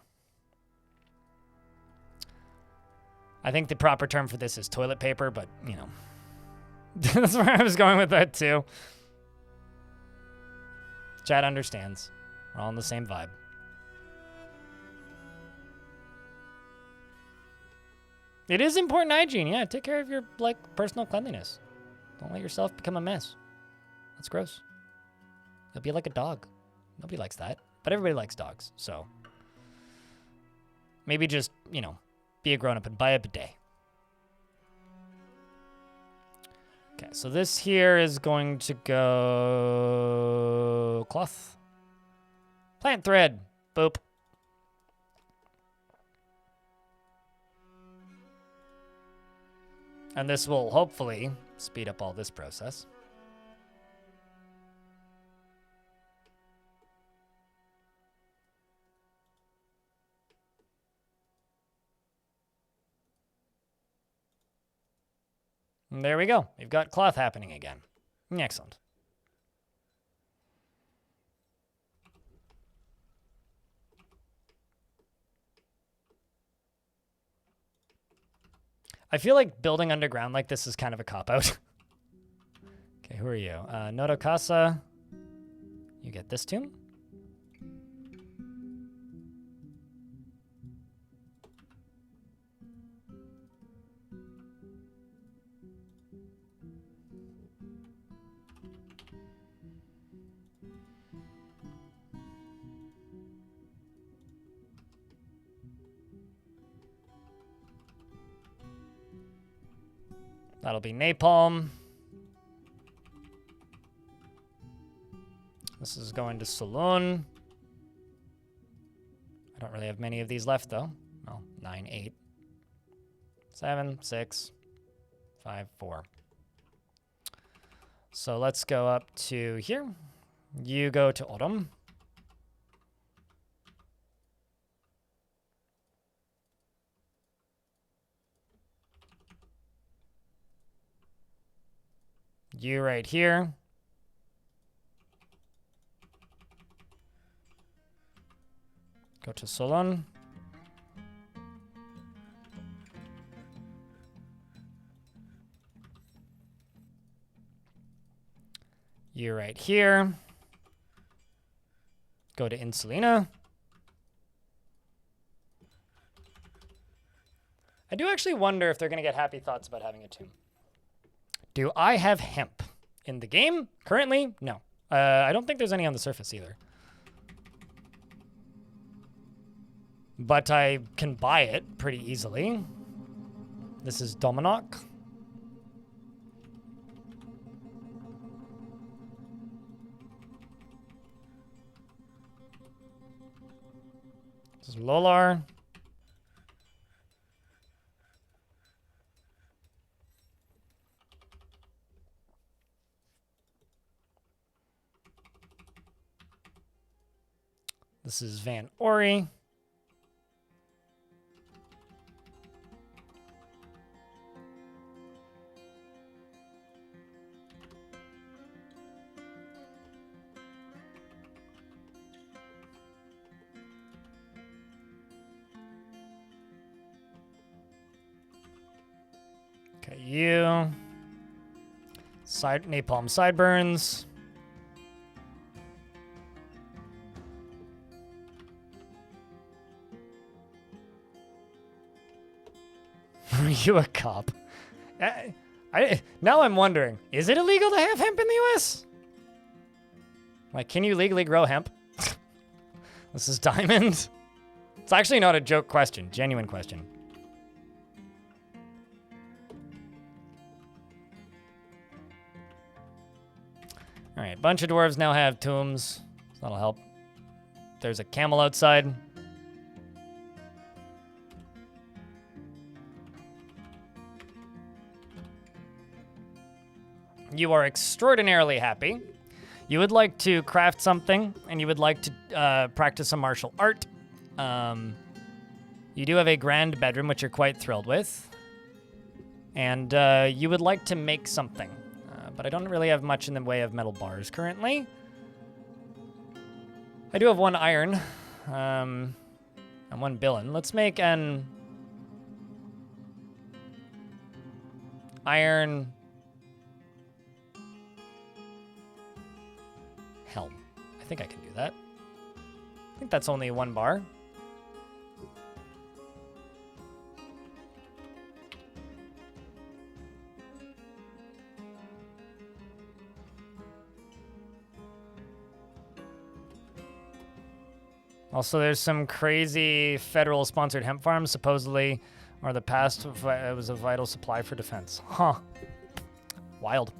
I think the proper term for this is toilet paper, but, you know. That's where I was going with that, too. Chat understands. We're all in the same vibe. It is important hygiene, yeah. Take care of your, like, personal cleanliness. Don't let yourself become a mess. That's gross. You'll be like a dog. Nobody likes that. But everybody likes dogs, so. Maybe just, you know, be a grown-up and buy a bidet. Okay, so this here is going to go... cloth. Plant thread. Boop. And this will hopefully speed up all this process. And there we go. We've got cloth happening again. Excellent. I feel like building underground like this is kind of a cop-out. Okay, who are you? Nodokasa. You get this tomb. That'll be napalm. This is going to saloon. I don't really have many of these left, though. Well, 9, 8, 7, 6, 5, 4. So let's go up to here. You go to autumn. You right here. Go to Solon. You right here. Go to Insulina. I do actually wonder if they're going to get happy thoughts about having a tomb. Do I have hemp in the game? Currently, no. I don't think there's any on the surface either. But I can buy it pretty easily. This is Dominok. This is Lolar. This is Van Ori. Okay, you. Napalm sideburns. Are you a cop? Now I'm wondering, is it illegal to have hemp in the US? Like, can you legally grow hemp? This is Diamond. It's actually not a joke question, genuine question. All right, bunch of dwarves now have tombs. So that'll help. There's a camel outside. You are extraordinarily happy. You would like to craft something, and you would like to practice some martial art. You do have a grand bedroom, which you're quite thrilled with. And you would like to make something. But I don't really have much in the way of metal bars currently. I do have 1 iron. And 1 billin. Let's make an iron helm. I think I can do that. I think that's only 1 bar. Also, there's some crazy federal-sponsored hemp farms, supposedly, or the past it was a vital supply for defense. Huh. Wild.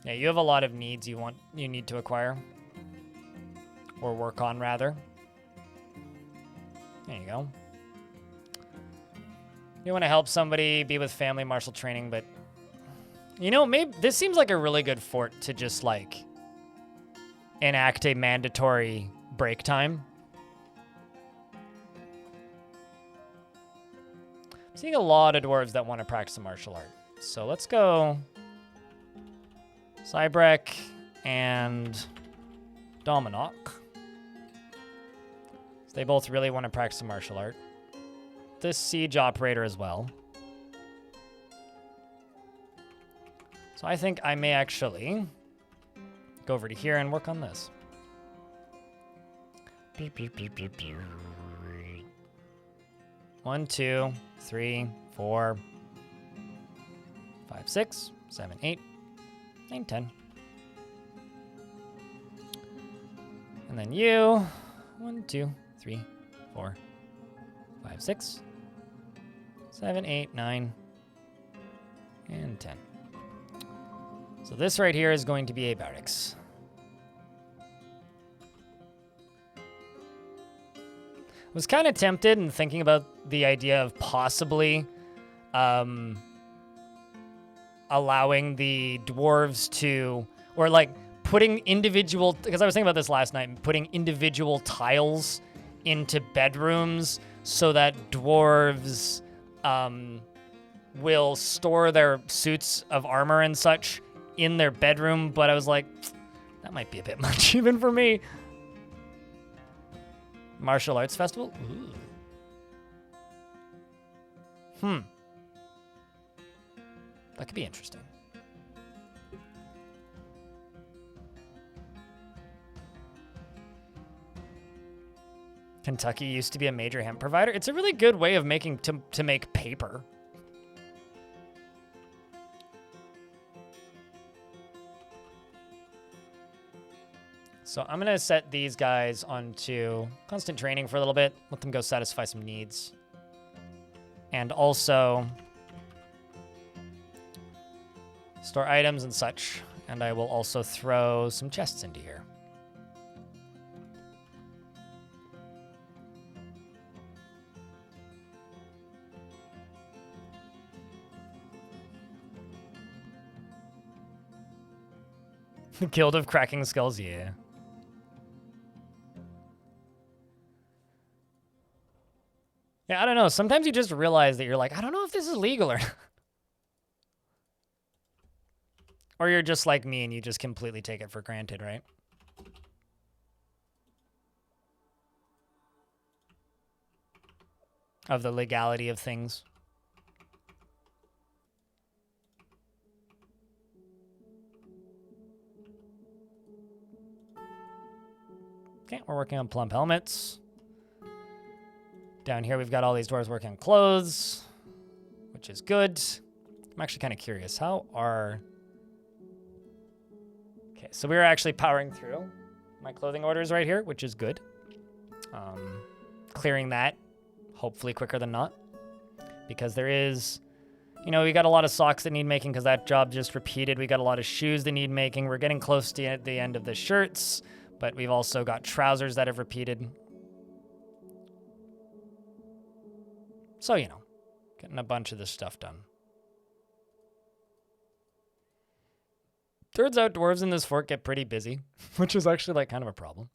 Yeah, you have a lot of needs you need to acquire. Or work on, rather. There you go. You want to help somebody be with family martial training, but... You know, maybe this seems like a really good fort to just, like, enact a mandatory break time. I'm seeing a lot of dwarves that want to practice a martial art. So let's go Cybrek and Dominok. So they both really want to practice a martial art. This siege operator as well. So I think I may actually go over to here and work on this. 1, 2, 3, 4, 5, 6, 7, 8, 9, 10. And then you, 1, 2, 3, 4, 5, 6, 7, 8, 9, and 10. So this right here is going to be a barracks. I was kind of tempted in thinking about the idea of possibly allowing the dwarves to, or like putting individual, because I was thinking about this last night, putting individual tiles into bedrooms so that dwarves will store their suits of armor and such in their bedroom, but I was like, that might be a bit much even for me. Martial Arts Festival? Ooh. That could be interesting. Kentucky used to be a major hemp provider. It's a really good way of making to make paper. So I'm going to set these guys onto constant training for a little bit. Let them go satisfy some needs. And also store items and such. And I will also throw some chests into here. The Guild of Cracking Skulls, yeah. Yeah, I don't know. Sometimes you just realize that you're like, I don't know if this is legal or not. Or you're just like me and you just completely take it for granted, right? Of the legality of things. Okay, we're working on plump helmets. Down here, we've got all these dwarves working on clothes, which is good. I'm actually kind of curious. How are... Okay, so we're actually powering through my clothing orders right here, which is good. Clearing that, hopefully quicker than not. Because there is... You know, we got a lot of socks that need making because that job just repeated. We got a lot of shoes that need making. We're getting close to the end of the shirts, but we've also got trousers that have repeated. So, you know, getting a bunch of this stuff done. Turns out dwarves in this fort get pretty busy, which is actually like kind of a problem.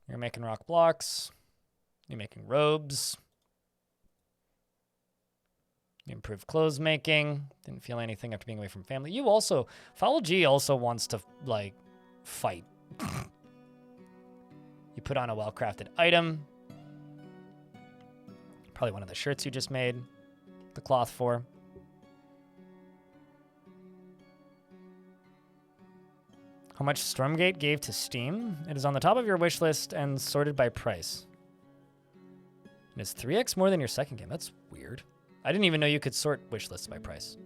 You're making rock blocks. You're making robes. You improved clothes making. Didn't feel anything after being away from family. You also, Foul G also wants to, like, fight. You put on a well-crafted item. Probably one of the shirts you just made the cloth for. How much Stormgate gave to Steam? It is on the top of your wish list and sorted by price. It is 3x more than your second game. That's weird. I didn't even know you could sort wish lists by price.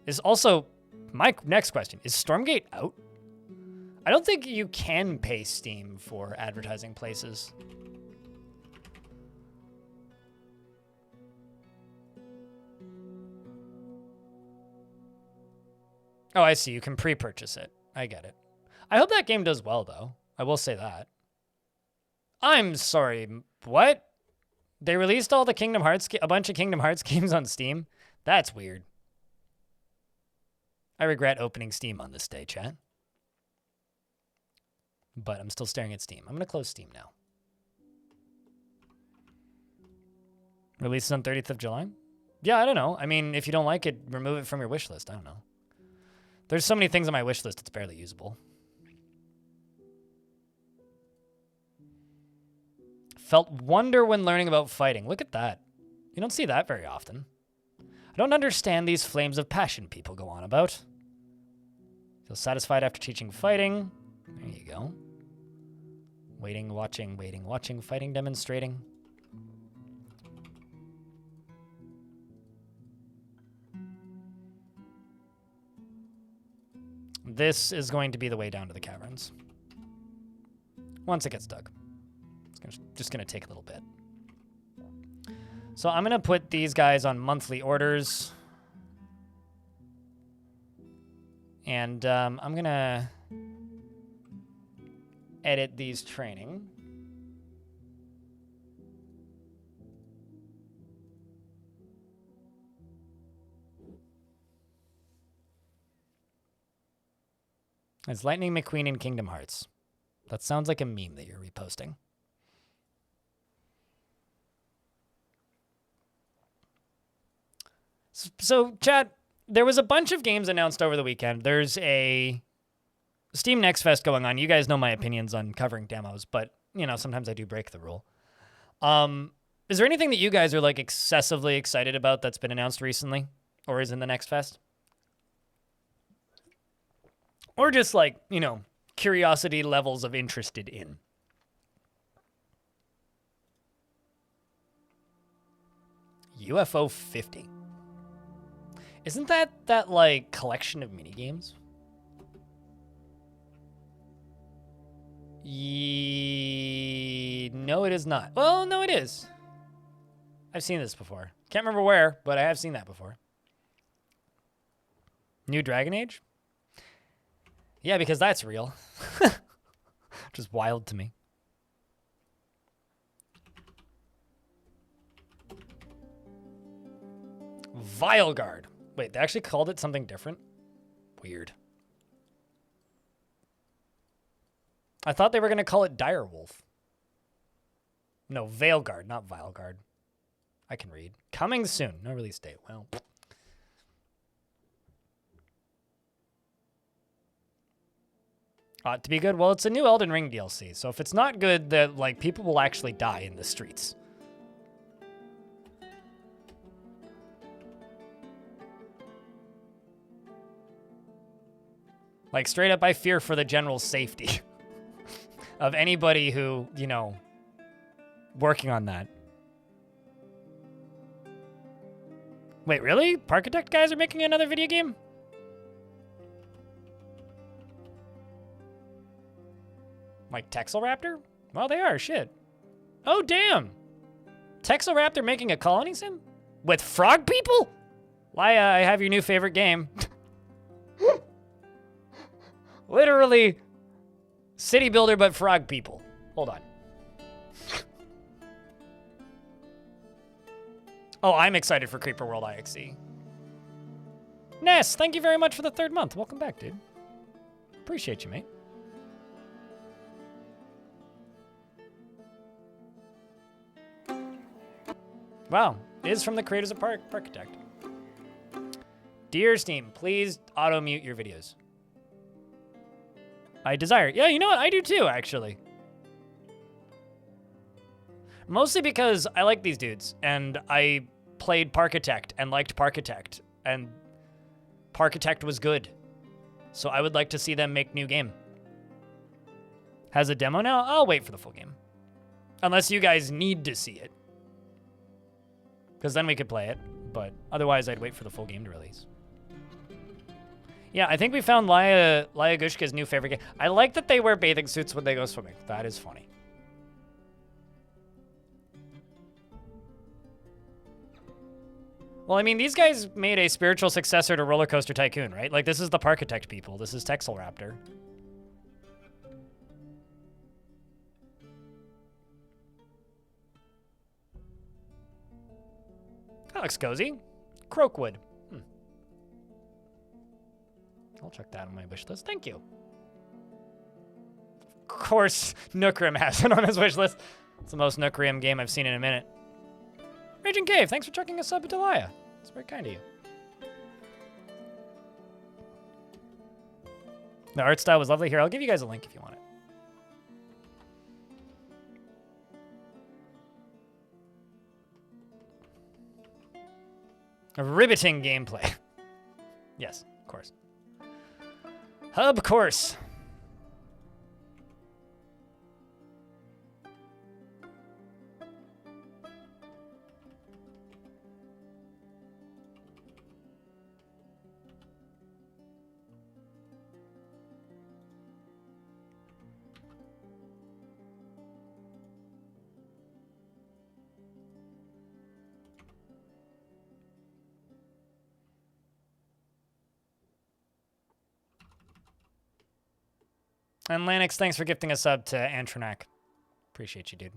Is also, my next question, is Stormgate out? I don't think you can pay Steam for advertising places. Oh, I see. You can pre-purchase it. I get it. I hope that game does well, though. I will say that. I'm sorry. What? They released all the Kingdom Hearts, a bunch of Kingdom Hearts games on Steam? That's weird. I regret opening Steam on this day, chat. But I'm still staring at Steam. I'm going to close Steam now. Released on 30th of July? Yeah, I don't know. I mean, if you don't like it, remove it from your wish list. I don't know. There's so many things on my wish list, it's barely usable. Felt wonder when learning about fighting. Look at that. You don't see that very often. I don't understand these flames of passion people go on about. Feel satisfied after teaching fighting. There you go. Waiting, watching, fighting, demonstrating. This is going to be the way down to the caverns. Once it gets dug. It's just going to take a little bit. So I'm going to put these guys on monthly orders. And I'm going to edit these training. It's Lightning McQueen in Kingdom Hearts. That sounds like a meme that you're reposting. So, chat, there was a bunch of games announced over the weekend. There's a Steam Next Fest going on. You guys know my opinions on covering demos, but, you know, sometimes I do break the rule. Is there anything that you guys are, like, excessively excited about that's been announced recently or is in the Next Fest? Or just, like, you know, curiosity levels of interested in? UFO 50. Isn't that like, collection of minigames? No, it is not. Well, no, it is. I've seen this before. Can't remember where, but I have seen that before. New Dragon Age? Yeah, because that's real. Which is wild to me. Vileguard. Wait, they actually called it something different? Weird. I thought they were going to call it Direwolf. No, Veilguard, not Vileguard. I can read. Coming soon. No release date. Well. Ought to be good. Well, it's a new Elden Ring DLC, so if it's not good, then like people will actually die in the streets. Like straight up, I fear for the general safety of anybody who, you know, working on that. Wait, really? Parkitect guys are making another video game? Like Texelraptor? Well, they are, shit. Oh, damn. Texelraptor making a colony sim? With frog people? Why, I have your new favorite game. Literally, city builder, but frog people. Hold on. Oh, I'm excited for Creeper World IXE. Ness, thank you very much for the 3rd month. Welcome back, dude. Appreciate you, mate. Wow, it is from the creators of Parkitect. Dear Steam, please auto-mute your videos. I desire. Yeah, you know what? I do too, actually. Mostly because I like these dudes, and I played Parkitect and liked Parkitect, and Parkitect was good. So I would like to see them make new game. Has a demo now? I'll wait for the full game. Unless you guys need to see it. Because then we could play it. but otherwise I'd wait for the full game to release. Yeah, I think we found Laya Gushka's new favorite game. I like that they wear bathing suits when they go swimming. That is funny. Well, I mean, these guys made a spiritual successor to Roller Coaster Tycoon, right? Like, this is the Parkitect people. This is Texel Raptor. That looks cozy. Croakwood. I'll check that on my wish list. Thank you. Of course, Nookrim has it on his wish list. It's the most Nookrim game I've seen in a minute. Raging Cave, thanks for chucking a sub to Laya. It's very kind of you. The art style was lovely. Here, I'll give you guys a link if you want it. A riveting gameplay. Yes, of course. Hub course. And Lanix, thanks for gifting a sub to Antronak. Appreciate you, dude.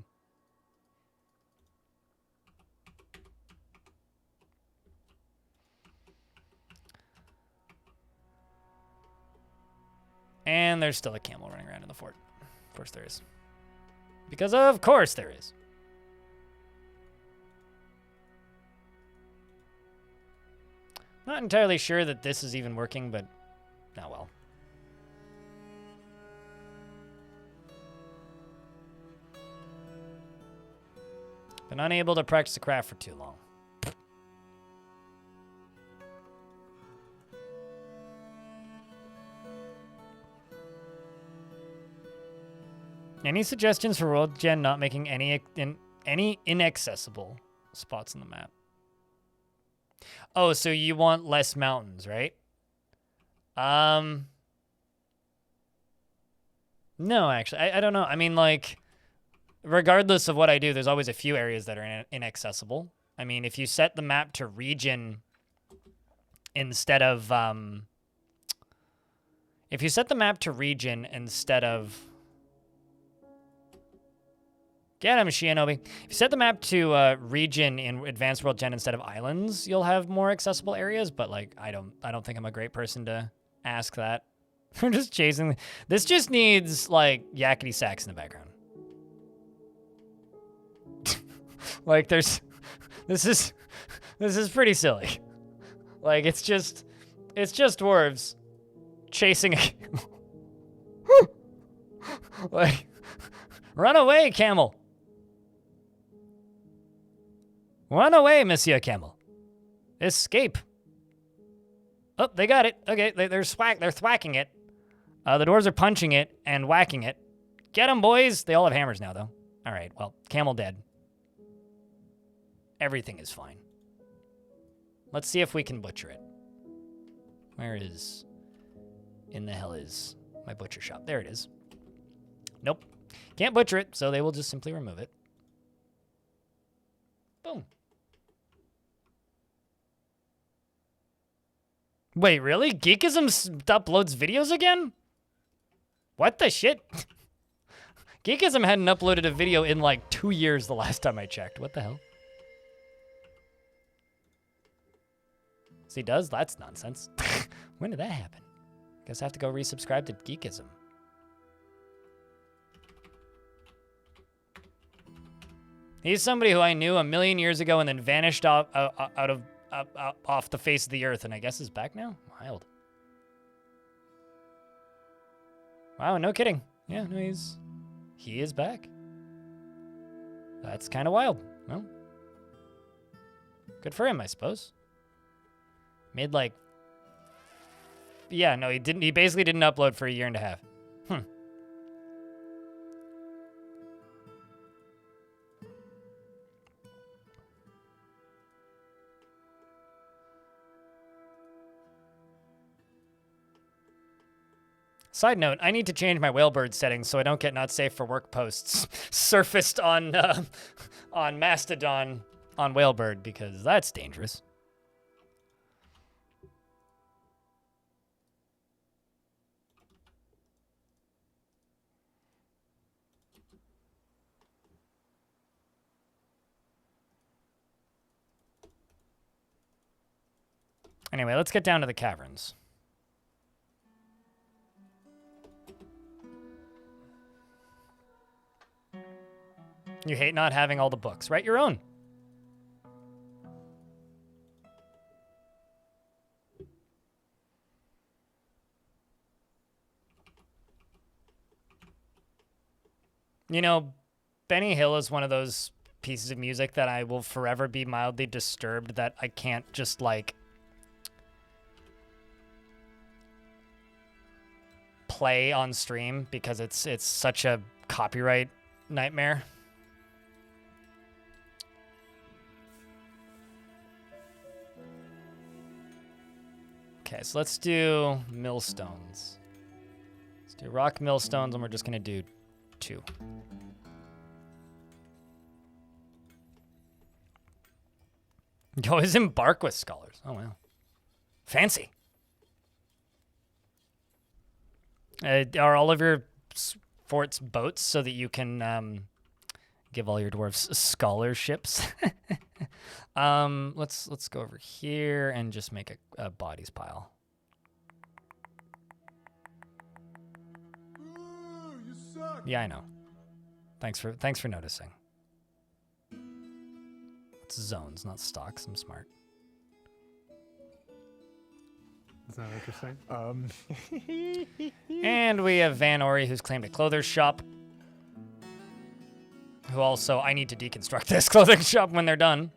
And there's still a camel running around in the fort. Of course there is. Because of course there is. Not entirely sure that this is even working, but oh well. Been unable to practice the craft for too long. Any suggestions for World Gen not making any inaccessible spots on the map? Oh, so you want less mountains, right? No, actually, I don't know. I mean, like, regardless of what I do, there's always a few areas that are inaccessible. I mean, if you set the map to region instead of, if you set the map to region instead of, get him, Shinobi. If you set the map to region in Advanced World Gen instead of islands, you'll have more accessible areas. But like, I don't think I'm a great person to ask that. We're just chasing. This just needs like yakety sax in the background. Like, this is pretty silly. Like, it's just dwarves chasing a camel. Like, run away, camel. Run away, Monsieur Camel. Escape. Oh, they got it. Okay, they're thwacking it. The dwarves are punching it and whacking it. Get them, boys. They all have hammers now, though. All right, well, camel dead. Everything is fine. Let's see if we can butcher it. Where in the hell is my butcher shop? There it is. Nope. Can't butcher it, so they will just simply remove it. Boom. Wait, really? Geekism uploads videos again? What the shit? Geekism hadn't uploaded a video in like 2 years the last time I checked. What the hell? So he does? That's nonsense. When did that happen? Guess I have to go resubscribe to Geekism. He's somebody who I knew a million years ago and then vanished off the face of the earth, and I guess is back now? Wild. Wow, no kidding. Yeah, no, he is back. That's kind of wild. Well, good for him, I suppose. Made like, yeah, no, he didn't. He basically didn't upload for 1.5 years. Side note, I need to change my whalebird settings so I don't get not safe for work posts surfaced on Mastodon on whalebird, because that's dangerous. Anyway, let's get down to the caverns. You hate not having all the books. Write your own. You know, Benny Hill is one of those pieces of music that I will forever be mildly disturbed that I can't just, like, play on stream because it's such a copyright nightmare. Okay, so let's do millstones. Let's do rock millstones, and we're just gonna do 2. Yo, is embark with scholars. Oh, wow. Fancy. Are all of your forts boats so that you can give all your dwarves scholarships? Let's go over here and just make a bodies pile. Ooh, you suck. Yeah, I know. Thanks for noticing. It's zones, not stocks. I'm smart. Is that what you're saying? And we have Van Ori, who's claimed a clothes shop. Who also, I need to deconstruct this clothing shop when they're done.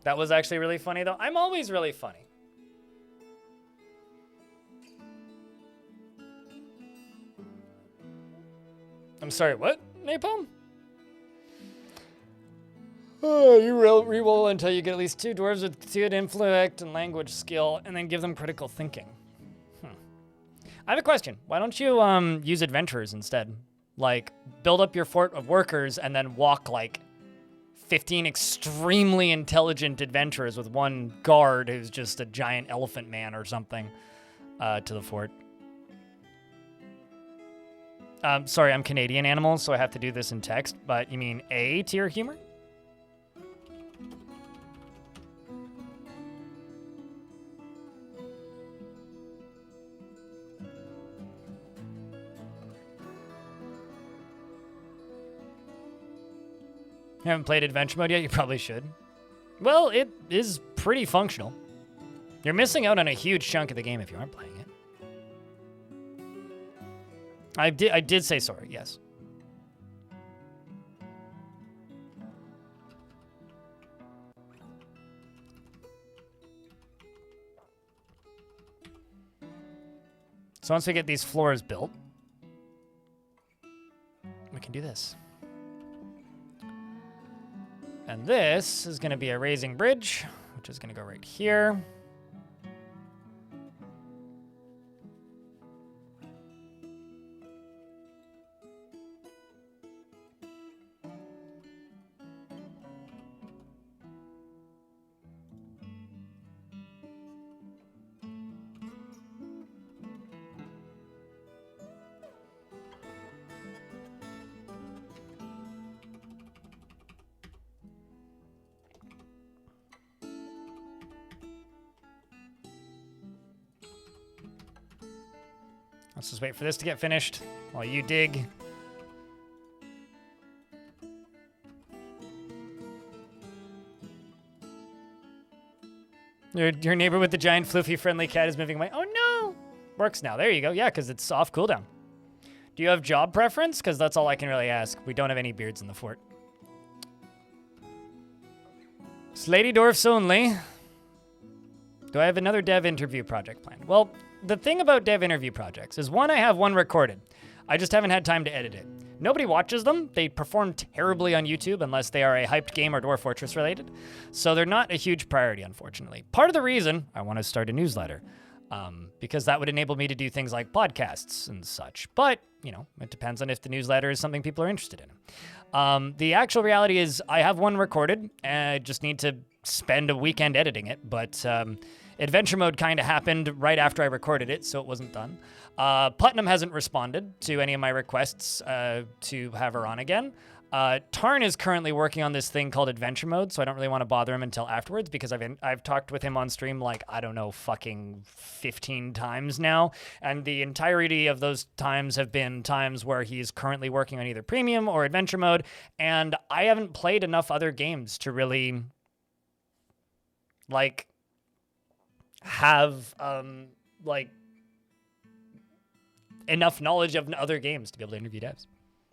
That was actually really funny, though. I'm always really funny. I'm sorry, what? Napalm? Oh, you re-roll until you get at least 2 dwarves with good intellect and language skill, and then give them critical thinking. I have a question. Why don't you use adventurers instead? Like, build up your fort of workers and then walk, like, 15 extremely intelligent adventurers with 1 guard who's just a giant elephant man or something to the fort. Sorry, I'm Canadian animals, so I have to do this in text, but you mean A tier humor? You haven't played adventure mode yet? You probably should. Well, it is pretty functional. You're missing out on a huge chunk of the game if you aren't playing it. I did say sorry, yes. So once we get these floors built, we can do this. And this is going to be a raising bridge, which is going to go right here. Let's just wait for this to get finished while you dig. Your neighbor with the giant floofy friendly cat is moving away. Oh no! Works now. There you go. Yeah, because it's off cooldown. Do you have job preference? Because that's all I can really ask. We don't have any beards in the fort. It's Lady Dwarfs only. Do I have another dev interview project planned? Well, the thing about dev interview projects is, 1, I have 1 recorded. I just haven't had time to edit it. Nobody watches them. They perform terribly on YouTube unless they are a hyped game or Dwarf Fortress related. So they're not a huge priority, unfortunately. Part of the reason I want to start a newsletter, because that would enable me to do things like podcasts and such. But, you know, it depends on if the newsletter is something people are interested in. The actual reality is I have one recorded, and I just need to spend a weekend editing it. But adventure mode kind of happened right after I recorded it, so it wasn't done. Putnam hasn't responded to any of my requests to have her on again. Tarn is currently working on this thing called adventure mode, so I don't really want to bother him until afterwards because I've talked with him on stream like, I don't know, fucking 15 times now. And the entirety of those times have been times where he's currently working on either premium or adventure mode. And I haven't played enough other games to really like have enough knowledge of other games to be able to interview devs.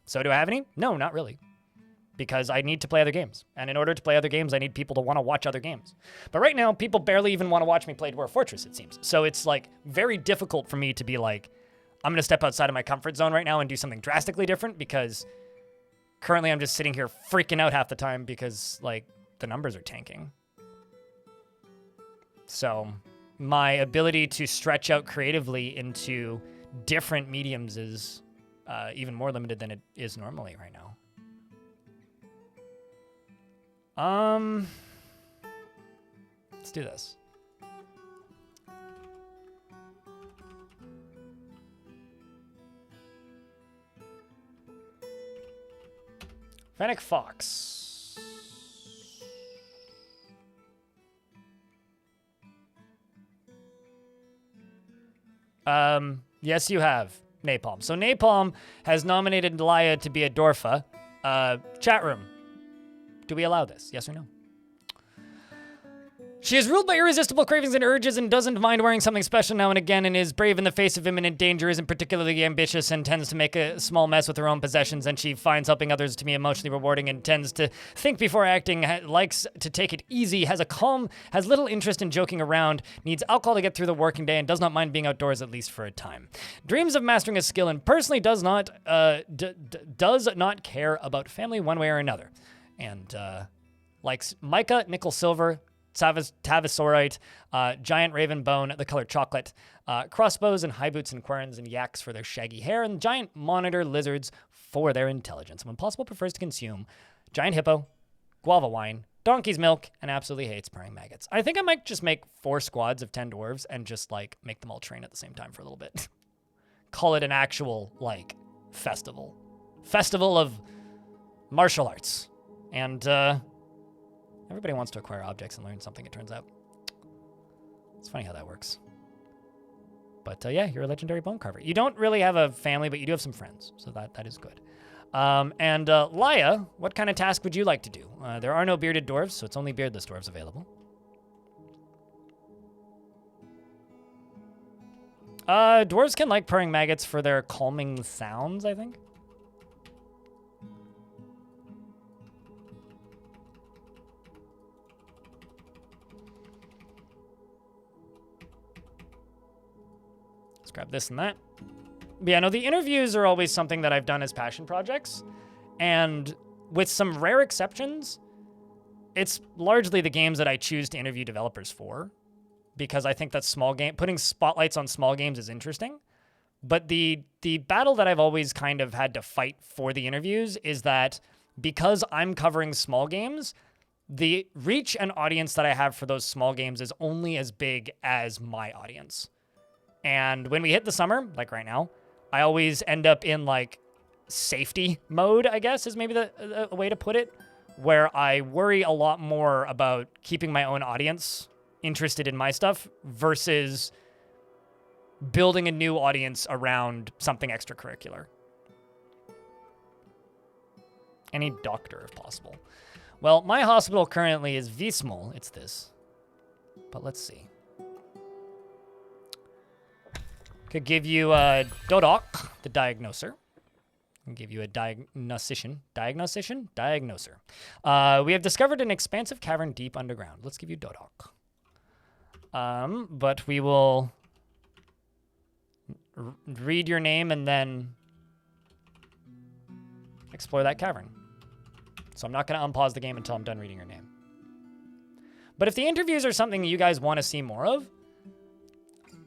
So do I have any? No, not really. Because I need to play other games. And in order to play other games, I need people to want to watch other games. But right now, people barely even want to watch me play Dwarf Fortress, it seems. So it's like very difficult for me to be like, I'm going to step outside of my comfort zone right now and do something drastically different because currently I'm just sitting here freaking out half the time because like the numbers are tanking. So my ability to stretch out creatively into different mediums is even more limited than it is normally right now. Let's do this. Fennec Fox. Yes, you have. Napalm. So Napalm has nominated Laya to be a Dwarfa. Chat room. Do we allow this? Yes or no? She is ruled by irresistible cravings and urges and doesn't mind wearing something special now and again and is brave in the face of imminent danger, isn't particularly ambitious and tends to make a small mess with her own possessions, and she finds helping others to be emotionally rewarding and tends to think before acting, likes to take it easy, has little interest in joking around, needs alcohol to get through the working day, and does not mind being outdoors at least for a time. Dreams of mastering a skill and personally does not care about family one way or another. And likes mica, nickel silver, Tavisaurite, giant raven bone, the color chocolate, crossbows and high boots and querns and yaks for their shaggy hair, and giant monitor lizards for their intelligence. And when possible, prefers to consume giant hippo, guava wine, donkey's milk, and absolutely hates purring maggots. I think I might just make 4 squads of 10 dwarves and just like make them all train at the same time for a little bit. Call it an actual like festival of martial arts. And everybody wants to acquire objects and learn something, it turns out. It's funny how that works. But yeah, you're a legendary bone carver. You don't really have a family, but you do have some friends, so that is good. And Laya, what kind of task would you like to do? There are no bearded dwarves, so it's only beardless dwarves available. Dwarves can like purring maggots for their calming sounds, I think. Grab this and that. But yeah, no, the interviews are always something that I've done as passion projects. And with some rare exceptions, it's largely the games that I choose to interview developers for. Because I think that putting spotlights on small games is interesting. But the battle that I've always kind of had to fight for the interviews is that because I'm covering small games, the reach and audience that I have for those small games is only as big as my audience. And when we hit the summer, like right now, I always end up in like safety mode, I guess is maybe the way to put it, where I worry a lot more about keeping my own audience interested in my stuff versus building a new audience around something extracurricular. Any doctor if possible. Well, my hospital currently is Vismol. It's this. But let's see. Could give you Dodok, the diagnoser. I'll give you a diagnoser. We have discovered an expansive cavern deep underground. Let's give you Dodok. But we will read your name and then explore that cavern. So I'm not going to unpause the game until I'm done reading your name. But if the interviews are something you guys want to see more of,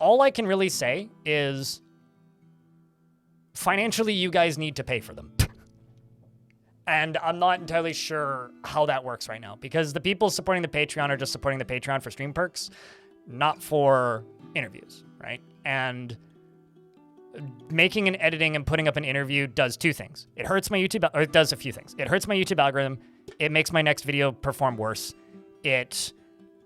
all I can really say is financially, you guys need to pay for them. And I'm not entirely sure how that works right now because the people supporting the Patreon are just supporting the Patreon for stream perks, not for interviews, right? And making and editing and putting up an interview does two things. It hurts my YouTube, or it does a few things. It hurts my YouTube algorithm. It makes my next video perform worse. It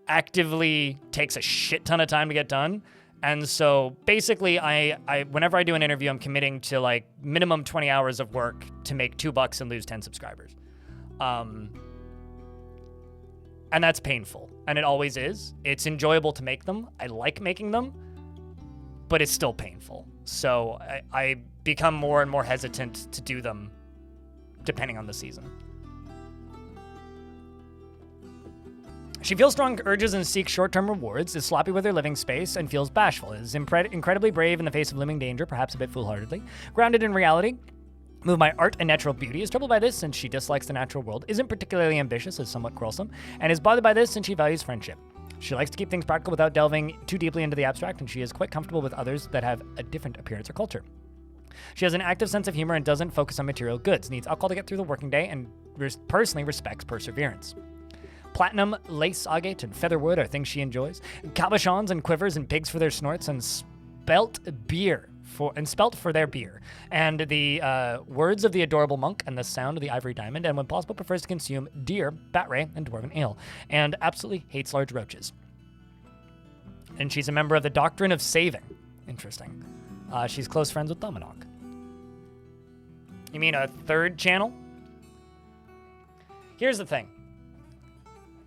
actively takes a shit ton of time to get done. And so basically I whenever I do an interview, I'm committing to like minimum 20 hours of work to make $2 and lose 10 subscribers. And that's painful. And it always is. It's enjoyable to make them. I like making them, but it's still painful. So I become more and more hesitant to do them depending on the season. She feels strong urges and seeks short-term rewards, is sloppy with her living space, and feels bashful. Is incredibly brave in the face of looming danger, perhaps a bit foolhardily. Grounded in reality, moved by art and natural beauty, is troubled by this since she dislikes the natural world, isn't particularly ambitious, is somewhat quarrelsome, and is bothered by this since she values friendship. She likes to keep things practical without delving too deeply into the abstract, and she is quite comfortable with others that have a different appearance or culture. She has an active sense of humor and doesn't focus on material goods, needs alcohol to get through the working day, and personally respects perseverance. Platinum, lace, agate, and featherwood are things she enjoys. Cabochons and quivers and pigs for their snorts, and spelt for their beer. And the words of the adorable monk and the sound of the ivory diamond, and when possible prefers to consume deer, bat ray, and dwarven ale. And absolutely hates large roaches. And she's a member of the Doctrine of Saving. Interesting. She's close friends with Dominok. You mean a third channel? Here's the thing.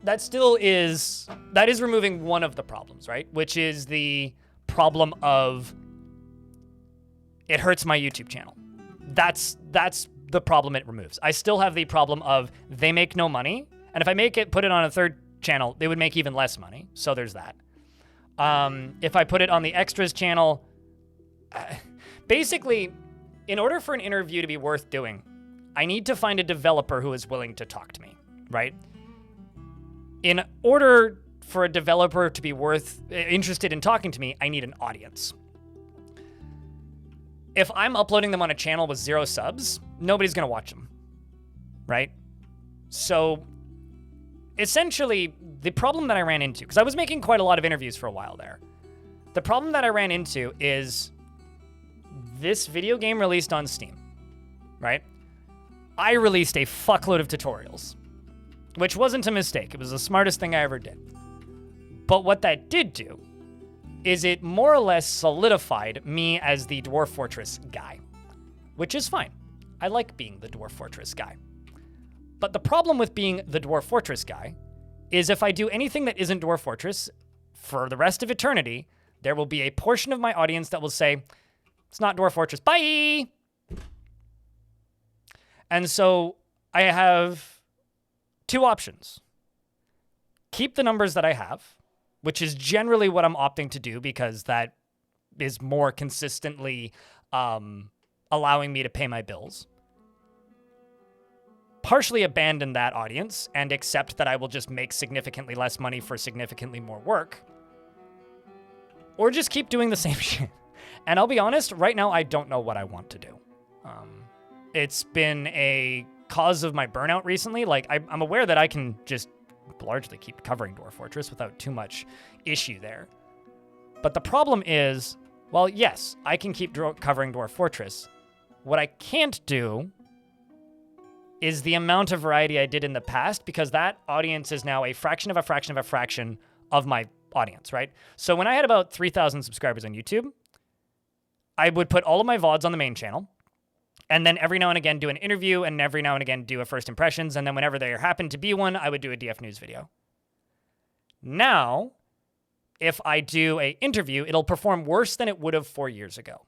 That is removing one of the problems, right? Which is the problem of it hurts my YouTube channel. That's the problem it removes. I still have the problem of they make no money, and if I put it on a third channel, they would make even less money. So there's that. If I put it on the extras channel, basically, in order for an interview to be worth doing, I need to find a developer who is willing to talk to me, right? In order for a developer to be interested in talking to me, I need an audience. If I'm uploading them on a channel with 0 subs, nobody's going to watch them, right? So essentially, the problem that I ran into, because I was making quite a lot of interviews for a while there, the problem that I ran into is this video game released on Steam, right? I released a fuckload of tutorials, which wasn't a mistake. It was the smartest thing I ever did. But what that did do is it more or less solidified me as the Dwarf Fortress guy, which is fine. I like being the Dwarf Fortress guy. But the problem with being the Dwarf Fortress guy is if I do anything that isn't Dwarf Fortress for the rest of eternity, there will be a portion of my audience that will say, it's not Dwarf Fortress, bye! And so I have 2 options. Keep the numbers that I have, which is generally what I'm opting to do because that is more consistently allowing me to pay my bills. Partially abandon that audience and accept that I will just make significantly less money for significantly more work. Or just keep doing the same shit. And I'll be honest, right now I don't know what I want to do. It's been a cause of my burnout recently. Like, I'm aware that I can just largely keep covering Dwarf Fortress without too much issue there. But the problem is, well, yes, I can keep covering Dwarf Fortress. What I can't do is the amount of variety I did in the past, because that audience is now a fraction of a fraction of a fraction of my audience, right? So when I had about 3,000 subscribers on YouTube, I would put all of my VODs on the main channel, and then every now and again do an interview, and every now and again do a first impressions, and then whenever there happened to be one, I would do a DF News video. Now, if I do an interview, it'll perform worse than it would have 4 years ago.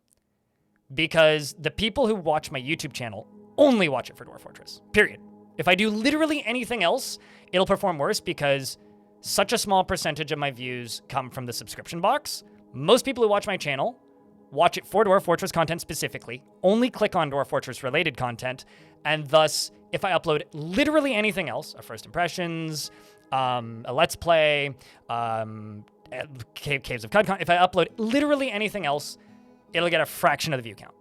Because the people who watch my YouTube channel only watch it for Dwarf Fortress, period. If I do literally anything else, it'll perform worse because such a small percentage of my views come from the subscription box. Most people who watch my channel watch it for Dwarf Fortress content specifically, only click on Dwarf Fortress related content, and thus, if I upload literally anything else, a first impressions, a let's play, Caves of Cud, if I upload literally anything else, it'll get a fraction of the view count.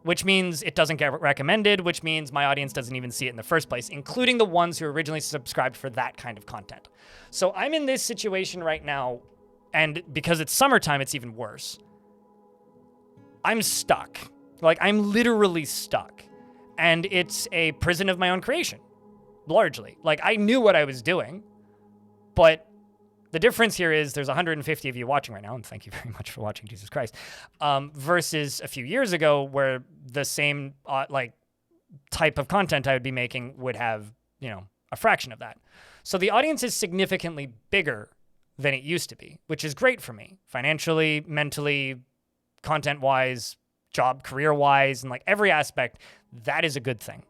Which means it doesn't get recommended, which means my audience doesn't even see it in the first place, including the ones who originally subscribed for that kind of content. So I'm in this situation right now, and because it's summertime, it's even worse. I'm stuck. Like, I'm literally stuck. And it's a prison of my own creation, largely. Like, I knew what I was doing, but the difference here is there's 150 of you watching right now, and thank you very much for watching, Jesus Christ, versus a few years ago where the same type of content I would be making would have, a fraction of that. So the audience is significantly bigger than it used to be, which is great for me, financially, mentally, content-wise, job, career-wise, and like every aspect. That is a good thing.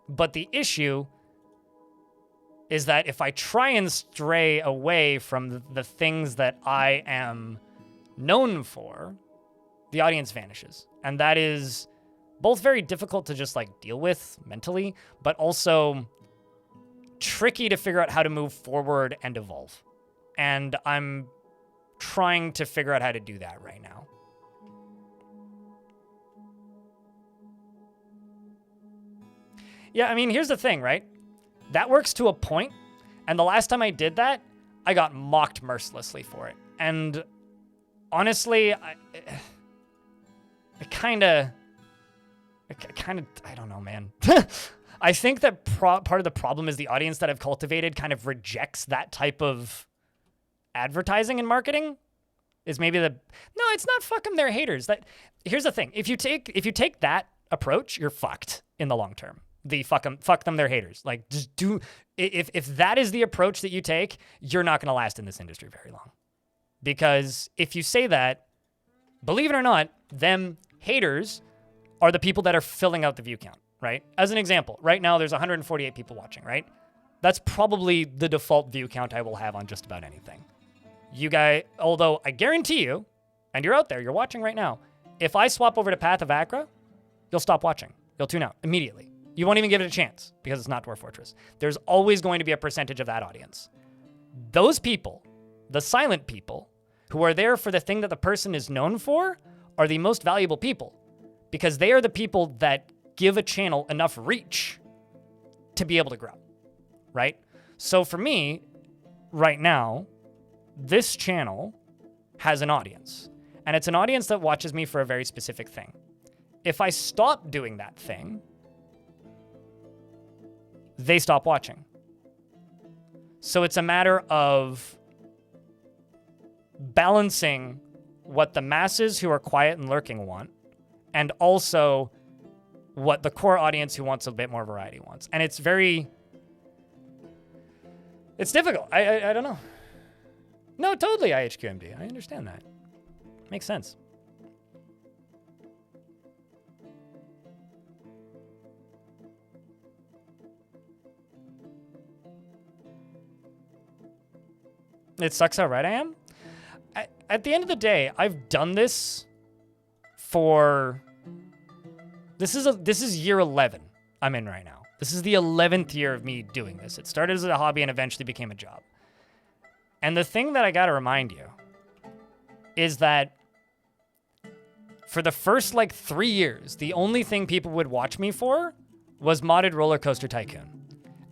But the issue is that if I try and stray away from the things that I am known for, the audience vanishes. And that is both very difficult to just like deal with mentally, but also tricky to figure out how to move forward and evolve. And I'm trying to figure out how to do that right now. Yeah, I mean, here's the thing, right? That works to a point, and the last time I did that, I got mocked mercilessly for it. And honestly, I don't know, man. I think that part of the problem is the audience that I've cultivated kind of rejects that type of advertising and marketing. Is maybe no, it's not fuck them, they're haters. Here's the thing: if you take that approach, you're fucked in the long term. The fuck them, they're haters. Like, just if that is the approach that you take, you're not going to last in this industry very long. Because if you say that, believe it or not, them haters are the people that are filling out the view count, right? As an example, right now there's 148 people watching, right? That's probably the default view count I will have on just about anything. You guys, although I guarantee you, and you're out there, you're watching right now, if I swap over to Path of Acra, you'll stop watching. You'll tune out immediately. You won't even give it a chance because it's not Dwarf Fortress. There's always going to be a percentage of that audience. Those people, the silent people, who are there for the thing that the person is known for, are the most valuable people because they are the people that give a channel enough reach to be able to grow, right? So for me, right now, this channel has an audience, and it's an audience that watches me for a very specific thing. If I stop doing that thing, they stop watching. So it's a matter of balancing what the masses who are quiet and lurking want, and also what the core audience who wants a bit more variety wants. And it's difficult. I don't know. No, totally IHQMD. I understand that. Makes sense. It sucks how right I am. At the end of the day, I've done this for... This is year 11 I'm in right now. This is the 11th year of me doing this. It started as a hobby and eventually became a job. And the thing that I gotta remind you is that for the first 3 years, the only thing people would watch me for was modded Roller Coaster Tycoon.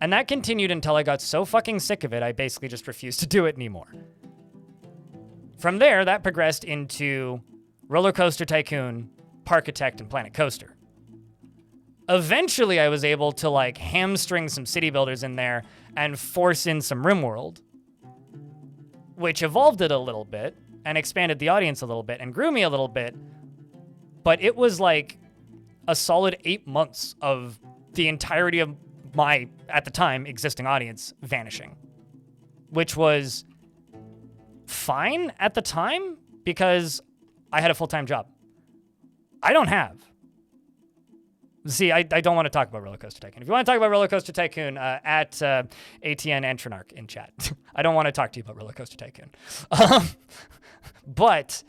And that continued until I got so fucking sick of it, I basically just refused to do it anymore. From there, that progressed into Roller Coaster Tycoon, Parkitect, and Planet Coaster. Eventually, I was able to hamstring some city builders in there and force in some RimWorld, which evolved it a little bit and expanded the audience a little bit and grew me a little bit. But it was a solid 8 months of the entirety of my, at the time, existing audience vanishing, which was fine at the time because I had a full-time job. I don't have. See, I don't want to talk about Roller Coaster Tycoon. If you want to talk about Roller Coaster Tycoon, at ATN Entronarch in chat. I don't want to talk to you about Roller Coaster Tycoon. But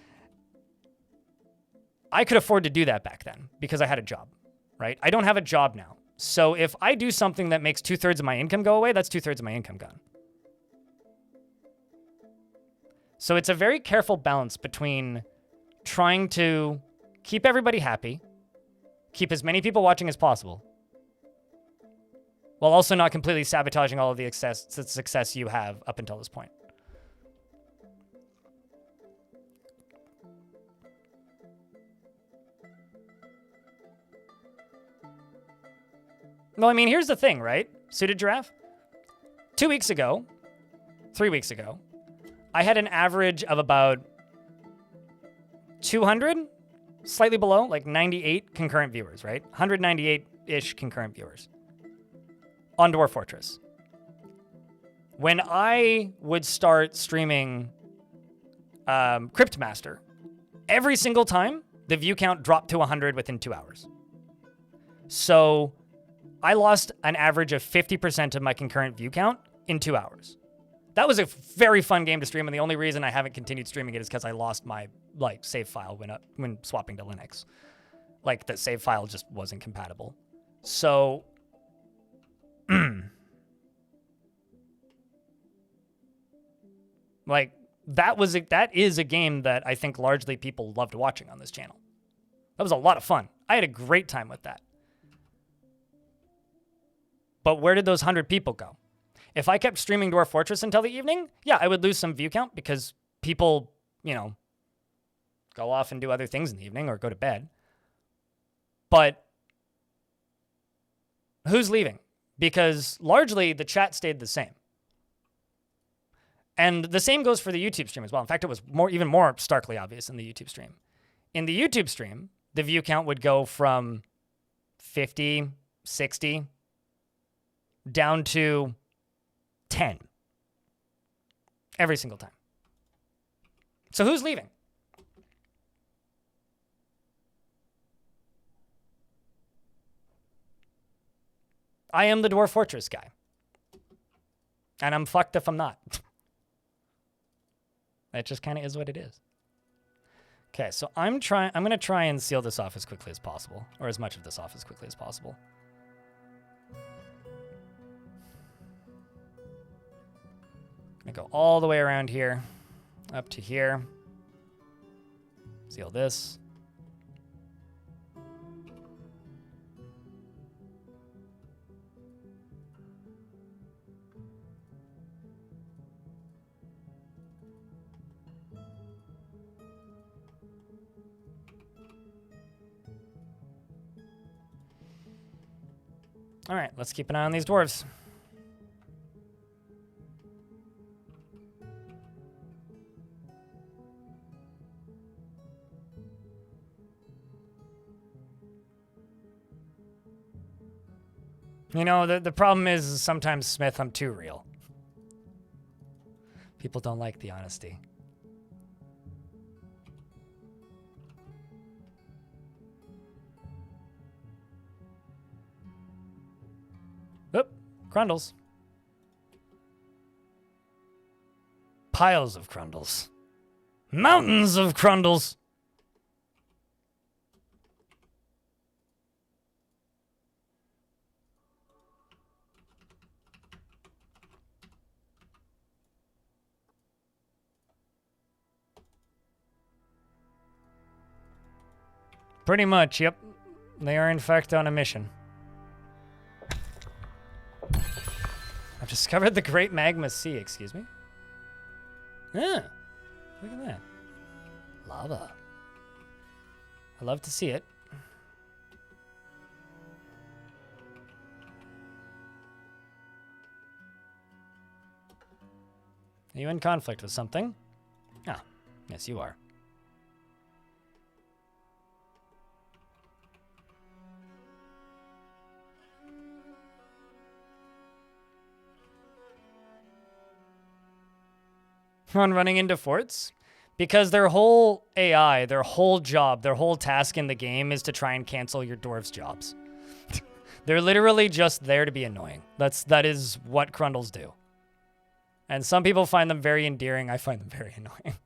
I could afford to do that back then because I had a job, right? I don't have a job now. So if I do something that makes 2/3 of my income go away, that's 2/3 of my income gone. So it's a very careful balance between trying to keep everybody happy, keep as many people watching as possible, while also not completely sabotaging all of the success you have up until this point. Well, I mean, here's the thing, right? Suited Giraffe? 3 weeks ago, I had an average of about 200, slightly below, like 98 concurrent viewers, right? 198-ish concurrent viewers on Dwarf Fortress. When I would start streaming Cryptmaster, every single time, the view count dropped to 100 within 2 hours. So I lost an average of 50% of my concurrent view count in 2 hours. That was a very fun game to stream, and the only reason I haven't continued streaming it is because I lost my save file when swapping to Linux. Like, the save file just wasn't compatible. So like, that is a game that I think largely people loved watching on this channel. That was a lot of fun. I had a great time with that. But where did those 100 people go? If I kept streaming Dwarf Fortress until the evening, yeah, I would lose some view count because people, go off and do other things in the evening or go to bed. But who's leaving? Because largely the chat stayed the same. And the same goes for the YouTube stream as well. In fact, it was even more starkly obvious in the YouTube stream. In the YouTube stream, the view count would go from 50, 60, down to 10 every single time. So who's leaving? I am the Dwarf Fortress guy. And I'm fucked if I'm not. That just kind of is what it is. Okay, so I'm going to try and seal this off as quickly as possible, or as much of this off as quickly as possible. I'm going to go all the way around here, up to here. Seal this. All right, let's keep an eye on these dwarves. The problem is sometimes, Smith, I'm too real. People don't like the honesty. Oop, Crundles. Piles of Crundles. Mountains of Crundles. Pretty much, yep. They are in fact on a mission. I've discovered the Great Magma Sea, excuse me. Yeah, look at that. Lava. I love to see it. Are you in conflict with something? Ah, yes you are. On running into forts? Because their whole AI, their whole job, their whole task in the game is to try and cancel your dwarves' jobs. They're literally just there to be annoying. That is what Crundles do. And some people find them very endearing. I find them very annoying.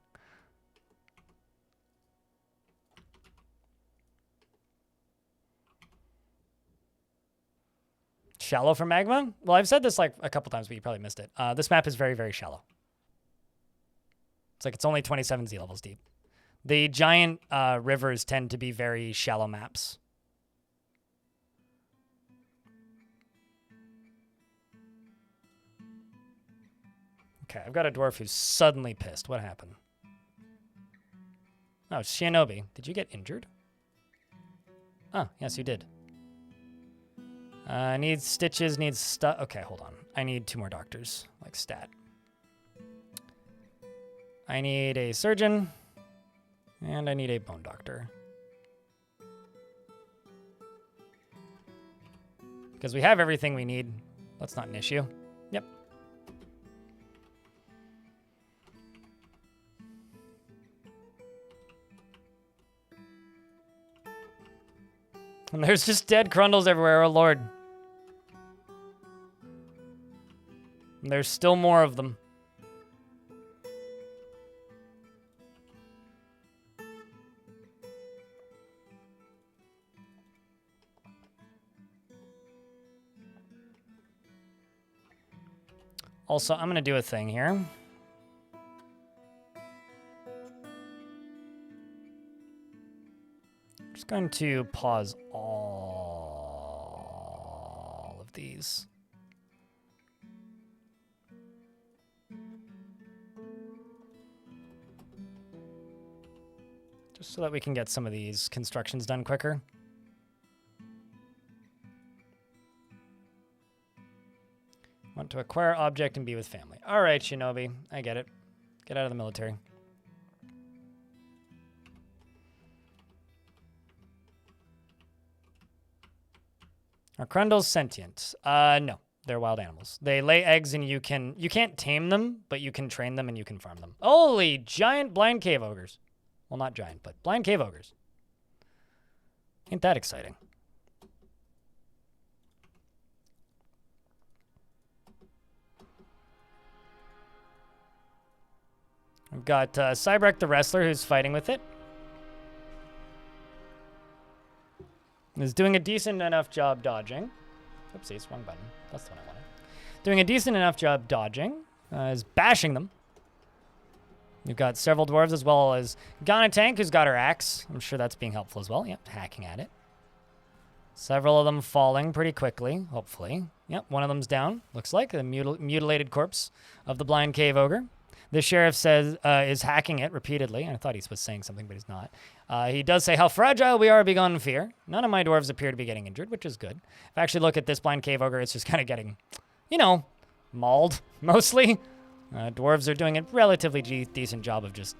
Shallow for magma? Well, I've said this like a couple times, but you probably missed it. This map is very, very shallow. It's like it's only 27 sea levels deep. The giant rivers tend to be very shallow maps. Okay, I've got a dwarf who's suddenly pissed. What happened? Oh, Shinobi. Did you get injured? Oh, yes, you did. Needs stitches, needs stuff. Okay, hold on. I need 2 more doctors, like stat. I need a surgeon, and I need a bone doctor. Because we have everything we need. That's not an issue. Yep. And there's just dead Crundles everywhere, oh lord. And there's still more of them. Also, I'm going to do a thing here. Just going to pause all of these. Just so that we can get some of these constructions done quicker. Want to acquire object and be with family. All right, Shinobi. I get it. Get out of the military. Are Crundles sentient? No. They're wild animals. They lay eggs and you can't tame them, but you can train them and you can farm them. Holy giant blind cave ogres. Well, not giant, but blind cave ogres. Ain't that exciting? We've got Cybrek the wrestler who's fighting with it. Is doing a decent enough job dodging. Oopsies, wrong button. That's the one I wanted. Doing a decent enough job dodging. Is bashing them. You've got several dwarves as well as Ganatank who's got her axe. I'm sure that's being helpful as well. Yep, hacking at it. Several of them falling pretty quickly, hopefully. Yep, one of them's down. Looks like a mutilated corpse of the blind cave ogre. The sheriff says is hacking it repeatedly. I thought he was saying something, but he's not. He does say how fragile we are beyond fear. None of my dwarves appear to be getting injured, which is good. If I actually look at this blind cave ogre, it's just kind of getting, you know, mauled mostly. Dwarves are doing a relatively decent job of just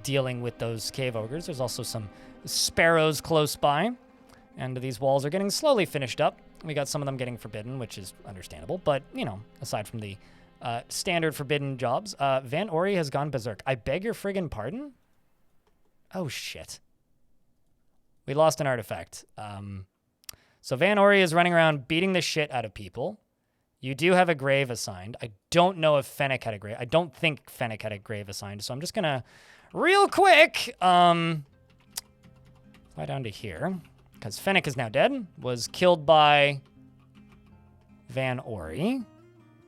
dealing with those cave ogres. There's also some sparrows close by, and these walls are getting slowly finished up. We got some of them getting forbidden, which is understandable, but, you know, aside from the standard forbidden jobs. Van Ori has gone berserk. I beg your friggin' pardon? Oh, shit. We lost an artifact. So Van Ori is running around beating the shit out of people. You do have a grave assigned. I don't know if Fennec had a grave. I don't think Fennec had a grave assigned, so I'm just going to, real quick, fly down to here, because Fennec is now dead. Was killed by Van Ori.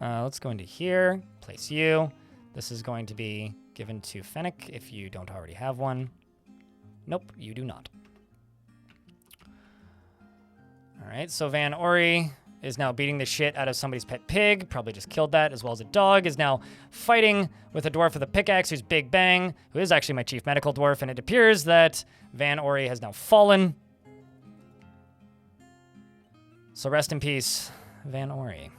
Let's go into here, place you. This is going to be given to Fennec if you don't already have one. Nope, you do not. All right, so Van Ori is now beating the shit out of somebody's pet pig, probably just killed that, as well as a dog, is now fighting with a dwarf with a pickaxe who's Big Bang, who is actually my chief medical dwarf, and it appears that Van Ori has now fallen. So rest in peace, Van Ori.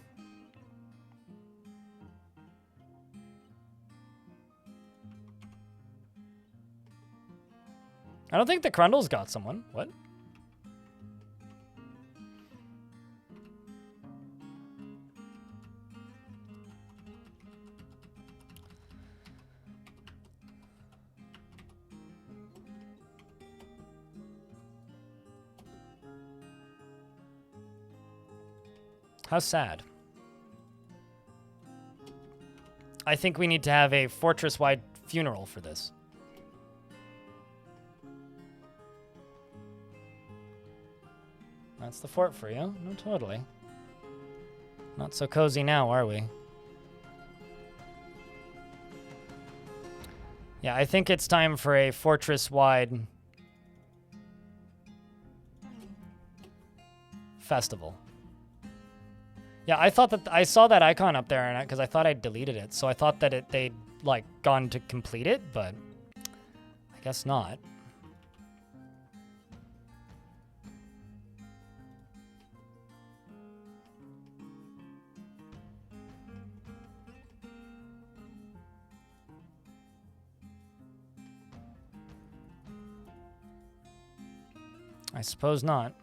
I don't think the Crundles got someone. What? How sad. I think we need to have a fortress-wide funeral for this. That's the fort for you. No, totally. Not so cozy now, are we? Yeah, I think it's time for a fortress-wide festival. Yeah, I thought that I saw that icon up there, and because I thought I deleted it, so I thought that they'd like gone to complete it, but I guess not. I suppose not.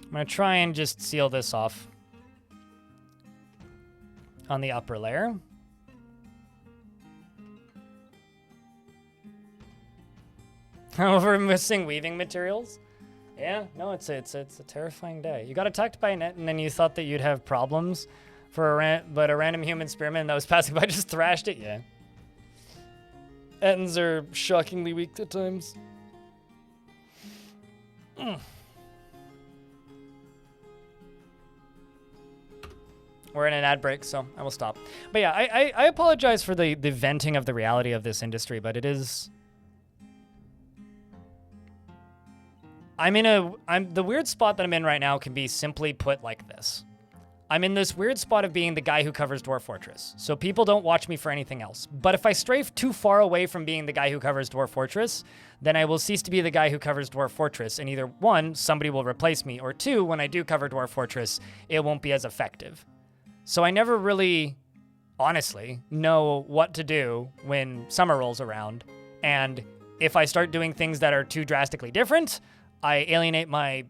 I'm going to try and just seal this off on the upper layer. We're missing weaving materials. Yeah, no, it's a terrifying day. You got attacked by a net, and then you thought that you'd have problems for but a random human spearman that was passing by just thrashed it. Yeah. Ettins are shockingly weak at times. We're in an ad break, so I will stop. But yeah, I apologize for the venting of the reality of this industry, but it is... the weird spot that I'm in right now can be simply put like this. I'm in this weird spot of being the guy who covers Dwarf Fortress, so people don't watch me for anything else. But if I strafe too far away from being the guy who covers Dwarf Fortress, then I will cease to be the guy who covers Dwarf Fortress, and either one, somebody will replace me, or two, when I do cover Dwarf Fortress, it won't be as effective. So I never really, honestly, know what to do when summer rolls around, and if I start doing things that are too drastically different, I alienate my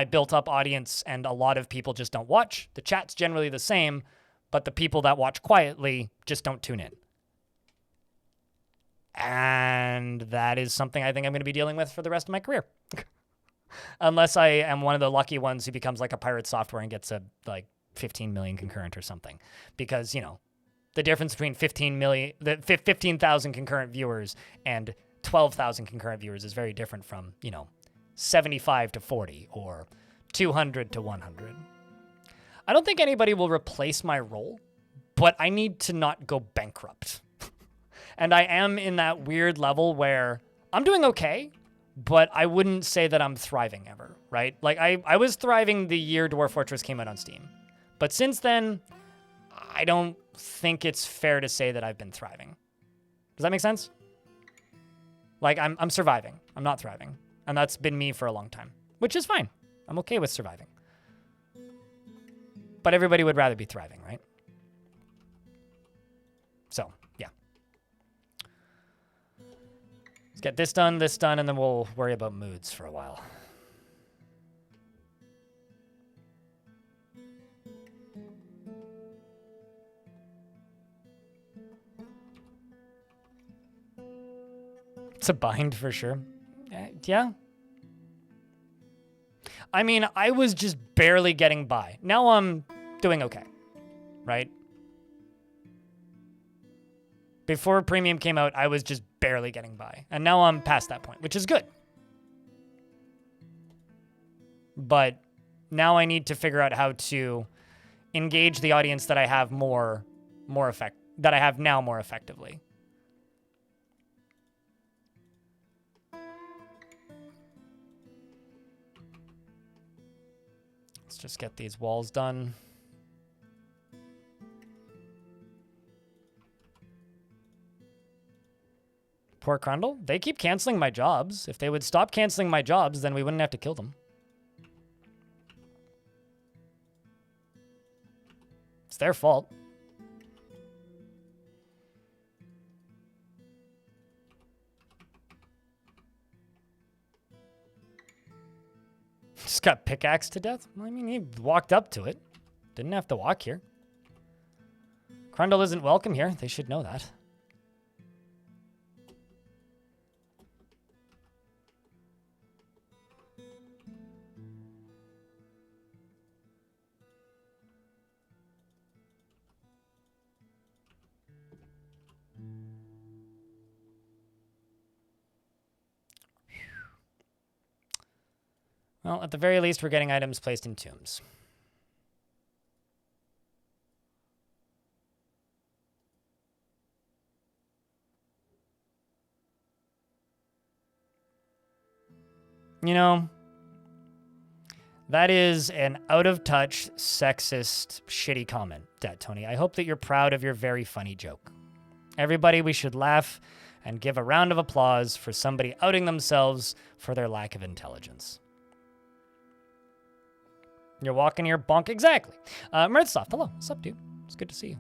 built-up audience, and a lot of people just don't watch. The chat's generally the same, but the people that watch quietly just don't tune in. And that is something I think I'm going to be dealing with for the rest of my career. Unless I am one of the lucky ones who becomes like a pirate software and gets a like 15 million concurrent or something. Because, you know, the difference between 15,000 concurrent viewers and 12,000 concurrent viewers is very different from, you know, 75 to 40 or 200 to 100. I don't think anybody will replace my role, but I need to not go bankrupt. And I am in that weird level where I'm doing okay, but I wouldn't say that I'm thriving ever, right? Like I was thriving the year Dwarf Fortress came out on Steam. But since then, I don't think it's fair to say that I've been thriving. Does that make sense? Like, I'm surviving. I'm not thriving. And that's been me for a long time, which is fine. I'm okay with surviving. But everybody would rather be thriving, right? So, yeah. Let's get this done, and then we'll worry about moods for a while. It's a bind for sure. Yeah. I mean, I was just barely getting by. Now I'm doing okay, right? Before Premium came out, I was just barely getting by. And now I'm past that point, which is good. But now I need to figure out how to engage the audience that I have more effectively. Let's just get these walls done. Poor Crundle. They keep canceling my jobs. If they would stop canceling my jobs, then we wouldn't have to kill them. It's their fault. Just got pickaxed to death? I mean, he walked up to it. Didn't have to walk here. Crundle isn't welcome here. They should know that. Well, at the very least, we're getting items placed in tombs. You know, that is an out-of-touch, sexist, shitty comment, Tony. I hope that you're proud of your very funny joke. Everybody, we should laugh and give a round of applause for somebody outing themselves for their lack of intelligence. You're walking your bonk. Exactly. Mirthsoft, hello. What's up, dude? It's good to see you.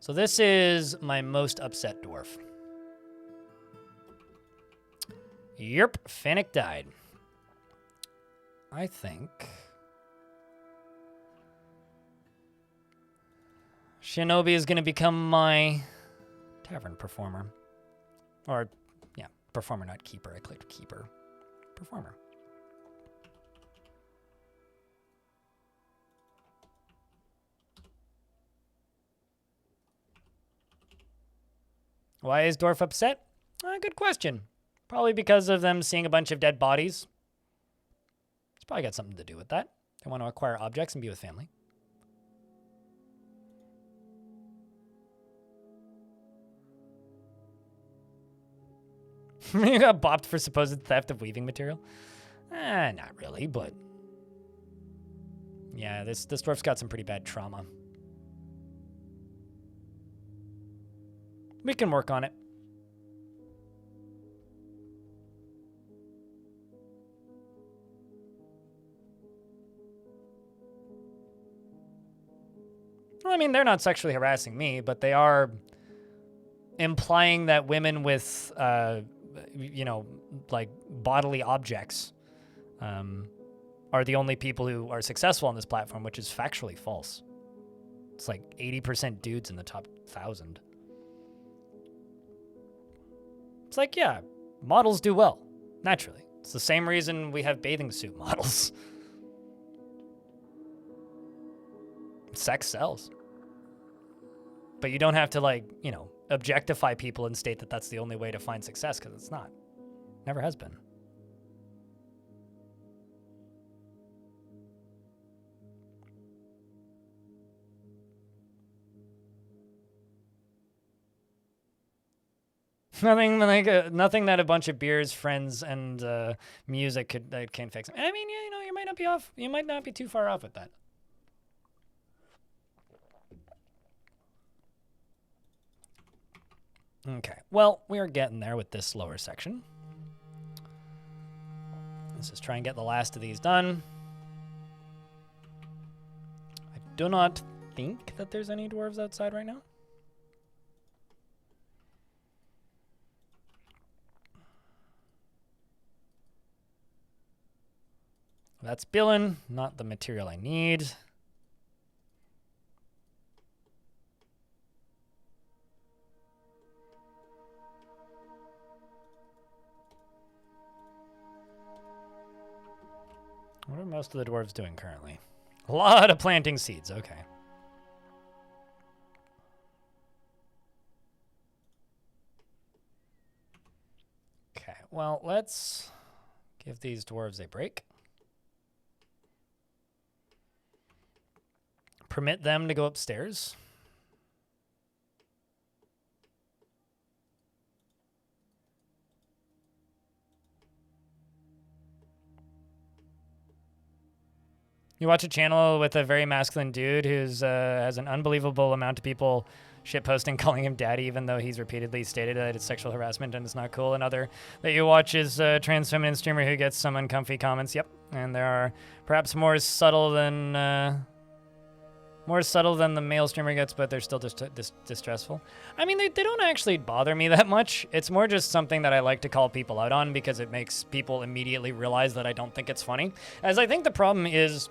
So this is my most upset dwarf. Yerp, Fennec died. I think Shinobi is going to become my tavern performer. Or, yeah, performer, not keeper. I clicked keeper. Performer. Why is Dwarf upset? Good question. Probably because of them seeing a bunch of dead bodies. It's probably got something to do with that. They want to acquire objects and be with family. You got bopped for supposed theft of weaving material? Not really, but... yeah, this dwarf's got some pretty bad trauma. We can work on it. Well, I mean, they're not sexually harassing me, but they are implying that women with, you know, like bodily objects are the only people who are successful on this platform, which is factually false. It's like 80% dudes in the top 1,000. It's like, yeah, models do well, naturally. It's the same reason we have bathing suit models. Sex sells. But you don't have to, like, you know, objectify people and state that that's the only way to find success, because it's not. Never has been. Nothing that a bunch of beers, friends, and music can fix. I mean, you know, you might not be off. You might not be too far off with that. Okay. Well, we are getting there with this lower section. Let's just try and get the last of these done. I do not think that there's any dwarves outside right now. That's Billin, not the material I need. What are most of the dwarves doing currently? A lot of planting seeds, okay. Okay, well, let's give these dwarves a break. Permit them to go upstairs. You watch a channel with a very masculine dude who's has an unbelievable amount of people shitposting calling him daddy, even though he's repeatedly stated that it's sexual harassment and it's not cool. Another that you watch is a trans feminine streamer who gets some uncomfy comments. Yep, and there are perhaps more subtle than the male streamer gets, but they're still distressful. I mean, they don't actually bother me that much. It's more just something that I like to call people out on because it makes people immediately realize that I don't think it's funny. As I think the problem is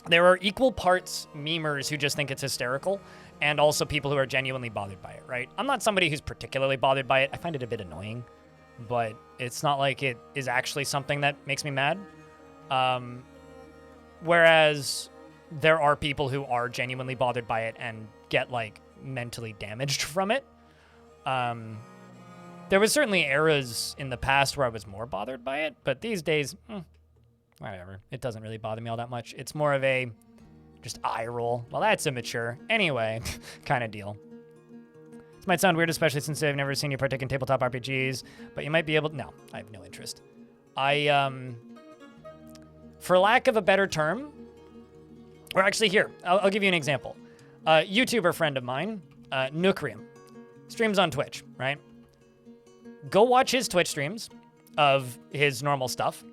there are equal parts memers who just think it's hysterical and also people who are genuinely bothered by it, right? I'm not somebody who's particularly bothered by it. I find it a bit annoying, but it's not like it is actually something that makes me mad. Whereas there are people who are genuinely bothered by it and get like mentally damaged from it. There was certainly eras in the past where I was more bothered by it, but these days, whatever. It doesn't really bother me all that much. It's more of a just eye roll. Well, that's immature. Anyway, kind of deal. This might sound weird, especially since I've never seen you partake in tabletop RPGs, but you might be able to... No, I have no interest. For lack of a better term, or actually here, I'll give you an example. YouTuber friend of mine, Nukrium, streams on Twitch, right? Go watch his Twitch streams of his normal stuff,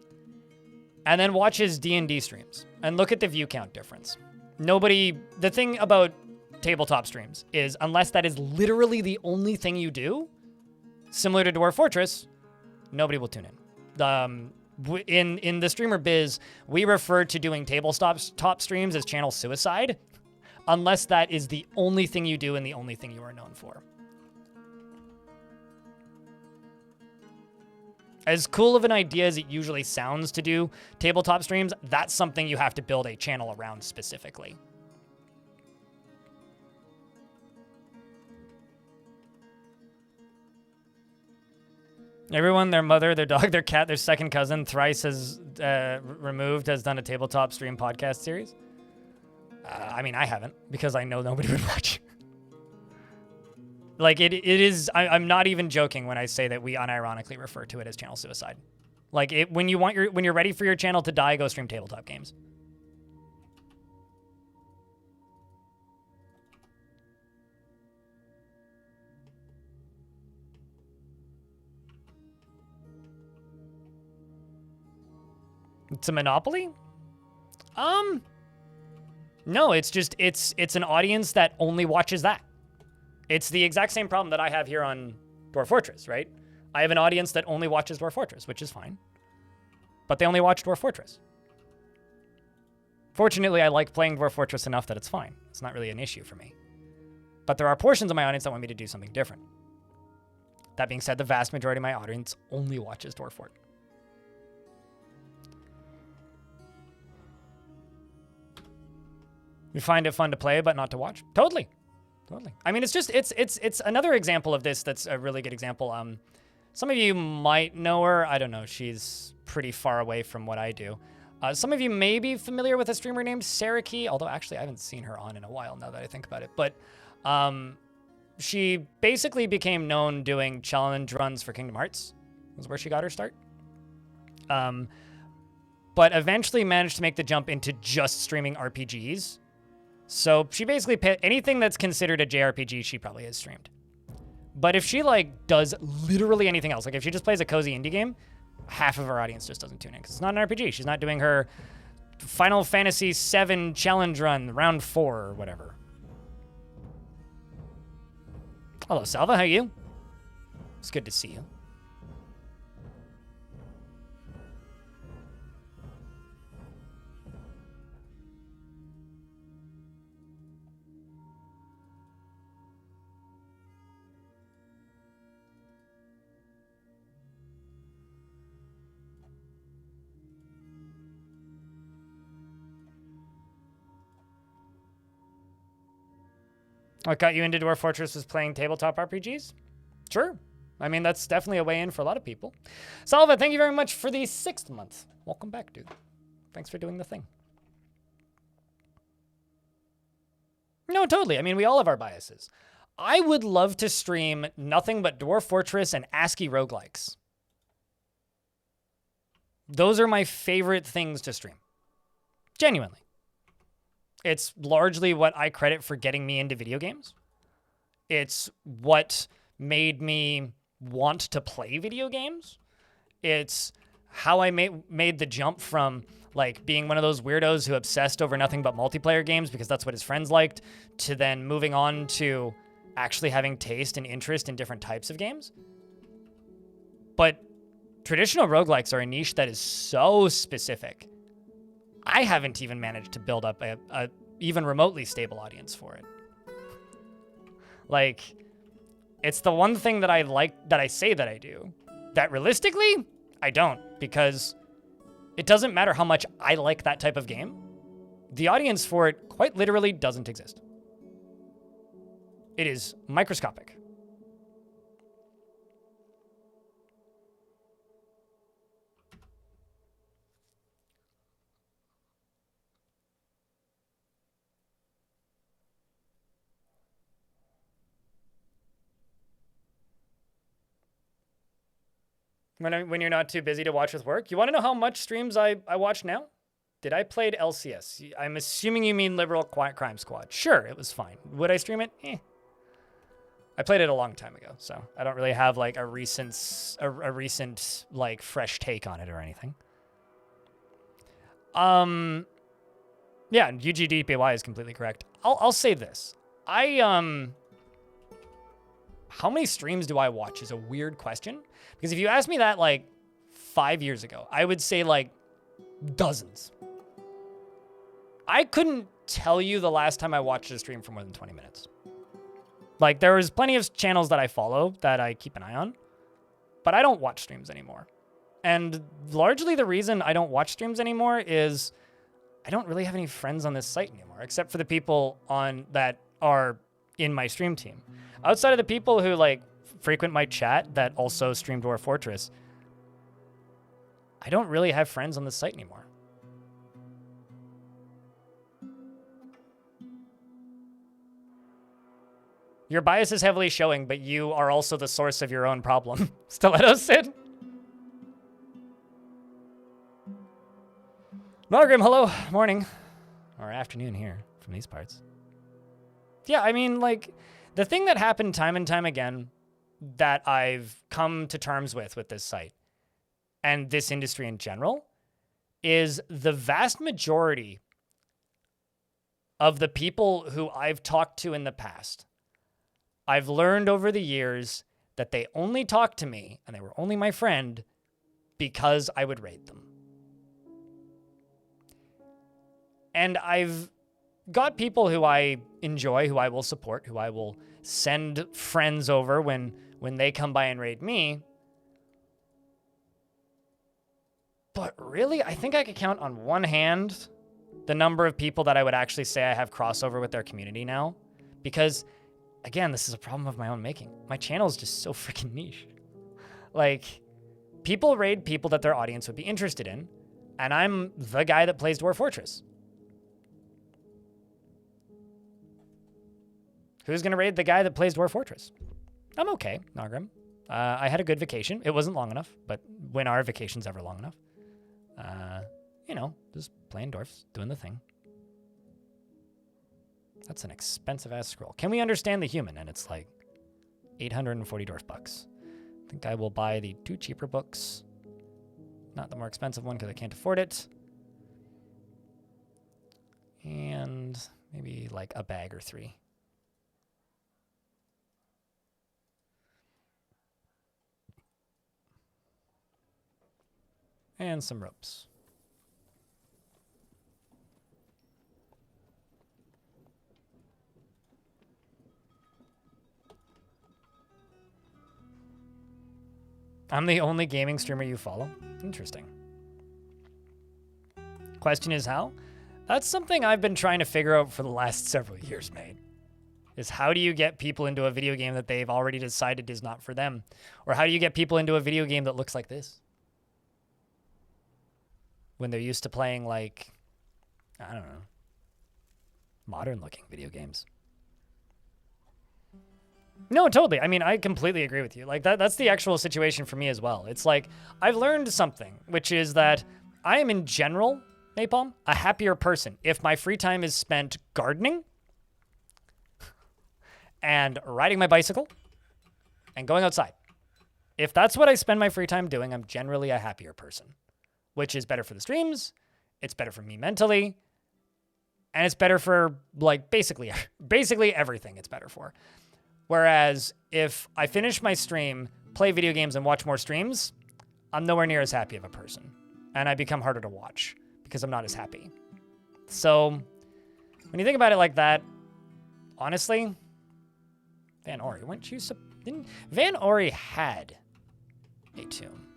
and then watch his D&D streams, and look at the view count difference. The thing about tabletop streams is, unless that is literally the only thing you do, similar to Dwarf Fortress, nobody will tune in. In the streamer biz, we refer to doing tabletop streams as channel suicide, unless that is the only thing you do and the only thing you are known for. As cool of an idea as it usually sounds to do tabletop streams, that's something you have to build a channel around specifically. Everyone, their mother, their dog, their cat, their second cousin, thrice has removed, has done a tabletop stream podcast series. I mean, I haven't, because I know nobody would watch. Like, it is, I'm not even joking when I say that we unironically refer to it as channel suicide. Like, when you're ready for your channel to die, go stream tabletop games. It's a monopoly? No, it's just, it's an audience that only watches that. It's the exact same problem that I have here on Dwarf Fortress, right? I have an audience that only watches Dwarf Fortress, which is fine. But they only watch Dwarf Fortress. Fortunately, I like playing Dwarf Fortress enough that it's fine. It's not really an issue for me. But there are portions of my audience that want me to do something different. That being said, the vast majority of my audience only watches Dwarf Fort. You find it fun to play, but not to watch? Totally. Totally. I mean, it's another example of this that's a really good example. Some of you might know her. I don't know. She's pretty far away from what I do. Some of you may be familiar with a streamer named Saraki, although actually I haven't seen her on in a while now that I think about it. But she basically became known doing challenge runs for Kingdom Hearts. Was where she got her start. But eventually managed to make the jump into just streaming RPGs. So she basically anything that's considered a JRPG, she probably has streamed. But if she like does literally anything else, like if she just plays a cozy indie game, half of her audience just doesn't tune in because it's not an RPG. She's not doing her Final Fantasy VII challenge run, round 4 or whatever. Hello, Salva. How are you? It's good to see you. What got you into Dwarf Fortress was playing tabletop RPGs? Sure. I mean, that's definitely a way in for a lot of people. Salva, thank you very much for the 6th month. Welcome back, dude. Thanks for doing the thing. No, totally. I mean, we all have our biases. I would love to stream nothing but Dwarf Fortress and ASCII roguelikes. Those are my favorite things to stream. Genuinely. It's largely what I credit for getting me into video games. It's what made me want to play video games. It's how I made the jump from like being one of those weirdos who obsessed over nothing but multiplayer games because that's what his friends liked, to then moving on to actually having taste and interest in different types of games. But traditional roguelikes are a niche that is so specific. I haven't even managed to build up a even remotely stable audience for it. Like, it's the one thing that I like, that I say that I do, that realistically, I don't, because it doesn't matter how much I like that type of game. the audience for it quite literally doesn't exist. It is microscopic. When you're not too busy to watch with work. You want to know how much streams I watch now? Did I played LCS? I'm assuming you mean Liberal Crime Squad. Sure, it was fine. Would I stream it? I played it a long time ago, so I don't really have like a recent like fresh take on it or anything. Yeah, UGDPY is completely correct. I'll say this. How many streams do I watch is a weird question. Because if you asked me that like 5 years ago, I would say like dozens. I couldn't tell you the last time I watched a stream for more than 20 minutes. Like there was plenty of channels that I follow that I keep an eye on, but I don't watch streams anymore. And largely the reason I don't watch streams anymore is I don't really have any friends on this site anymore, except for the people on that are in my stream team. Outside of the people who like frequent my chat that also stream Dwarf Fortress, I don't really have friends on this site anymore. Your bias is heavily showing, but you are also the source of your own problem. Stiletto Sid? Margrim, hello. Morning. Or afternoon here from these parts. Yeah, I mean, like, the thing that happened time and time again that I've come to terms with this site and this industry in general is the vast majority of the people who I've talked to in the past, I've learned over the years that they only talked to me and they were only my friend because I would raid them. And I've got people who I enjoy, who I will support, who I will send friends over when they come by and raid me. But really, I think I could count on one hand the number of people that I would actually say I have crossover with their community now. Because, again, this is a problem of my own making. My channel is just so freaking niche. Like, people raid people that their audience would be interested in, and I'm the guy that plays Dwarf Fortress. Who's going to raid the guy that plays Dwarf Fortress? I'm okay, Nagrim. I had a good vacation. It wasn't long enough, but when are vacations ever long enough? You know, just playing dwarfs, doing the thing. That's an expensive-ass scroll. Can we understand the human? And it's like 840 dwarf bucks. I think I will buy the 2 cheaper books. Not the more expensive one because I can't afford it. And maybe like a bag or 3. And some ropes. I'm the only gaming streamer you follow? Interesting. Question is how? That's something I've been trying to figure out for the last several years, mate. Is how do you get people into a video game that they've already decided is not for them? Or how do you get people into a video game that looks like this? When they're used to playing, like, I don't know, modern-looking video games. No, totally. I mean, I completely agree with you. Like, that's the actual situation for me as well. It's like, I've learned something, which is that I am, in general, Napalm, a happier person if my free time is spent gardening and riding my bicycle and going outside. If that's what I spend my free time doing, I'm generally a happier person. Which is better for the streams, it's better for me mentally, and it's better for, like, basically everything it's better for. Whereas if I finish my stream, play video games, and watch more streams, I'm nowhere near as happy of a person. And I become harder to watch because I'm not as happy. So when you think about it like that, honestly, Van Ori, Van Ori had a tomb.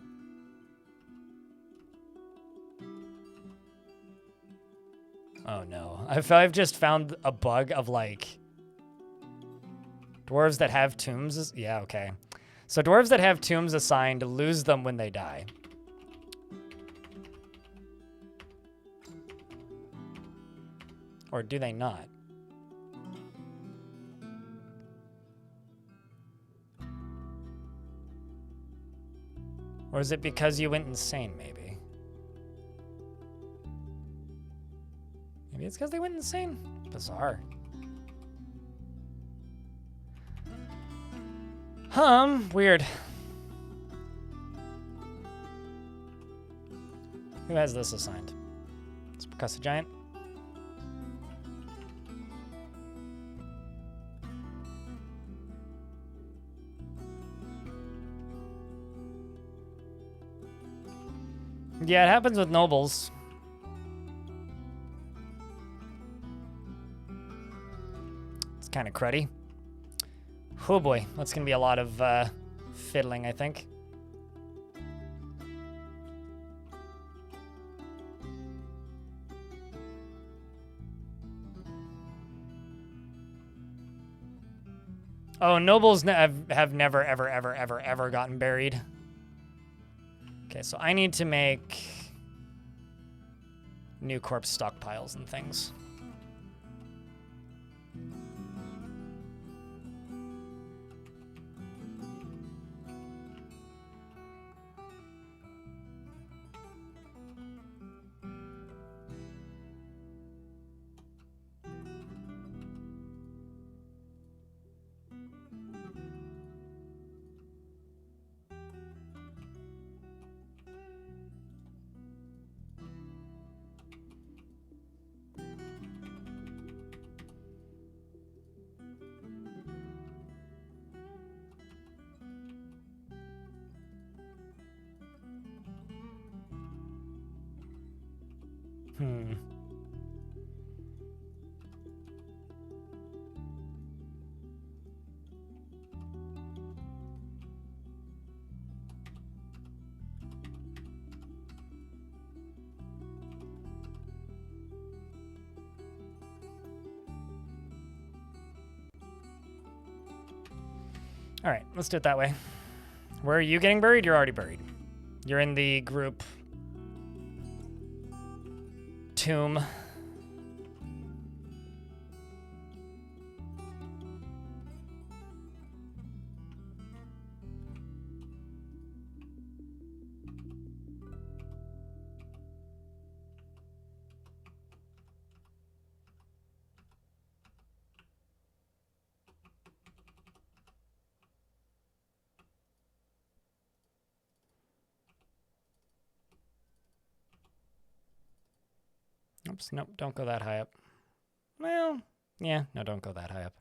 Oh no. I've just found a bug of like dwarves that have tombs. Yeah, okay. So dwarves that have tombs assigned lose them when they die. Or do they not? Or is it because you went insane, maybe? Maybe it's because they went insane? Bizarre. Weird. Who has this assigned? It's Percussive Giant. Yeah, it happens with nobles. It's kind of cruddy. Oh boy, that's gonna be a lot of fiddling, I think. Oh, nobles have never, ever, ever, ever, ever gotten buried. Okay, so I need to make new corpse stockpiles and things. All right, let's do it that way. Where are you getting buried? You're already buried. You're in the group tomb. Oops, nope, don't go that high up. Well, yeah, no, don't go that high up.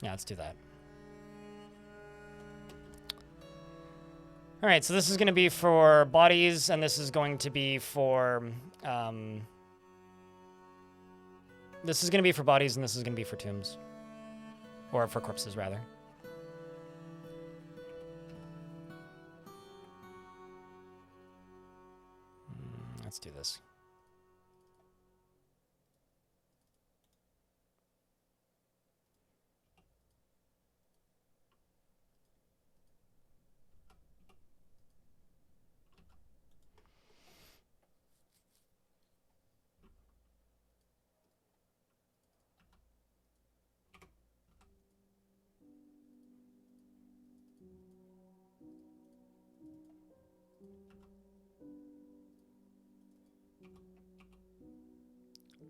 Yeah, let's do that. All right, so this is going to be for bodies, and this is going to be for this is going to be for bodies, and this is going to be for tombs, or for corpses rather. Let's do this.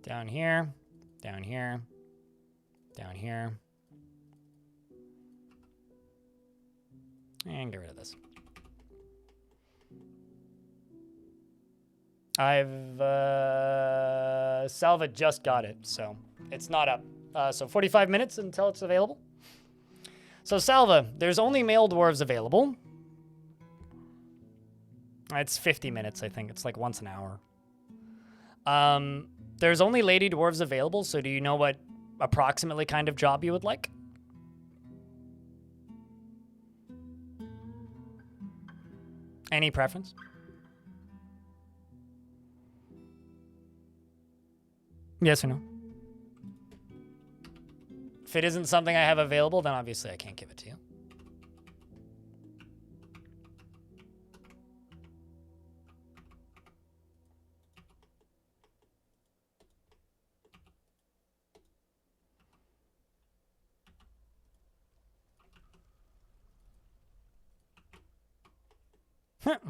Down here, down here, down here. And get rid of this. Salva just got it, so it's not up. So 45 minutes until it's available. So Salva, there's only male dwarves available. It's 50 minutes, I think. It's like once an hour. There's only lady dwarves available, so do you know what approximately kind of job you would like? Any preference? Yes or no? If it isn't something I have available, then obviously I can't give it to you.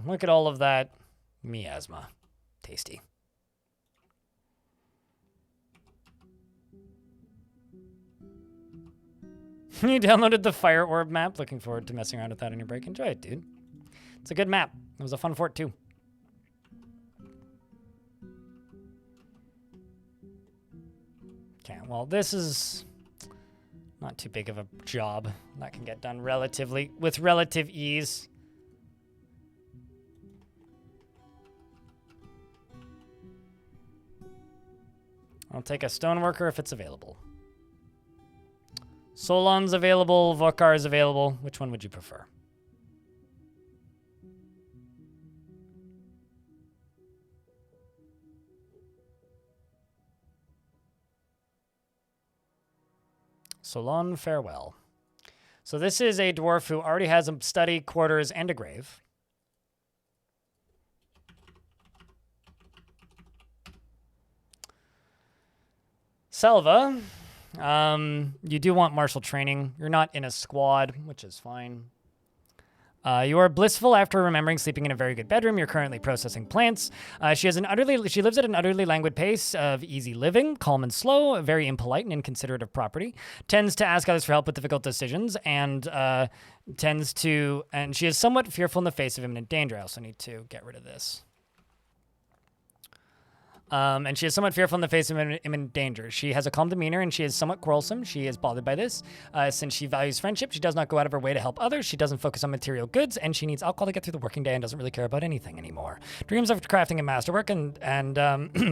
Look at all of that miasma. Tasty. You downloaded the Fire Orb map. Looking forward to messing around with that on your break. Enjoy it, dude. It's a good map. It was a fun fort, too. Okay, well, this is not too big of a job. That can get done with relative ease. I'll take a stoneworker if it's available. Solon's available, Vokar's available. Which one would you prefer? Solon, farewell. So this is a dwarf who already has a study, quarters, and a grave. Selva, you do want martial training. You're not in a squad, which is fine. You are blissful after remembering sleeping in a very good bedroom. You're currently processing plants. She lives at an utterly languid pace of easy living, calm and slow, very impolite and inconsiderate of property. Tends to ask others for help with difficult decisions, and she is somewhat fearful in the face of imminent danger. I also need to get rid of this. And she is somewhat fearful in the face of imminent danger. She has a calm demeanor, and she is somewhat quarrelsome. She is bothered by this. Since she values friendship, she does not go out of her way to help others. She doesn't focus on material goods, and she needs alcohol to get through the working day and doesn't really care about anything anymore. Dreams of crafting and masterwork, and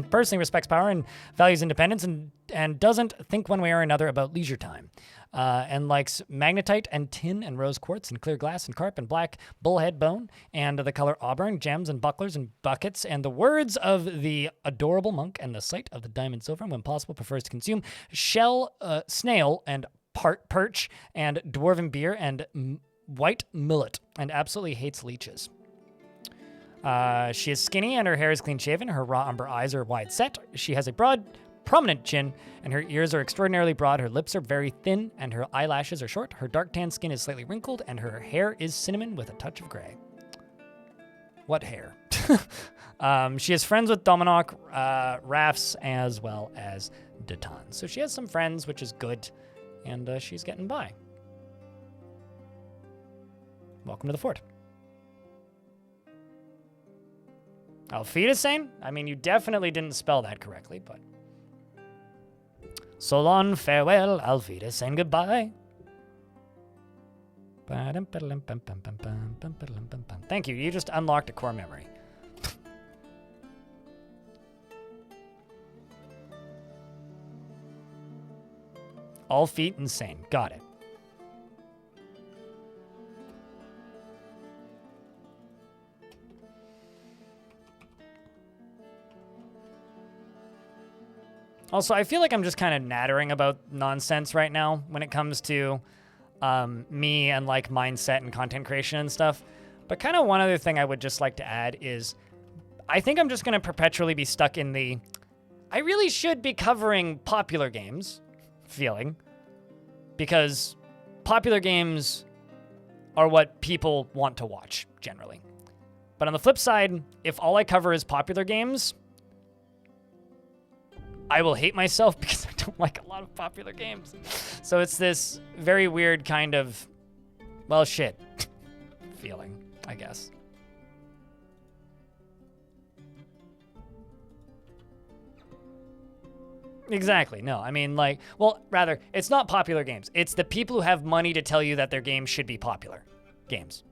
personally respects power and values independence, and doesn't think one way or another about leisure time. And likes magnetite and tin and rose quartz and clear glass and carp and black bullhead bone and the color auburn, gems and bucklers and buckets, and the words of the adorable monk and the sight of the diamond silver, and when possible prefers to consume shell, snail and perch and dwarven beer and white millet, and absolutely hates leeches. She is skinny and her hair is clean shaven. Her raw umber eyes are wide set. She has a broad, prominent chin, and her ears are extraordinarily broad. Her lips are very thin, and her eyelashes are short. Her dark tan skin is slightly wrinkled, and her hair is cinnamon with a touch of gray. What hair? She is friends with Dominok, Rafts, as well as Datan. So she has some friends, which is good, and she's getting by. Welcome to the fort. Alfidasane? I mean, you definitely didn't spell that correctly, but... So long, farewell, Alfidasane, goodbye. Thank you, you just unlocked a core memory. All feet insane, got it. Also, I feel like I'm just kind of nattering about nonsense right now when it comes to me and like mindset and content creation and stuff. But kind of one other thing I would just like to add is I think I'm just going to perpetually be stuck in the I really should be covering popular games feeling, because popular games are what people want to watch generally. But on the flip side, if all I cover is popular games, I will hate myself because I don't like a lot of popular games. So it's this very weird kind of, well, shit feeling, I guess. Exactly. No, I mean, like, well, rather, it's not popular games. It's the people who have money to tell you that their game should be popular games.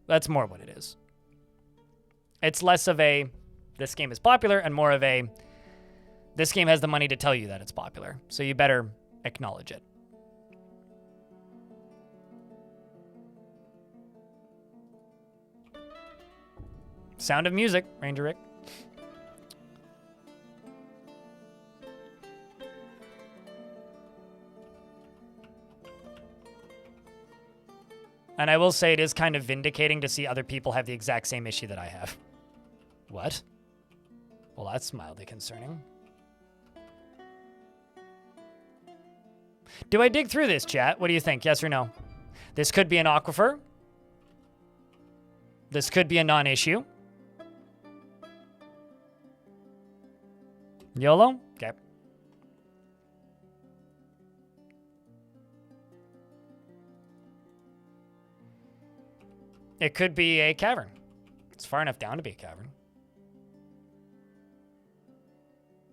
That's more what it is. It's less of a, this game is popular, and more of a, this game has the money to tell you that it's popular, so you better acknowledge it. Sound of Music, Ranger Rick. And I will say it is kind of vindicating to see other people have the exact same issue that I have. What? Well, that's mildly concerning. Do I dig through this, chat? What do you think? Yes or no? This could be an aquifer. This could be a non-issue. YOLO? Okay. It could be a cavern. It's far enough down to be a cavern.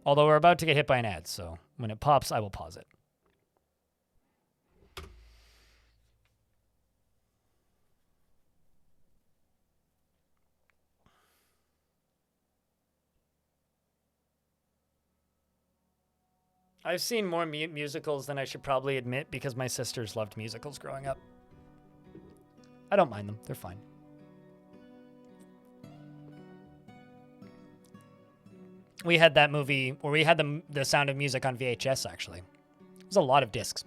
Although we're about to get hit by an ad, so when it pops, I will pause it. I've seen more musicals than I should probably admit because my sisters loved musicals growing up. I don't mind them. They're fine. We had that movie, or we had the Sound of Music on VHS, actually. It was a lot of discs.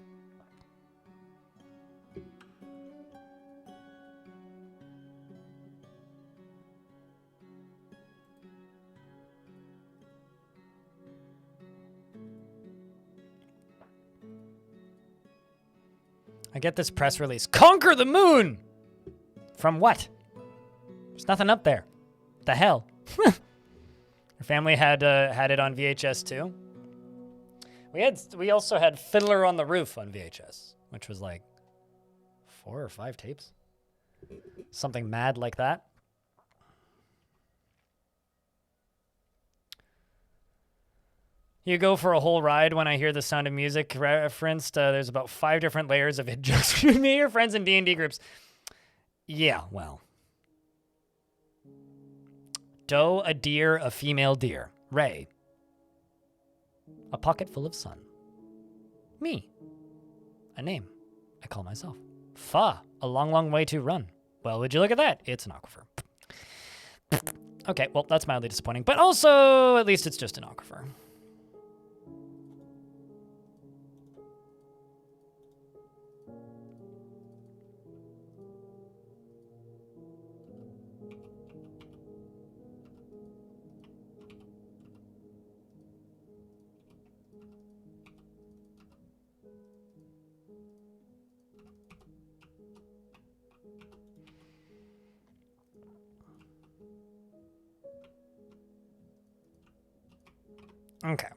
I get this press release. Conquer the moon! From what? There's nothing up there. What the hell? Our family had it on VHS too. We also had Fiddler on the Roof on VHS, which was like 4 or 5 tapes. Something mad like that. You go for a whole ride when I hear the Sound of Music referenced. There's about 5 different layers of it jokes between me, your friends, and D&D groups. Yeah, well. Doe, a deer, a female deer. Ray. A pocket full of sun. Me. A name. I call myself. Fa. A long, long way to run. Well, would you look at that? It's an aquifer. Okay, well, that's mildly disappointing. But also, at least it's just an aquifer. Okay.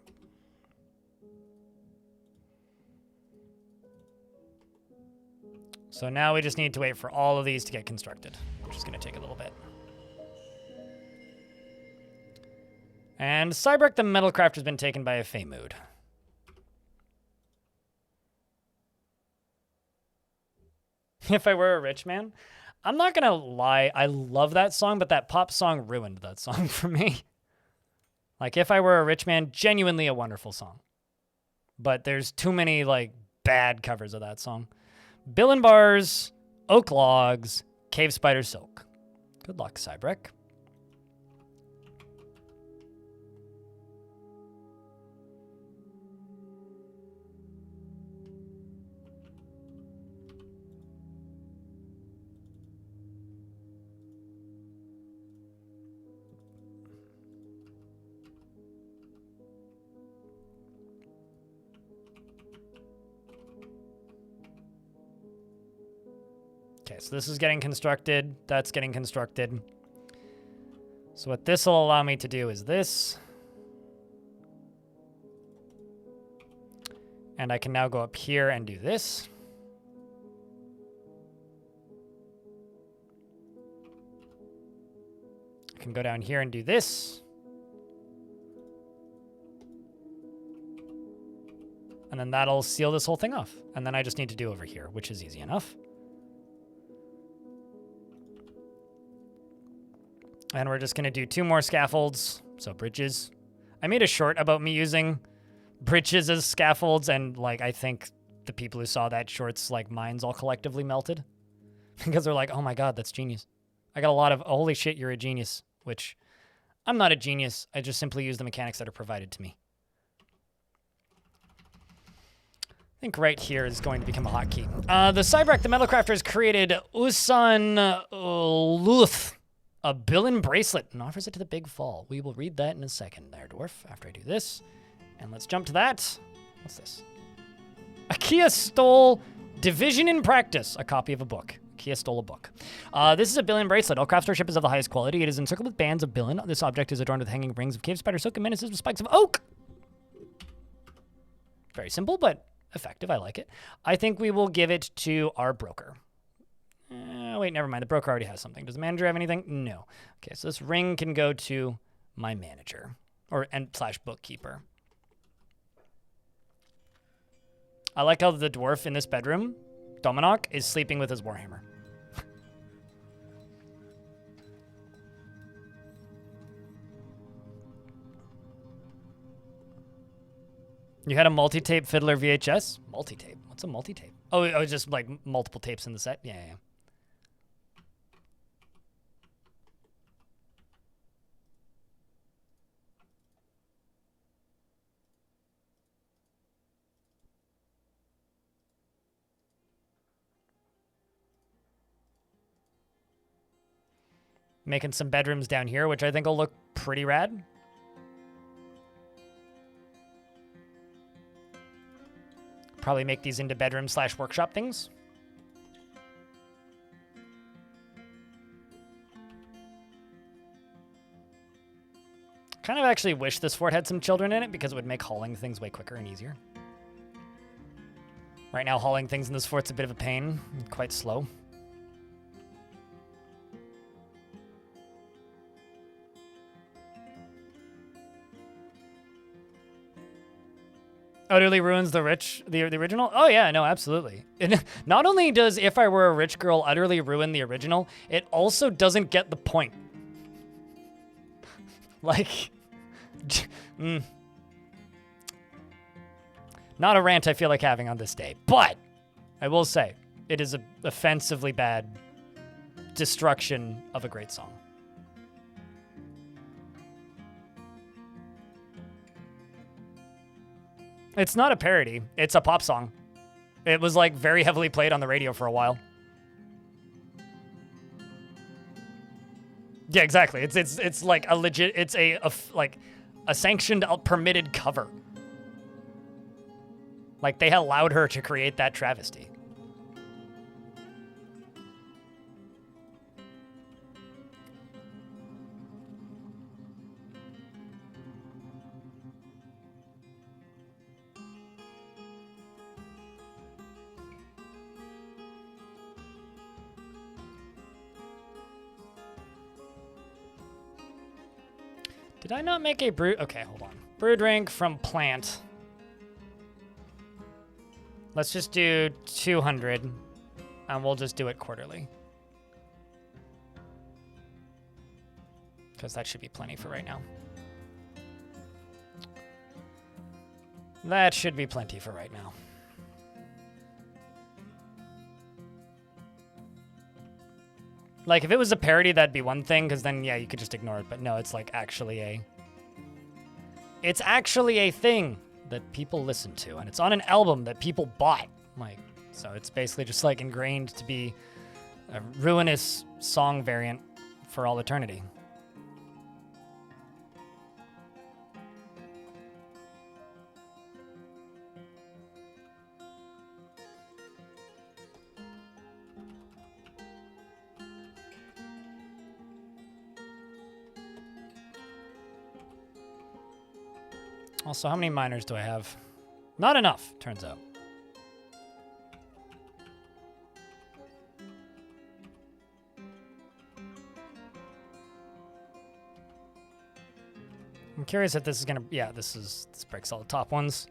So now we just need to wait for all of these to get constructed, which is going to take a little bit. And Cyberk the Metalcraft has been taken by a Fey mood. If I Were a Rich Man? I'm not going to lie, I love that song, but that pop song ruined that song for me. Like, If I Were a Rich Man, genuinely a wonderful song. But there's too many, like, bad covers of that song. Bill and Bars, Oak Logs, Cave Spider Silk. Good luck, Cybrek. Okay, so this is getting constructed. That's getting constructed. So what this will allow me to do is this. And I can now go up here and do this. I can go down here and do this. And then that'll seal this whole thing off. And then I just need to do over here, which is easy enough. And we're just gonna do 2 more scaffolds, so bridges. I made a short about me using bridges as scaffolds, and like I think the people who saw that short's like minds all collectively melted because they're like, oh my god, that's genius. I got a lot of holy shit, you're a genius, which I'm not a genius. I just simply use the mechanics that are provided to me. I think right here is going to become a hotkey. The Cybrack, the Metalcrafter, has created Usan Luth, a Billin bracelet, and offers it to the Big Fall. We will read that in a second there, Dwarf, after I do this. And let's jump to that. What's this? Akia stole Division in Practice, a copy of a book. Akia stole a book. This is a Billin bracelet. All craftsmanship is of the highest quality. It is encircled with bands of Billin. This object is adorned with hanging rings of cave spider silk and menaces with spikes of oak. Very simple, but effective. I like it. I think we will give it to our broker. Wait, never mind. The broker already has something. Does the manager have anything? No. Okay, so this ring can go to my manager and slash bookkeeper. I like how the dwarf in this bedroom, Dominok, is sleeping with his warhammer. You had a multi-tape fiddler VHS? Multi-tape? What's a multi-tape? Oh, just like multiple tapes in the set? Yeah. Making some bedrooms down here, which I think will look pretty rad. Probably make these into bedroom slash workshop things. Kind of actually wish this fort had some children in it because it would make hauling things way quicker and easier. Right now, hauling things in this fort's a bit of a pain, quite slow. Utterly ruins the rich, the original? Oh yeah, no, absolutely. And not only does If I Were a Rich Girl utterly ruin the original, it also doesn't get the point. Like, not a rant I feel like having on this day, but I will say it is an offensively bad destruction of a great song. It's not a parody. It's a pop song. It was like very heavily played on the radio for a while. Yeah, exactly. It's like a legit. It's a sanctioned, permitted cover. Like they allowed her to create that travesty. Did I not make a brew? Okay, hold on. Brew drink from plant. Let's just do 200, and we'll just do it quarterly. Because that should be plenty for right now. That should be plenty for right now. Like, if it was a parody, that'd be one thing, because then, yeah, you could just ignore it. But no, it's, like, actually a... It's actually a thing that people listen to, and it's on an album that people bought. Like, so it's basically just, like, ingrained to be a ruinous song variant for all eternity. Also, how many miners do I have? Not enough, turns out. I'm curious if this is gonna... Yeah, this breaks all the top ones.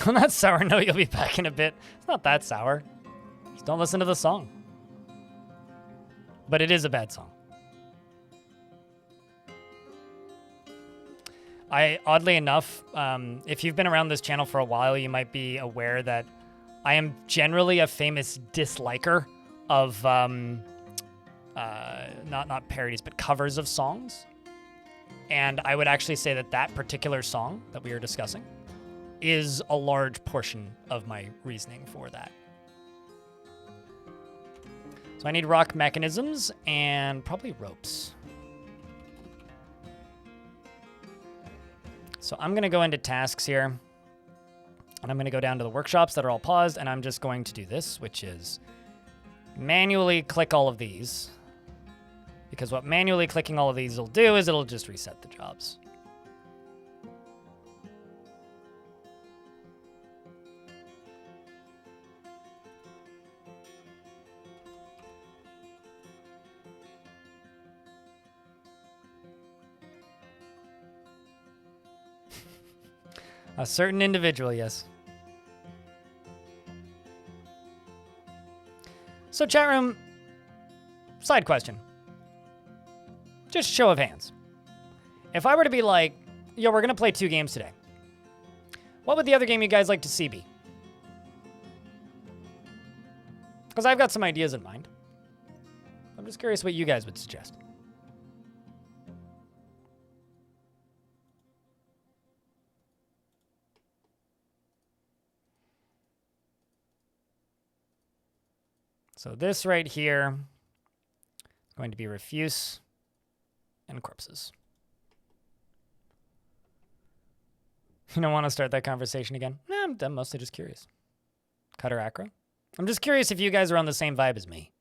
I'm not sour. No, you'll be back in a bit. It's not that sour. Just don't listen to the song. But it is a bad song. Oddly enough, if you've been around this channel for a while, you might be aware that I am generally a famous disliker of, not parodies, but covers of songs. And I would actually say that that particular song that we are discussing is a large portion of my reasoning for that. So I need rock mechanisms and probably ropes. So I'm going to go into tasks here. And I'm going to go down to the workshops that are all paused. And I'm just going to do this, which is manually click all of these. Because what manually clicking all of these will do is it'll just reset the jobs. A certain individual, yes. So chat room, side question. Just show of hands. If I were to be like, yo, we're going to play 2 games today, what would the other game you guys like to see be? Because I've got some ideas in mind. I'm just curious what you guys would suggest. So this right here is going to be refuse and corpses. You don't want to start that conversation again? No, I'm mostly just curious. Cutter acro? I'm just curious if you guys are on the same vibe as me.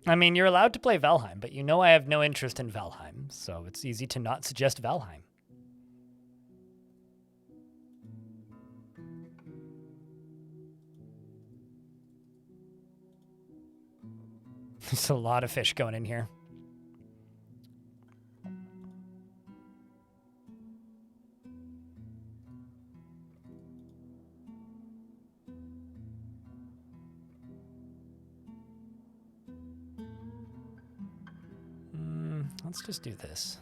I mean, you're allowed to play Valheim, but you know I have no interest in Valheim, so it's easy to not suggest Valheim. There's a lot of fish going in here. Let's just do this.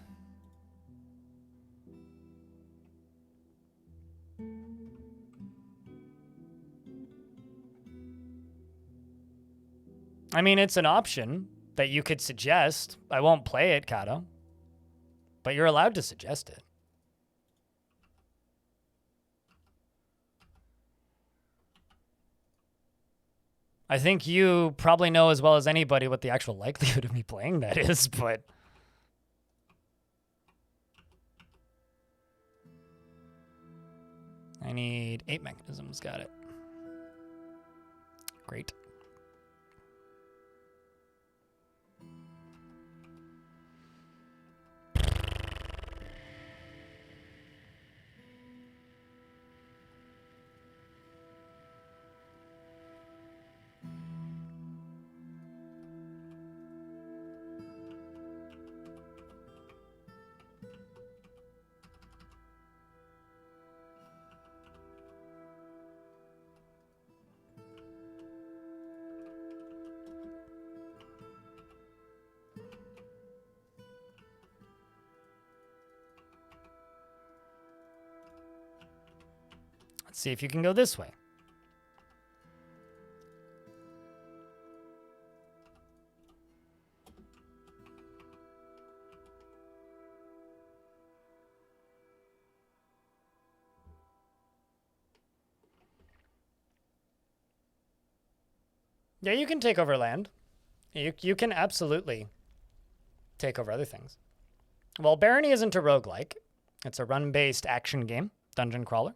I mean, it's an option that you could suggest. I won't play it, Kato. But you're allowed to suggest it. I think you probably know as well as anybody what the actual likelihood of me playing that is, but... I need 8 mechanisms. Got it. Great. Let's see if you can go this way. Yeah, you can take over land. You can absolutely take over other things. Well, Barony isn't a roguelike. It's a run-based action game, dungeon crawler.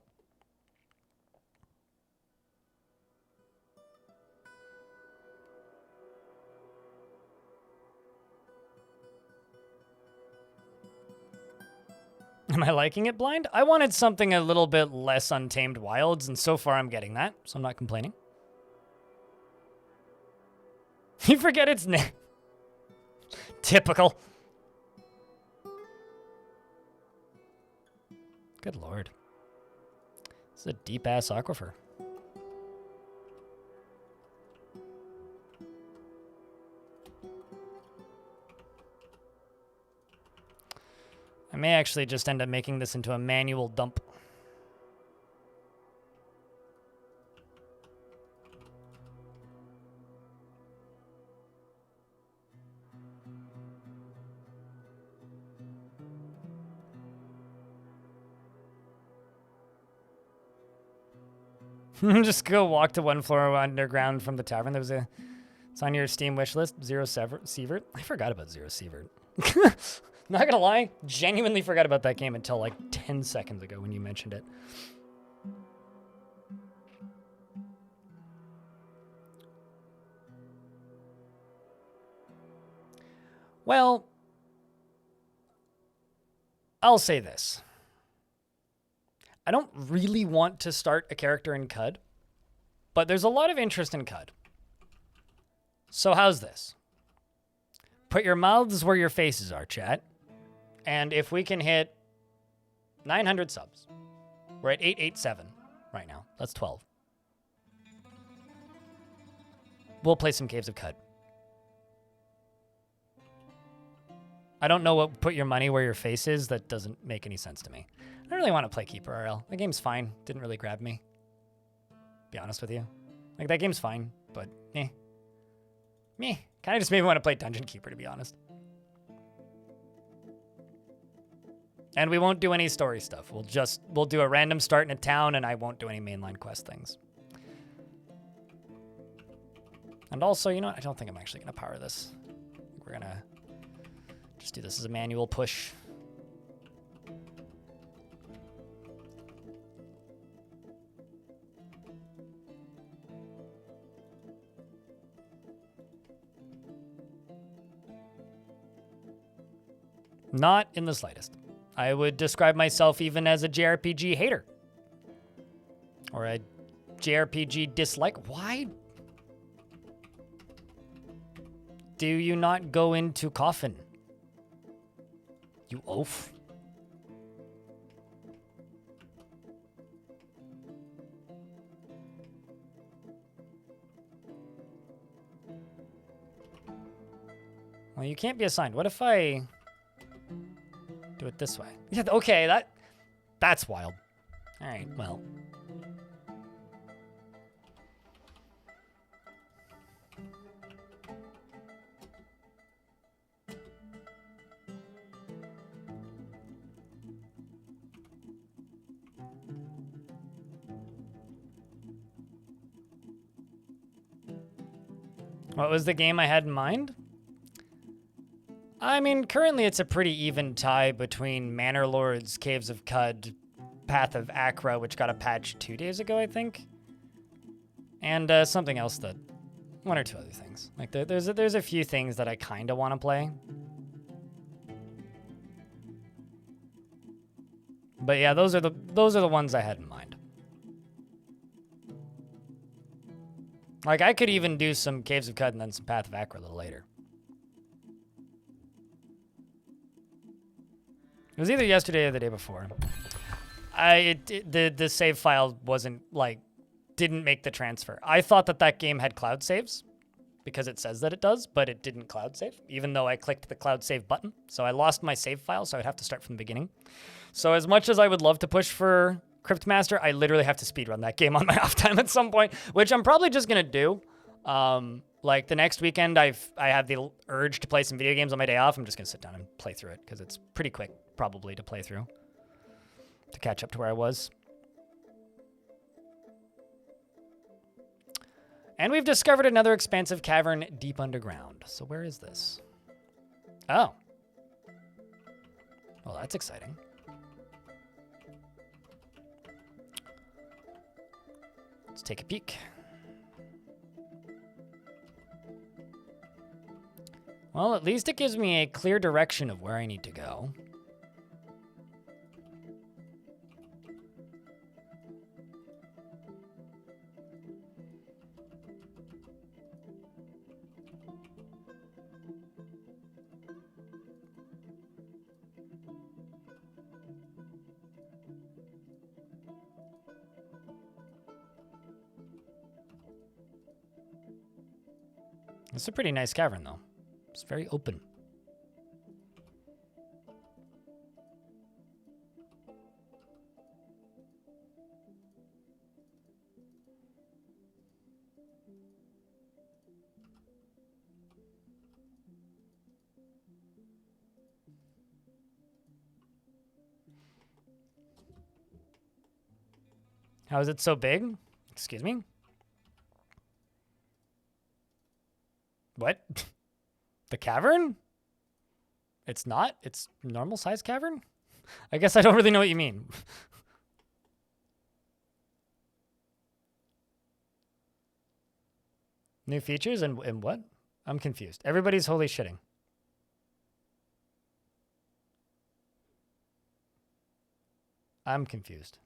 Am I liking it blind? I wanted something a little bit less Untamed Wilds, and so far I'm getting that, so I'm not complaining. You forget its name. Typical. Good lord. This is a deep-ass aquifer. I may actually just end up making this into a manual dump. Just go walk to one floor underground from the tavern. It's on your Steam wish list. Zero Sievert. I forgot about Zero Sievert. Not gonna lie, genuinely forgot about that game until like 10 seconds ago when you mentioned it. Well, I'll say this. I don't really want to start a character in CUD, but there's a lot of interest in CUD. So how's this? Put your mouths where your faces are, chat. And if we can hit 900 subs, we're at 887 right now. That's 12. We'll play some Caves of CUD. I don't know what put your money where your face is. That doesn't make any sense to me. I don't really want to play Keeper RL. The game's fine. Didn't really grab me. Be honest with you. Like, that game's fine, but eh. Meh. Kind of just made me want to play Dungeon Keeper, to be honest. And we won't do any story stuff. We'll do a random start in a town, and I won't do any mainline quest things. And also, you know what? I don't think I'm actually going to power this. We're going to just do this as a manual push. Not in the slightest. I would describe myself even as a JRPG hater. Or a JRPG dislike. Why do you not go into Coffin? You oaf. Well, you can't be assigned. What if I do it this way? Yeah, okay, that's wild. All right, well. What was the game I had in mind? I mean, currently it's a pretty even tie between Manor Lords, Caves of Cud, Path of Acra, which got a patch 2 days ago, I think. And something else that, one or two other things. Like there's a few things that I kind of want to play. But yeah, those are the ones I had in mind. Like I could even do some Caves of Cud and then some Path of Acra a little later. It was either yesterday or the day before. The save file wasn't like, didn't make the transfer. I thought that game had cloud saves because it says that it does, but it didn't cloud save, even though I clicked the cloud save button. So I lost my save file, so I'd have to start from the beginning. So as much as I would love to push for Cryptmaster, I literally have to speedrun that game on my off time at some point, which I'm probably just gonna do. Like the next weekend, I have the urge to play some video games on my day off. I'm just gonna sit down and play through it because it's pretty quick, probably, to play through to catch up to where I was. And we've discovered another expansive cavern deep underground. So where is this? Oh. Well, that's exciting. Let's take a peek. Well, at least it gives me a clear direction of where I need to go. It's a pretty nice cavern, though. It's very open. How is it so big? Excuse me? What? The cavern? It's not? It's normal size cavern? I guess I don't really know what you mean. New features and what? I'm confused. Everybody's holy shitting. I'm confused.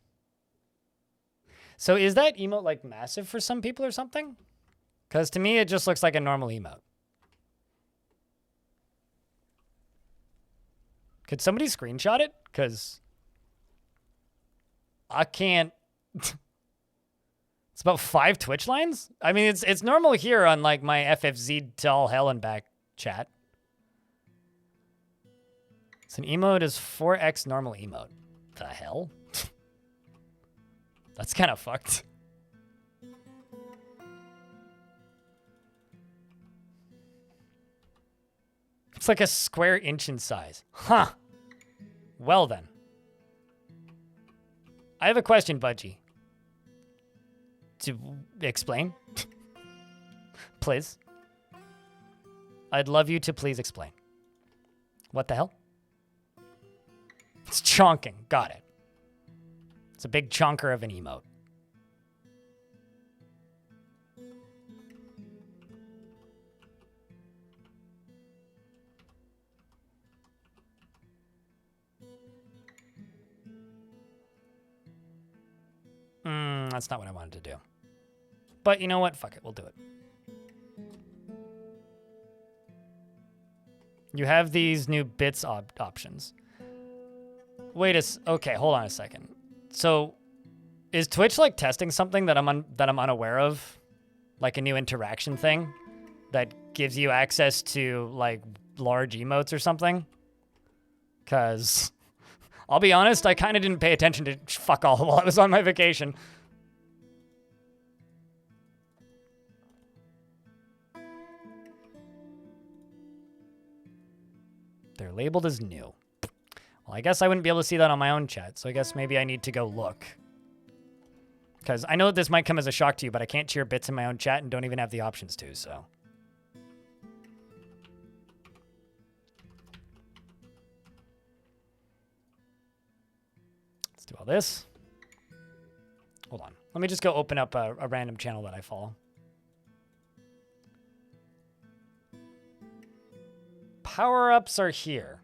So is that emote like massive for some people or something? Because to me, it just looks like a normal emote. Could somebody screenshot it? Because I can't. It's about 5 Twitch lines? I mean, it's normal here on like my FFZ to all hell and back chat. So an emote is 4x normal emote. The hell? That's kind of fucked. It's like a square inch in size. Huh. Well then. I have a question, Budgie. To explain? Please. I'd love you to please explain. What the hell? It's chonking. Got it. It's a big chonker of an emote. That's not what I wanted to do. But you know what? Fuck it. We'll do it. You have these new bits options. Okay, hold on a second. So, is Twitch like testing something that I'm unaware of, like a new interaction thing that gives you access to like large emotes or something? Cause I'll be honest, I kind of didn't pay attention to fuck all while I was on my vacation. They're labeled as new. Well, I guess I wouldn't be able to see that on my own chat, so I guess maybe I need to go look. Because I know that this might come as a shock to you, but I can't share bits in my own chat and don't even have the options to, so. Let's do all this. Hold on. Let me just go open up a random channel that I follow. Power-ups are here.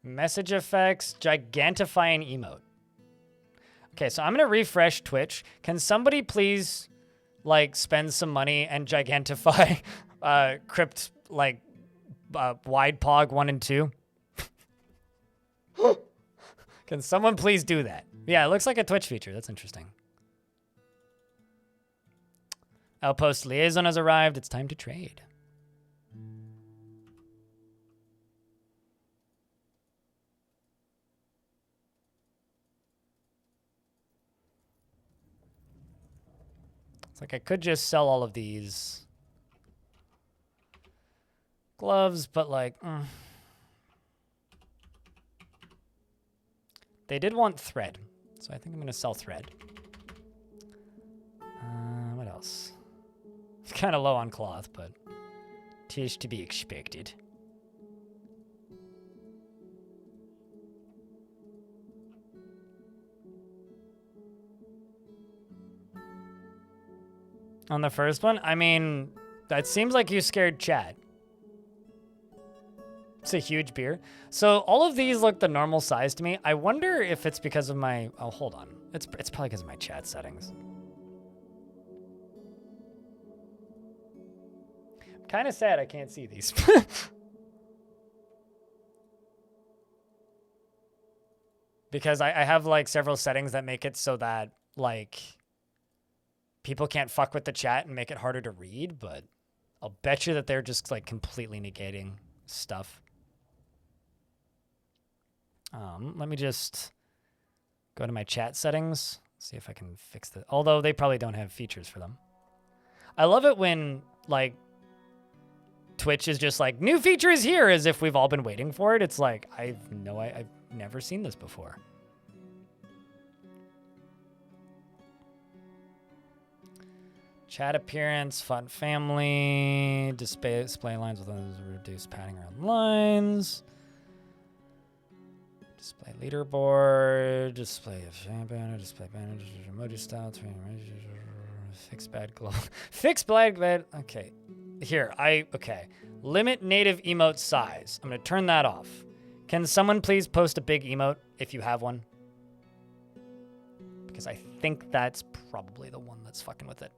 Message effects, gigantifying emote. Okay, so I'm going to refresh Twitch. Can somebody please, like, spend some money and gigantify Crypt, like, Wide Pog 1 and 2? Can someone please do that? Yeah, it looks like a Twitch feature. That's interesting. Outpost Liaison has arrived. It's time to trade. It's like I could just sell all of these gloves, but like... They did want thread, so I think I'm going to sell thread. What else? It's kind of low on cloth, but 'tis to be expected. On the first one, I mean, that seems like you scared chat. It's a huge beer. So all of these look the normal size to me. I wonder if it's because of my... Oh, hold on. It's probably because of my chat settings. I'm kind of sad I can't see these. Because I have like several settings that make it so that like people can't fuck with the chat and make it harder to read, but I'll bet you that they're just like completely negating stuff. Let me just go to my chat settings, see if I can fix that. Although they probably don't have features for them. I love it when like Twitch is just like, new feature is here, as if we've all been waiting for it. It's like, I've never seen this before. Chat appearance, font family, display lines with reduced padding around lines. Display leaderboard, display of banner, display banner, emoji style, fix bad glow. Fix bad, okay. Here, okay. Limit native emote size. I'm gonna turn that off. Can someone please post a big emote if you have one? Because I think that's probably the one that's fucking with it.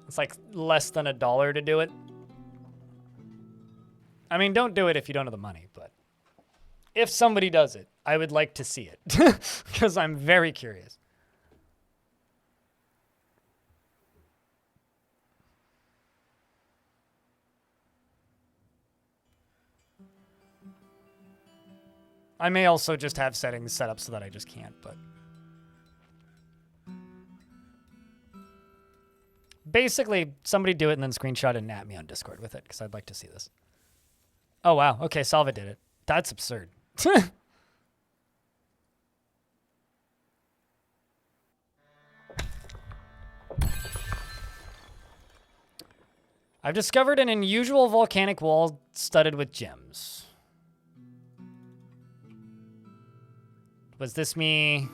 It's like less than $1 to do it. I mean, don't do it if you don't have the money, but if somebody does it, I would like to see it because I'm very curious. I may also just have settings set up so that I just can't, but basically, somebody do it and then screenshot and at me on Discord with it, because I'd like to see this. Oh, wow. Okay, Salva did it. That's absurd. I've discovered an unusual volcanic wall studded with gems. Was this me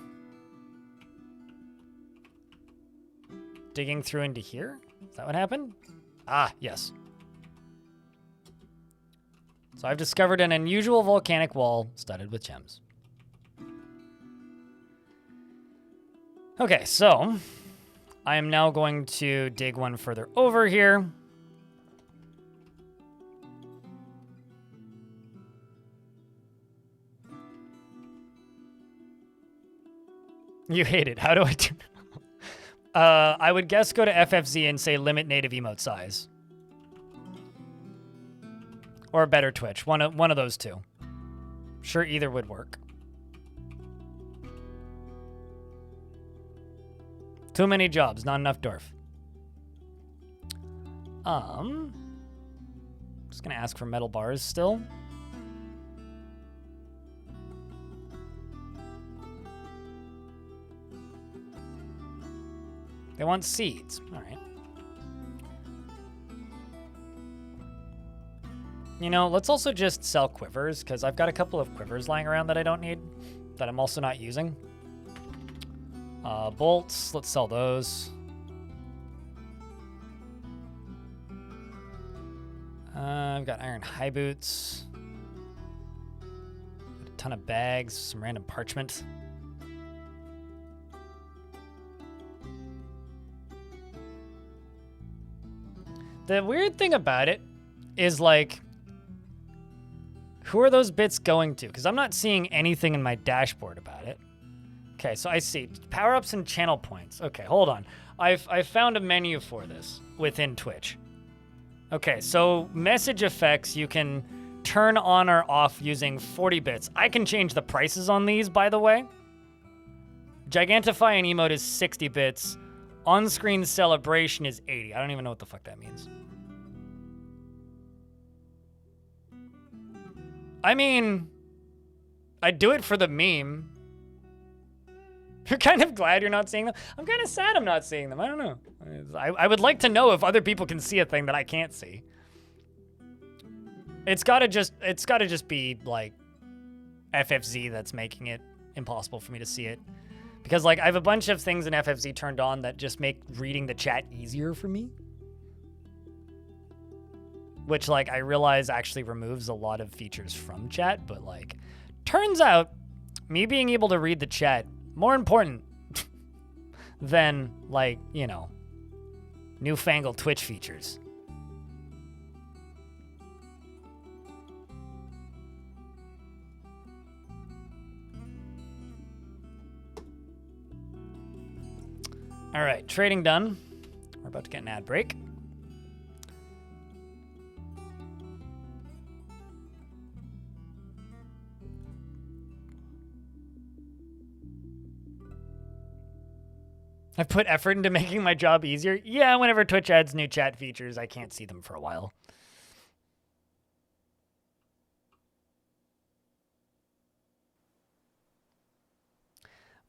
digging through into here? Is that what happened? Ah, yes. So I've discovered an unusual volcanic wall studded with gems. Okay, so I am now going to dig one further over here. You hate it. How do I do it? I would guess go to FFZ and say limit native emote size. Or a better Twitch. One of those two. Sure, either would work. Too many jobs, not enough Dwarf. Just gonna ask for metal bars still. They want seeds. All right. You know, let's also just sell quivers, because I've got a couple of quivers lying around that I don't need, that I'm also not using. Bolts, let's sell those. I've got iron high boots. A ton of bags, some random parchment. The weird thing about it is, like, who are those bits going to? Because I'm not seeing anything in my dashboard about it. Okay, so I see power-ups and channel points. Okay, hold on. I've found a menu for this within Twitch. Okay, so message effects you can turn on or off using 40 bits. I can change the prices on these, by the way. Gigantify an emote is 60 bits. On-screen celebration is 80. I don't even know what the fuck that means. I mean, I'd do it for the meme. You're kind of glad you're not seeing them. I'm kind of sad I'm not seeing them. I don't know. I would like to know if other people can see a thing that I can't see. It's gotta just be like FFZ that's making it impossible for me to see it. Because, like, I have a bunch of things in FFZ turned on that just make reading the chat easier for me. Which, like, I realize actually removes a lot of features from chat, but, like, turns out me being able to read the chat more important than, like, you know, newfangled Twitch features. All right, trading done. We're about to get an ad break. I've put effort into making my job easier. Yeah, whenever Twitch adds new chat features, I can't see them for a while.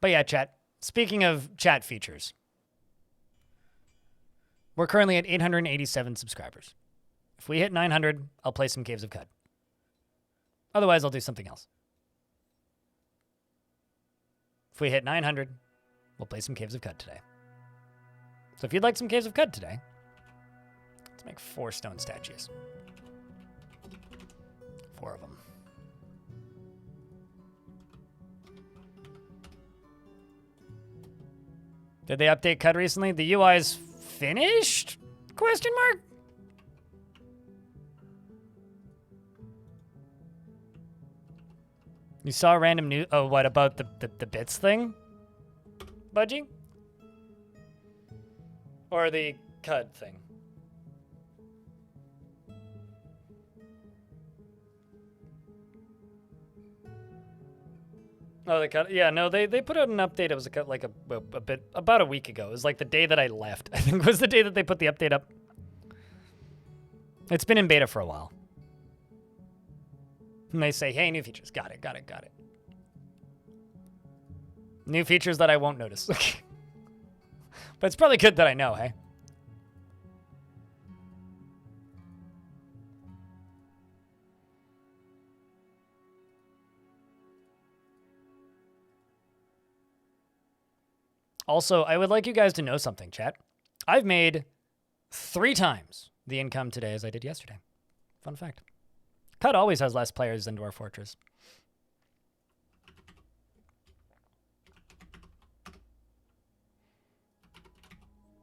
But yeah, chat. Speaking of chat features, we're currently at 887 subscribers. If we hit 900, I'll play some Caves of Cud. Otherwise, I'll do something else. If we hit 900, we'll play some Caves of Cud today. So if you'd like some Caves of Cud today, let's make 4 stone statues. 4 of them. Did they update Cud recently? The UI's finished? Question mark? You saw a random news. Oh, what about the bits thing? Budgie? Or the Cud thing? Oh, the Cud. Yeah, no, they put out an update. It was like a bit about a week ago. It was like the day that I left. I think was the day that they put the update up. It's been in beta for a while. And they say, hey, new features. Got it. New features that I won't notice. But it's probably good that I know, hey? Also, I would like you guys to know something, chat. I've made 3 times the income today as I did yesterday. Fun fact. Cud always has less players than Dwarf Fortress.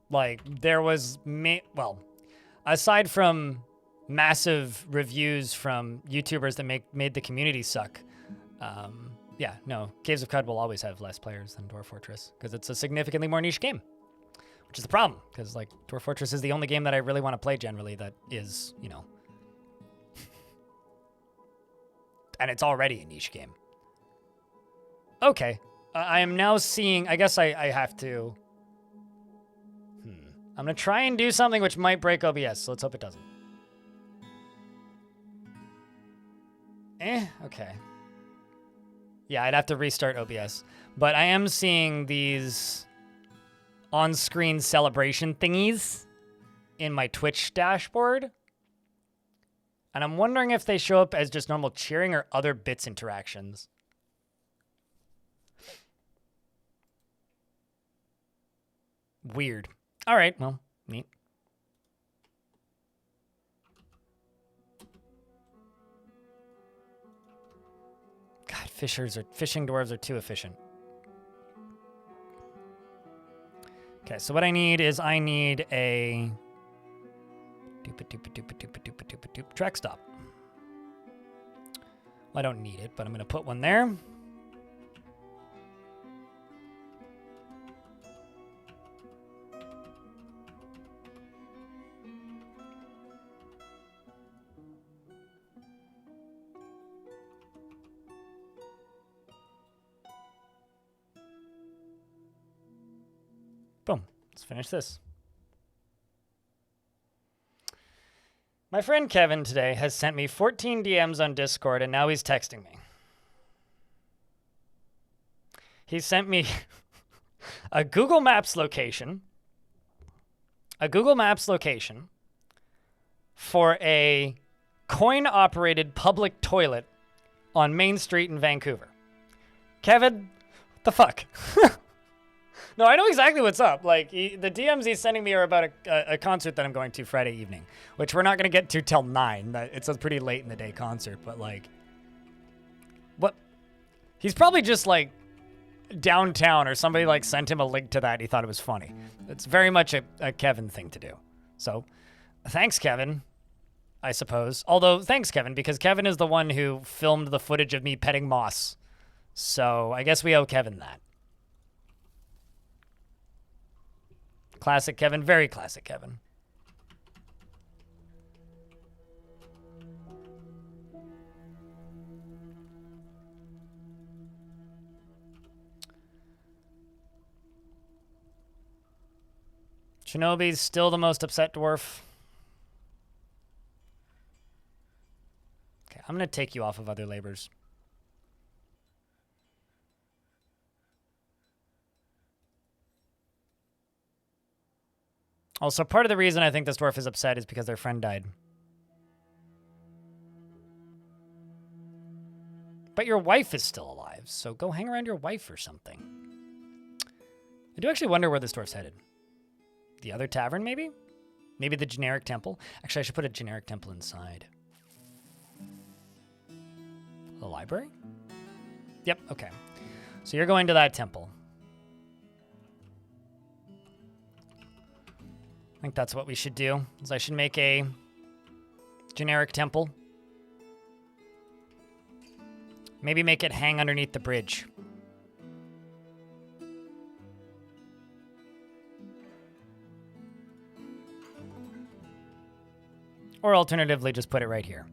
Like, there was, well, aside from massive reviews from YouTubers that made the community suck, yeah, no, Caves of Cud will always have less players than Dwarf Fortress because it's a significantly more niche game, which is the problem because, like, Dwarf Fortress is the only game that I really want to play generally that is, you know, and it's already a niche game. Okay, I am now seeing, I guess I have to, I'm going to try and do something which might break OBS, so let's hope it doesn't. Okay. Yeah, I'd have to restart OBS. But I am seeing these on-screen celebration thingies in my Twitch dashboard. And I'm wondering if they show up as just normal cheering or other bits interactions. Weird. All right, well, neat. God, fishing dwarves are too efficient. Okay, so what I need is I need a track stop. Well, I don't need it, but I'm gonna put one there. Boom. Let's finish this. My friend Kevin today has sent me 14 DMs on Discord, and now he's texting me. He sent me a Google Maps location for a coin-operated public toilet on Main Street in Vancouver. Kevin, what the fuck? No, I know exactly what's up. Like, the DMs he's sending me are about a concert that I'm going to Friday evening, which we're not going to get to till 9. It's a pretty late in the day concert, but, like, what? He's probably just, like, downtown, or somebody, like, sent him a link to that and he thought it was funny. It's very much a Kevin thing to do. So, thanks, Kevin, I suppose. Although, thanks, Kevin, because Kevin is the one who filmed the footage of me petting Moss. So, I guess we owe Kevin that. Classic Kevin, very classic Kevin. Shinobi's still the most upset dwarf. Okay, I'm going to take you off of other labors. Also, part of the reason I think this dwarf is upset is because their friend died. But your wife is still alive, so go hang around your wife or something. I do actually wonder where this dwarf's headed. The other tavern, maybe? Maybe the generic temple? Actually, I should put a generic temple inside. The library? Yep, okay. So you're going to that temple. I think that's what we should do, is I should make a generic temple. Maybe make it hang underneath the bridge. Or alternatively, just put it right here.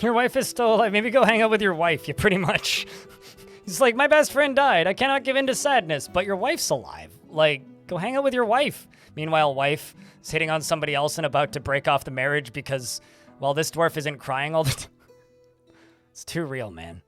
Your wife is still alive. Maybe go hang out with your wife, you pretty much. He's like, my best friend died. I cannot give in to sadness, but your wife's alive. Like, go hang out with your wife. Meanwhile, wife is hitting on somebody else and about to break off the marriage because, well, this dwarf isn't crying all the time. It's too real, man.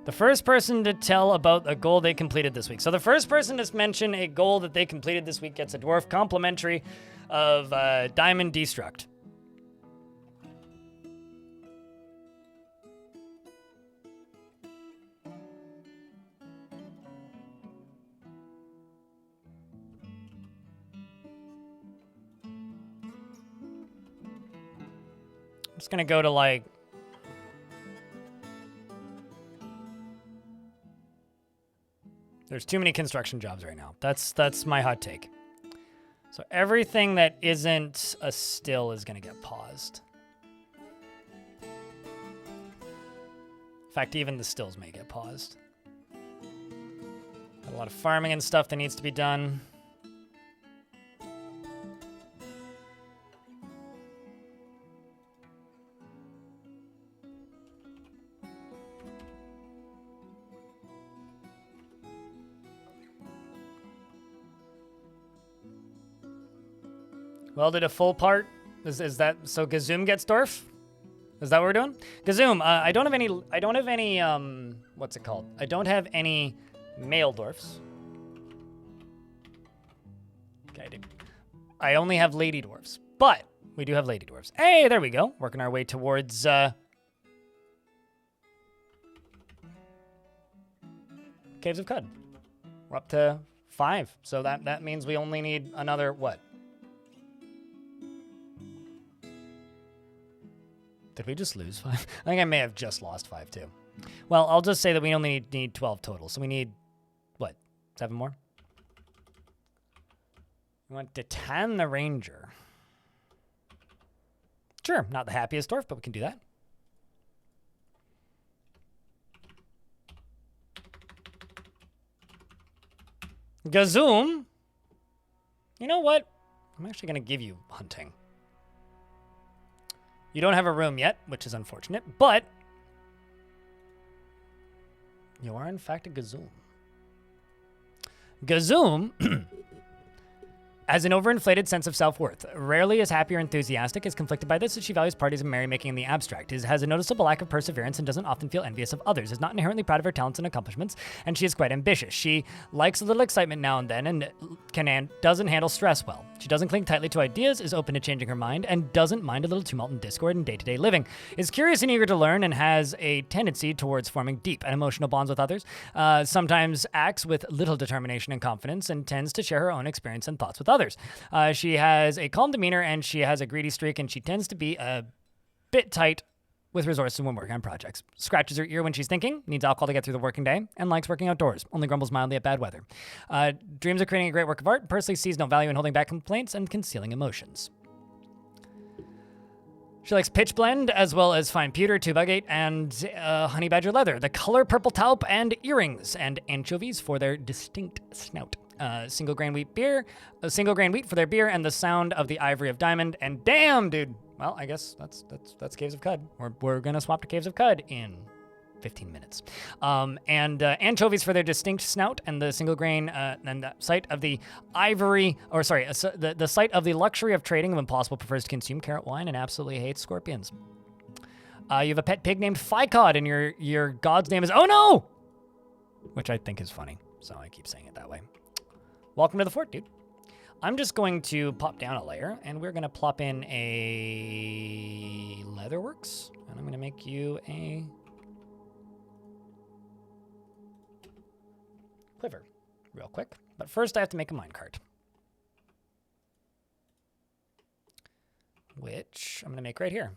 The first person to tell about a goal they completed this week. So the first person to mention a goal that they completed this week gets a dwarf complimentary of Diamond Destruct. I'm just gonna go to like... There's too many construction jobs right now. That's my hot take. So everything that isn't a still is going to get paused. In fact, even the stills may get paused. Got a lot of farming and stuff that needs to be done. Welded a full part. Is that so? Gazoom gets dwarf. Is that what we're doing? Gazoom. I don't have any. What's it called? I don't have any male dwarfs. Okay, I only have lady dwarfs, but we do have lady dwarfs. Hey, there we go. Working our way towards Caves of Cud. We're up to 5, so that means we only need another what? Did we just lose 5? I think I may have just lost 5 too. Well, I'll just say that we only need 12 total. So we need, what, 7 more? We want to tan the ranger. Sure, not the happiest dwarf, but we can do that. Gazoom. You know what? I'm actually going to give you hunting. You don't have a room yet, which is unfortunate, but you are in fact a Gazoom. Gazoom has an overinflated sense of self-worth. Rarely is happy or enthusiastic, is conflicted by this as she values parties and merrymaking in the abstract. Has a noticeable lack of perseverance and doesn't often feel envious of others. Is not inherently proud of her talents and accomplishments, and she is quite ambitious. She likes a little excitement now and then and doesn't handle stress well. She doesn't cling tightly to ideas, is open to changing her mind, and doesn't mind a little tumult and discord in day-to-day living. Is curious and eager to learn and has a tendency towards forming deep and emotional bonds with others. Sometimes acts with little determination and confidence and tends to share her own experience and thoughts with others. She has a calm demeanor and she has a greedy streak, and she tends to be a bit tight with resources when working on projects. Scratches her ear when she's thinking, needs alcohol to get through the working day, and likes working outdoors. Only grumbles mildly at bad weather. Dreams of creating a great work of art. Personally sees no value in holding back complaints and concealing emotions. She likes pitch blend as well as fine pewter, 2x8, and honey badger leather. The color purple taupe and earrings, and anchovies for their distinct snout. Single grain wheat for their beer, and the sound of the ivory of diamond. And damn, dude. Well, I guess that's Caves of Cud. We're gonna swap to Caves of Cud in 15 minutes. Anchovies for their distinct snout, and the single grain, and the site of the ivory, or sorry, the site of the luxury of trading when possible prefers to consume carrot wine and absolutely hates scorpions. You have a pet pig named Ficod, and your god's name is Oh No! Which I think is funny, so I keep saying it that way. Welcome to the fort, dude. I'm just going to pop down a layer, and we're going to plop in a Leatherworks, and I'm going to make you a quiver real quick. But first, I have to make a minecart, which I'm going to make right here.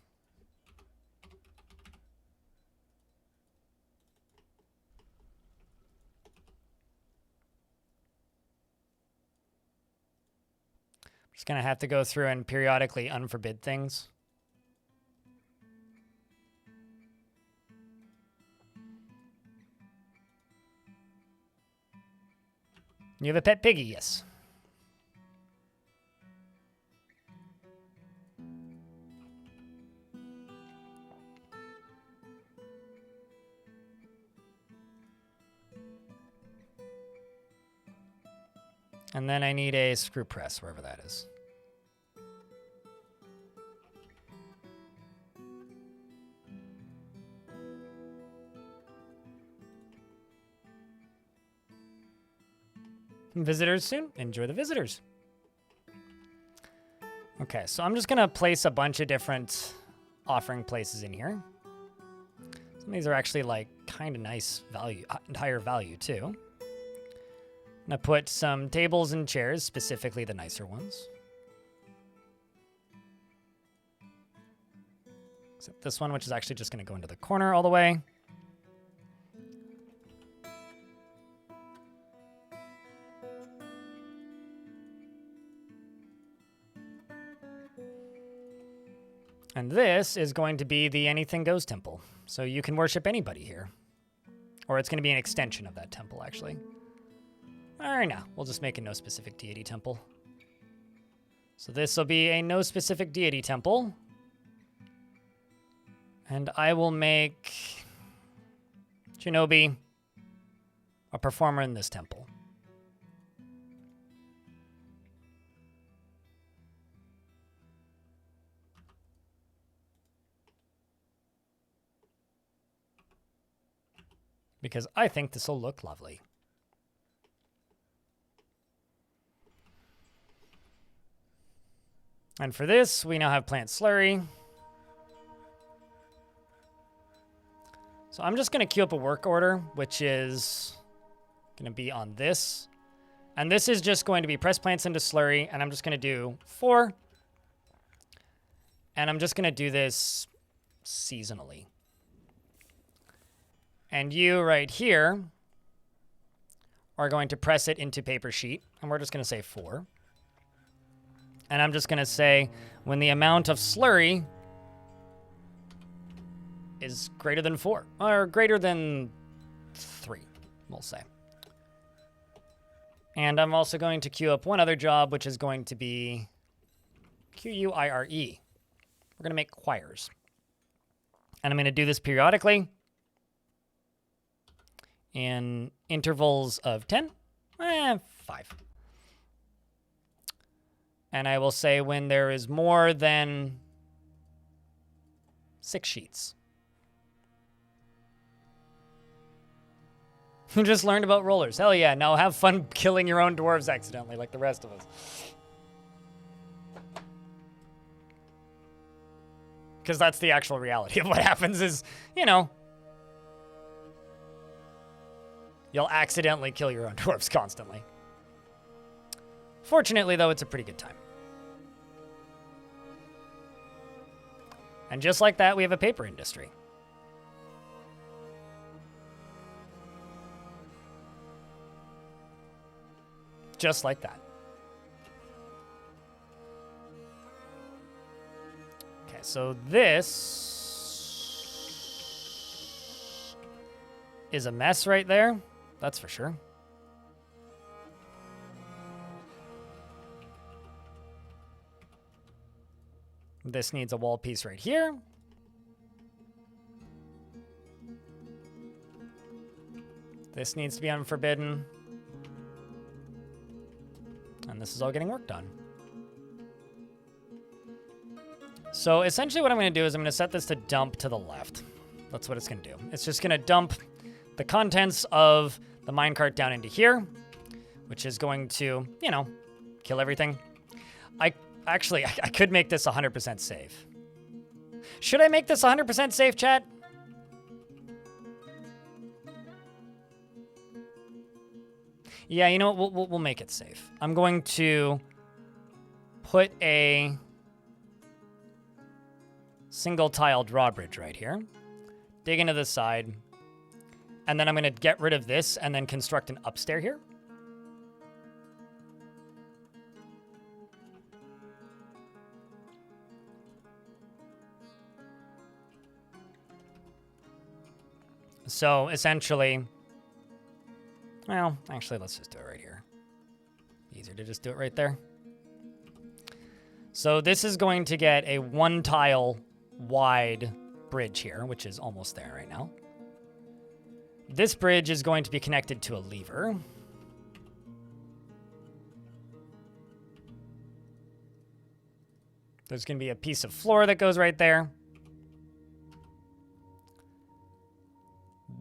Just gonna have to go through and periodically unforbid things. You have a pet piggy, yes. And then I need a screw press, wherever that is. Visitors soon. Enjoy the visitors. Okay, so I'm just going to place a bunch of different offering places in here. Some of these are actually like kind of nice value, higher value too. I'm going to put some tables and chairs, specifically the nicer ones. Except this one, which is actually just going to go into the corner all the way. And this is going to be the Anything Goes temple. So you can worship anybody here. Or it's going to be an extension of that temple, actually. All right, now we'll just make a no specific deity temple. So this will be a no specific deity temple. And I will make Shinobi a performer in this temple. Because I think this will look lovely. And for this, we now have plant slurry. So I'm just going to queue up a work order, which is going to be on this. And this is just going to be press plants into slurry, and I'm just going to do 4. And I'm just going to do this seasonally. And you right here are going to press it into paper sheet, and we're just going to say 4. And I'm just going to say when the amount of slurry is greater than 4, or greater than 3, we'll say. And I'm also going to queue up one other job, which is going to be Quire. We're going to make choirs. And I'm going to do this periodically in intervals of 10, 5. And I will say when there is more than 6 sheets. You just learned about rollers. Hell yeah, now have fun killing your own dwarves accidentally like the rest of us. Because that's the actual reality of what happens is, you know, you'll accidentally kill your own dwarves constantly. Fortunately, though, it's a pretty good time. And just like that, we have a paper industry. Just like that. Okay, so this is a mess right there. That's for sure. This needs a wall piece right here. This needs to be unforbidden. And this is all getting worked on. So essentially what I'm going to do is I'm going to set this to dump to the left. That's what it's going to do. It's just going to dump the contents of the minecart down into here, which is going to, you know, kill everything. I could make this 100% safe. Should I make this 100% safe, chat? Yeah, you know what? We'll make it safe. I'm going to put a single tile drawbridge right here. Dig into the side. And then I'm going to get rid of this and then construct an upstair here. So essentially, well, actually, let's just do it right here. Easier to just do it right there. So this is going to get a 1 tile wide bridge here, which is almost there right now. This bridge is going to be connected to a lever. There's going to be a piece of floor that goes right there.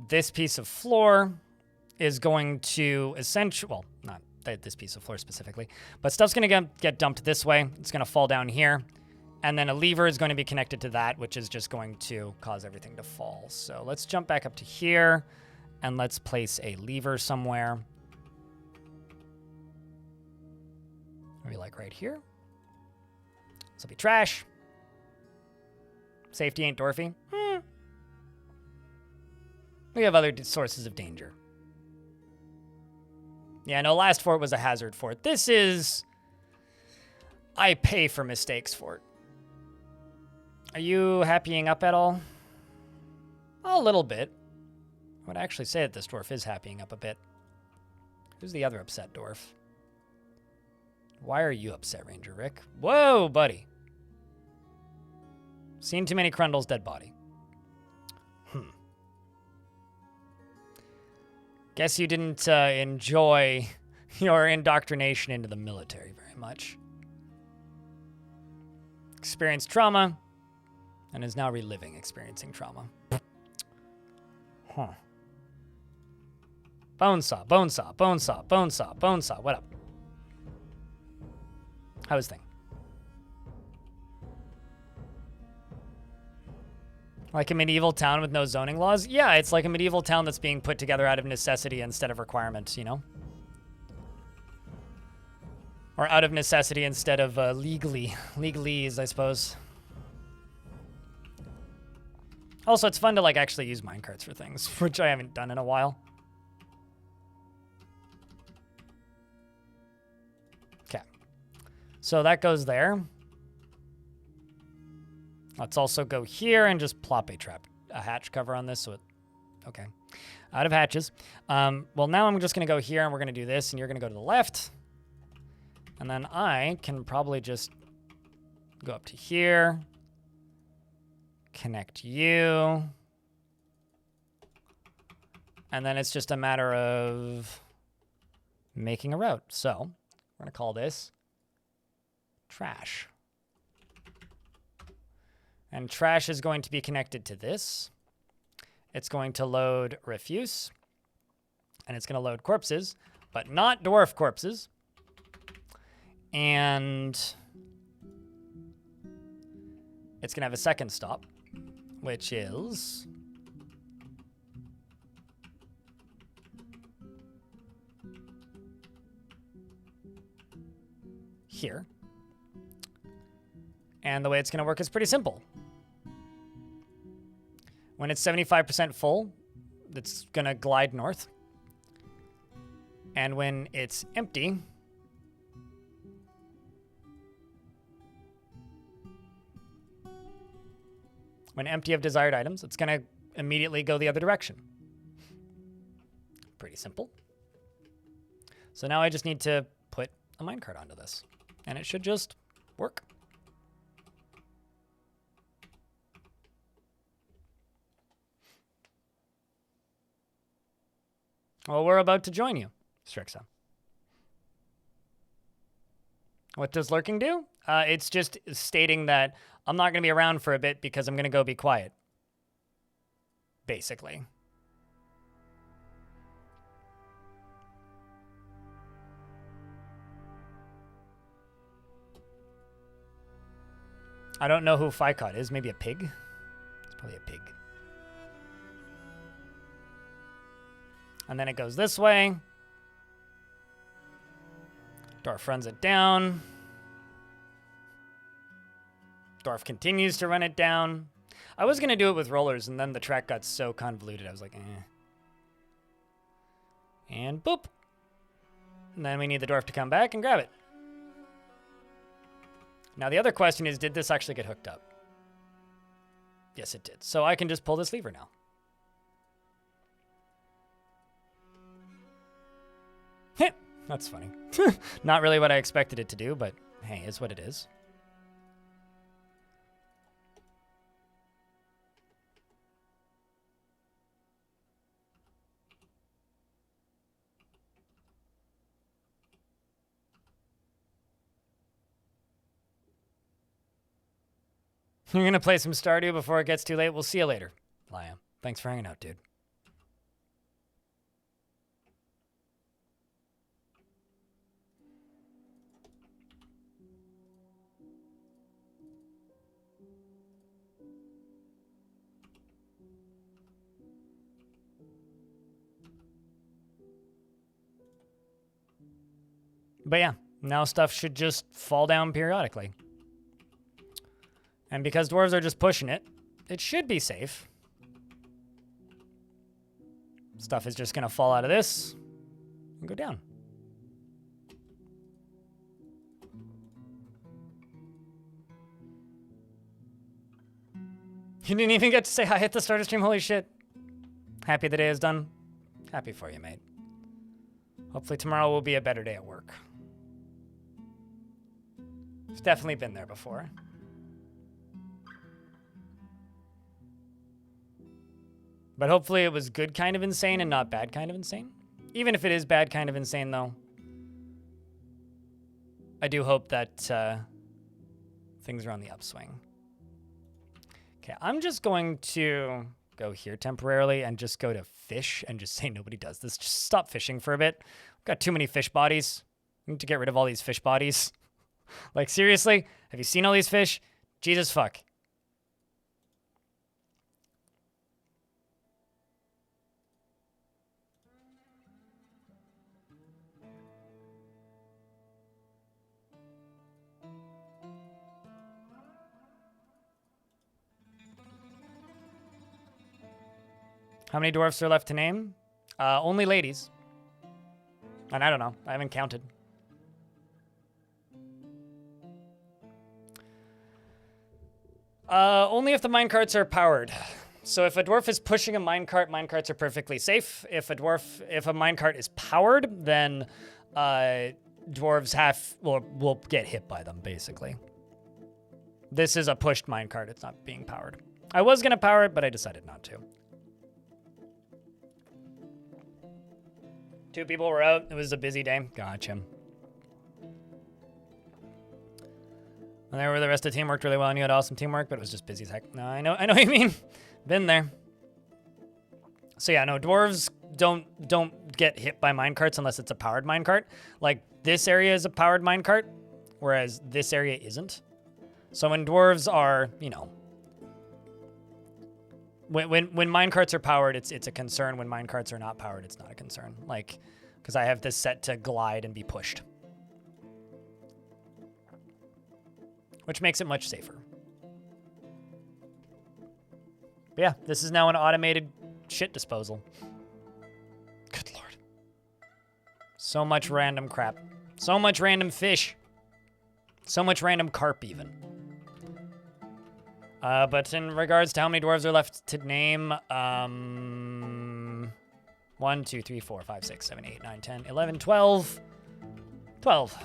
This piece of floor is going to essentially, well, not this piece of floor specifically, but stuff's going to get dumped this way. It's going to fall down here. And then a lever is going to be connected to that, which is just going to cause everything to fall. So let's jump back up to here and let's place a lever somewhere. Maybe like right here. This will be trash. Safety ain't dwarfy. We have other sources of danger. Yeah, no, last fort was a hazard fort. This is... I pay for mistakes fort. Are you happying up at all? A little bit. I would actually say that this dwarf is happying up a bit. Who's the other upset dwarf? Why are you upset, Ranger Rick? Whoa, buddy. Seen too many Crundle's dead body. Guess you didn't enjoy your indoctrination into the military very much. Experienced trauma, and is now reliving experiencing trauma. Huh. Bonesaw, bonesaw, bonesaw, bonesaw, bonesaw. What up? How's thing? Like a medieval town with no zoning laws? Yeah, it's like a medieval town that's being put together out of necessity instead of requirement, you know? Or out of necessity instead of legalese, I suppose. Also, it's fun to like actually use minecarts for things, which I haven't done in a while. Okay. So that goes there. Let's also go here and just plop a hatch cover on this. So it, okay. Out of hatches. Well, now I'm just going to go here, and we're going to do this, and you're going to go to the left. And then I can probably just go up to here. Connect you. And then it's just a matter of making a route. So we're going to call this trash. And trash is going to be connected to this. It's going to load refuse. And it's going to load corpses, but not dwarf corpses. And it's going to have a second stop, which is here. And the way it's going to work is pretty simple. When it's 75% full, it's going to glide north. And when it's empty, when empty of desired items, it's going to immediately go the other direction. Pretty simple. So now I just need to put a minecart onto this, and it should just work. Well, we're about to join you, Strixa. What does lurking do? It's just stating that I'm not going to be around for a bit because I'm going to go be quiet. Basically. I don't know who Ficot is. Maybe a pig? It's probably a pig. And then it goes this way. Dwarf runs it down. Dwarf continues to run it down. I was going to do it with rollers, and then the track got so convoluted. I was like, eh. And boop. And then we need the dwarf to come back and grab it. Now, the other question is, did this actually get hooked up? Yes, it did. So I can just pull this lever now. That's funny. Not really what I expected it to do, but hey, it's what it is. You're going to play some Stardew before it gets too late? We'll see you later, Laya. Thanks for hanging out, dude. But yeah, now stuff should just fall down periodically. And because dwarves are just pushing it, it should be safe. Stuff is just going to fall out of this and go down. You didn't even get to say hi at the start of stream. Holy shit. Happy the day is done. Happy for you, mate. Hopefully tomorrow will be a better day at work. I've definitely been there before. But hopefully it was good kind of insane and not bad kind of insane. Even if it is bad kind of insane, though, I do hope that things are on the upswing. Okay, I'm just going to go here temporarily and just go to fish and just say nobody does this. Just stop fishing for a bit. We've got too many fish bodies. We need to get rid of all these fish bodies. Like, seriously? Have you seen all these fish? Jesus fuck. How many dwarfs are left to name? Only ladies. And I don't know. I haven't counted. Only if the minecarts are powered. So if a dwarf is pushing a minecart, minecarts are perfectly safe. If a minecart is powered, then dwarves will get hit by them, basically. This is a pushed minecart. It's not being powered. I was going to power it, but I decided not to. 2 people were out. It was a busy day. Gotcha. And there were the rest of the team worked really well, and you had awesome teamwork, but it was just busy as heck. No, I know what you mean. Been there. So yeah, no, dwarves don't get hit by minecarts unless it's a powered minecart. Like, this area is a powered minecart, whereas this area isn't. So when dwarves are, you know, when minecarts are powered, it's a concern. When minecarts are not powered, it's not a concern. Like, because I have this set to glide and be pushed, which makes it much safer. But yeah, this is now an automated shit disposal. Good lord. So much random crap. So much random fish. So much random carp, even. But in regards to how many dwarves are left to name, 1, 2, 3, 4, 5, 6, 7, 8, 9, 10, 11, 12. 12.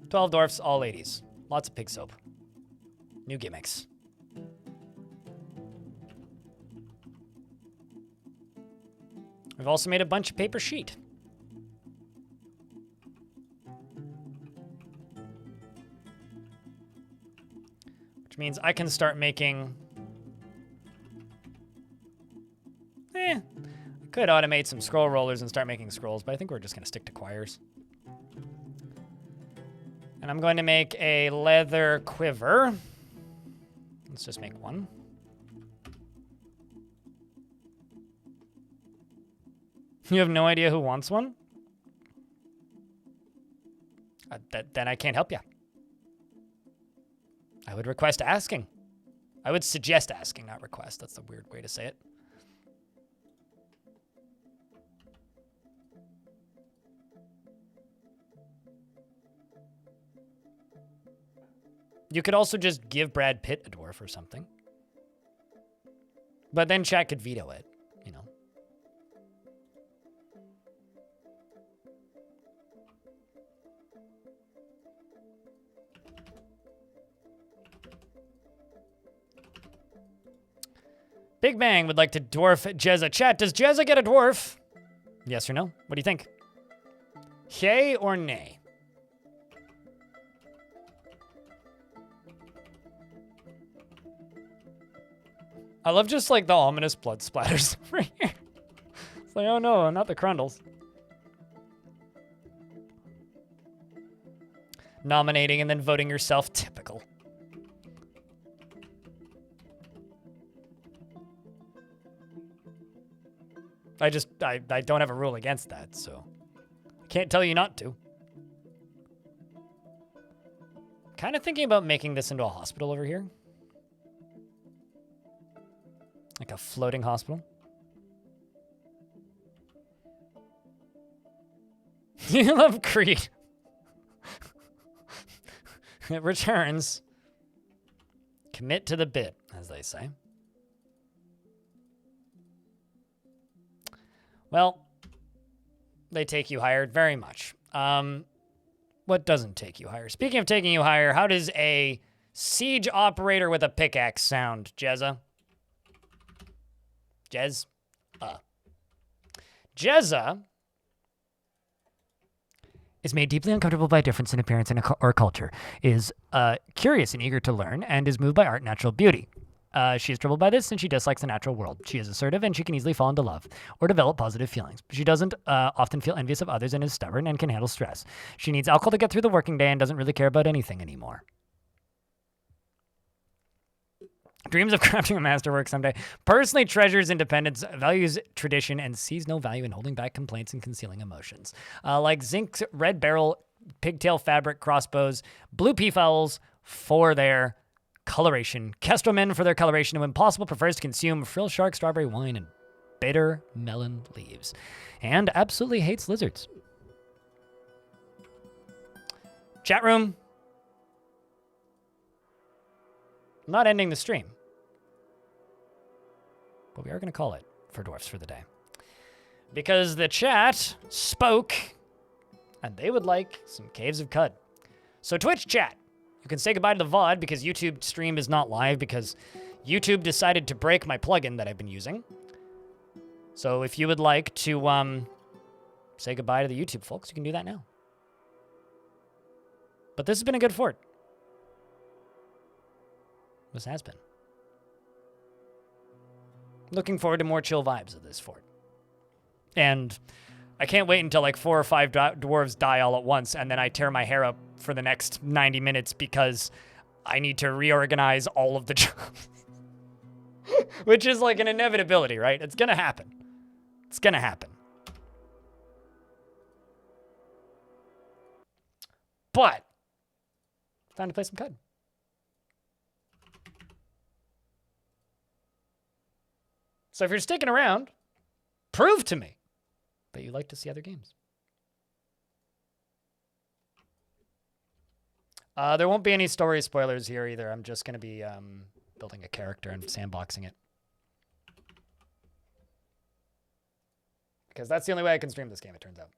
12 dwarfs, all ladies. Lots of pig soap. New gimmicks. We've also made a bunch of paper sheet. Which means I can start making... I could automate some scroll rollers and start making scrolls, but I think we're just going to stick to quires. And I'm going to make a leather quiver. Let's just make one. You have no idea who wants one? Then I can't help you. I would request asking. I would suggest asking, not request. That's a weird way to say it. You could also just give Brad Pitt a dwarf or something. But then chat could veto it, you know. Big Bang would like to dwarf Jezza. Chat, does Jezza get a dwarf? Yes or no? What do you think? Yay or nay? I love just like the ominous blood splatters right here. It's like, oh no, not the Crundles. Nominating and then voting yourself, typical. I don't have a rule against that, so I can't tell you not to. Kind of thinking about making this into a hospital over here. Like a floating hospital. You love Creed. It returns. Commit to the bit, as they say. Well, they take you higher very much. What doesn't take you higher? Speaking of taking you higher, how does a siege operator with a pickaxe sound, Jezza? Jezza is made deeply uncomfortable by difference in appearance or culture, is curious and eager to learn, and is moved by art and natural beauty. She is troubled by this, and she dislikes the natural world. She is assertive, and she can easily fall into love or develop positive feelings. She doesn't often feel envious of others and is stubborn and can handle stress. She needs alcohol to get through the working day and doesn't really care about anything anymore. Dreams of crafting a masterwork someday. Personally treasures independence, values tradition, and sees no value in holding back complaints and concealing emotions. Like zinc, red barrel, pigtail fabric, crossbows, blue peafowls for their coloration. Kestrel men for their coloration, and when possible prefers to consume frill shark, strawberry wine, and bitter melon leaves. And absolutely hates lizards. Chat room. I'm not ending the stream. But we are going to call it for Dwarfs for the day. Because the chat spoke, and they would like some Caves of Cud. So Twitch chat, you can say goodbye to the VOD because YouTube stream is not live because YouTube decided to break my plugin that I've been using. So if you would like to say goodbye to the YouTube folks, you can do that now. But this has been a good fort. This has been. Looking forward to more chill vibes of this fort. And I can't wait until like 4 or 5 dwarves die all at once and then I tear my hair up for the next 90 minutes because I need to reorganize all of the jobs. Which is like an inevitability, right? It's gonna happen. It's gonna happen. But time to play some CUD. So if you're sticking around, prove to me that you like to see other games. There won't be any story spoilers here either. I'm just going to be building a character and sandboxing it. Because that's the only way I can stream this game, it turns out.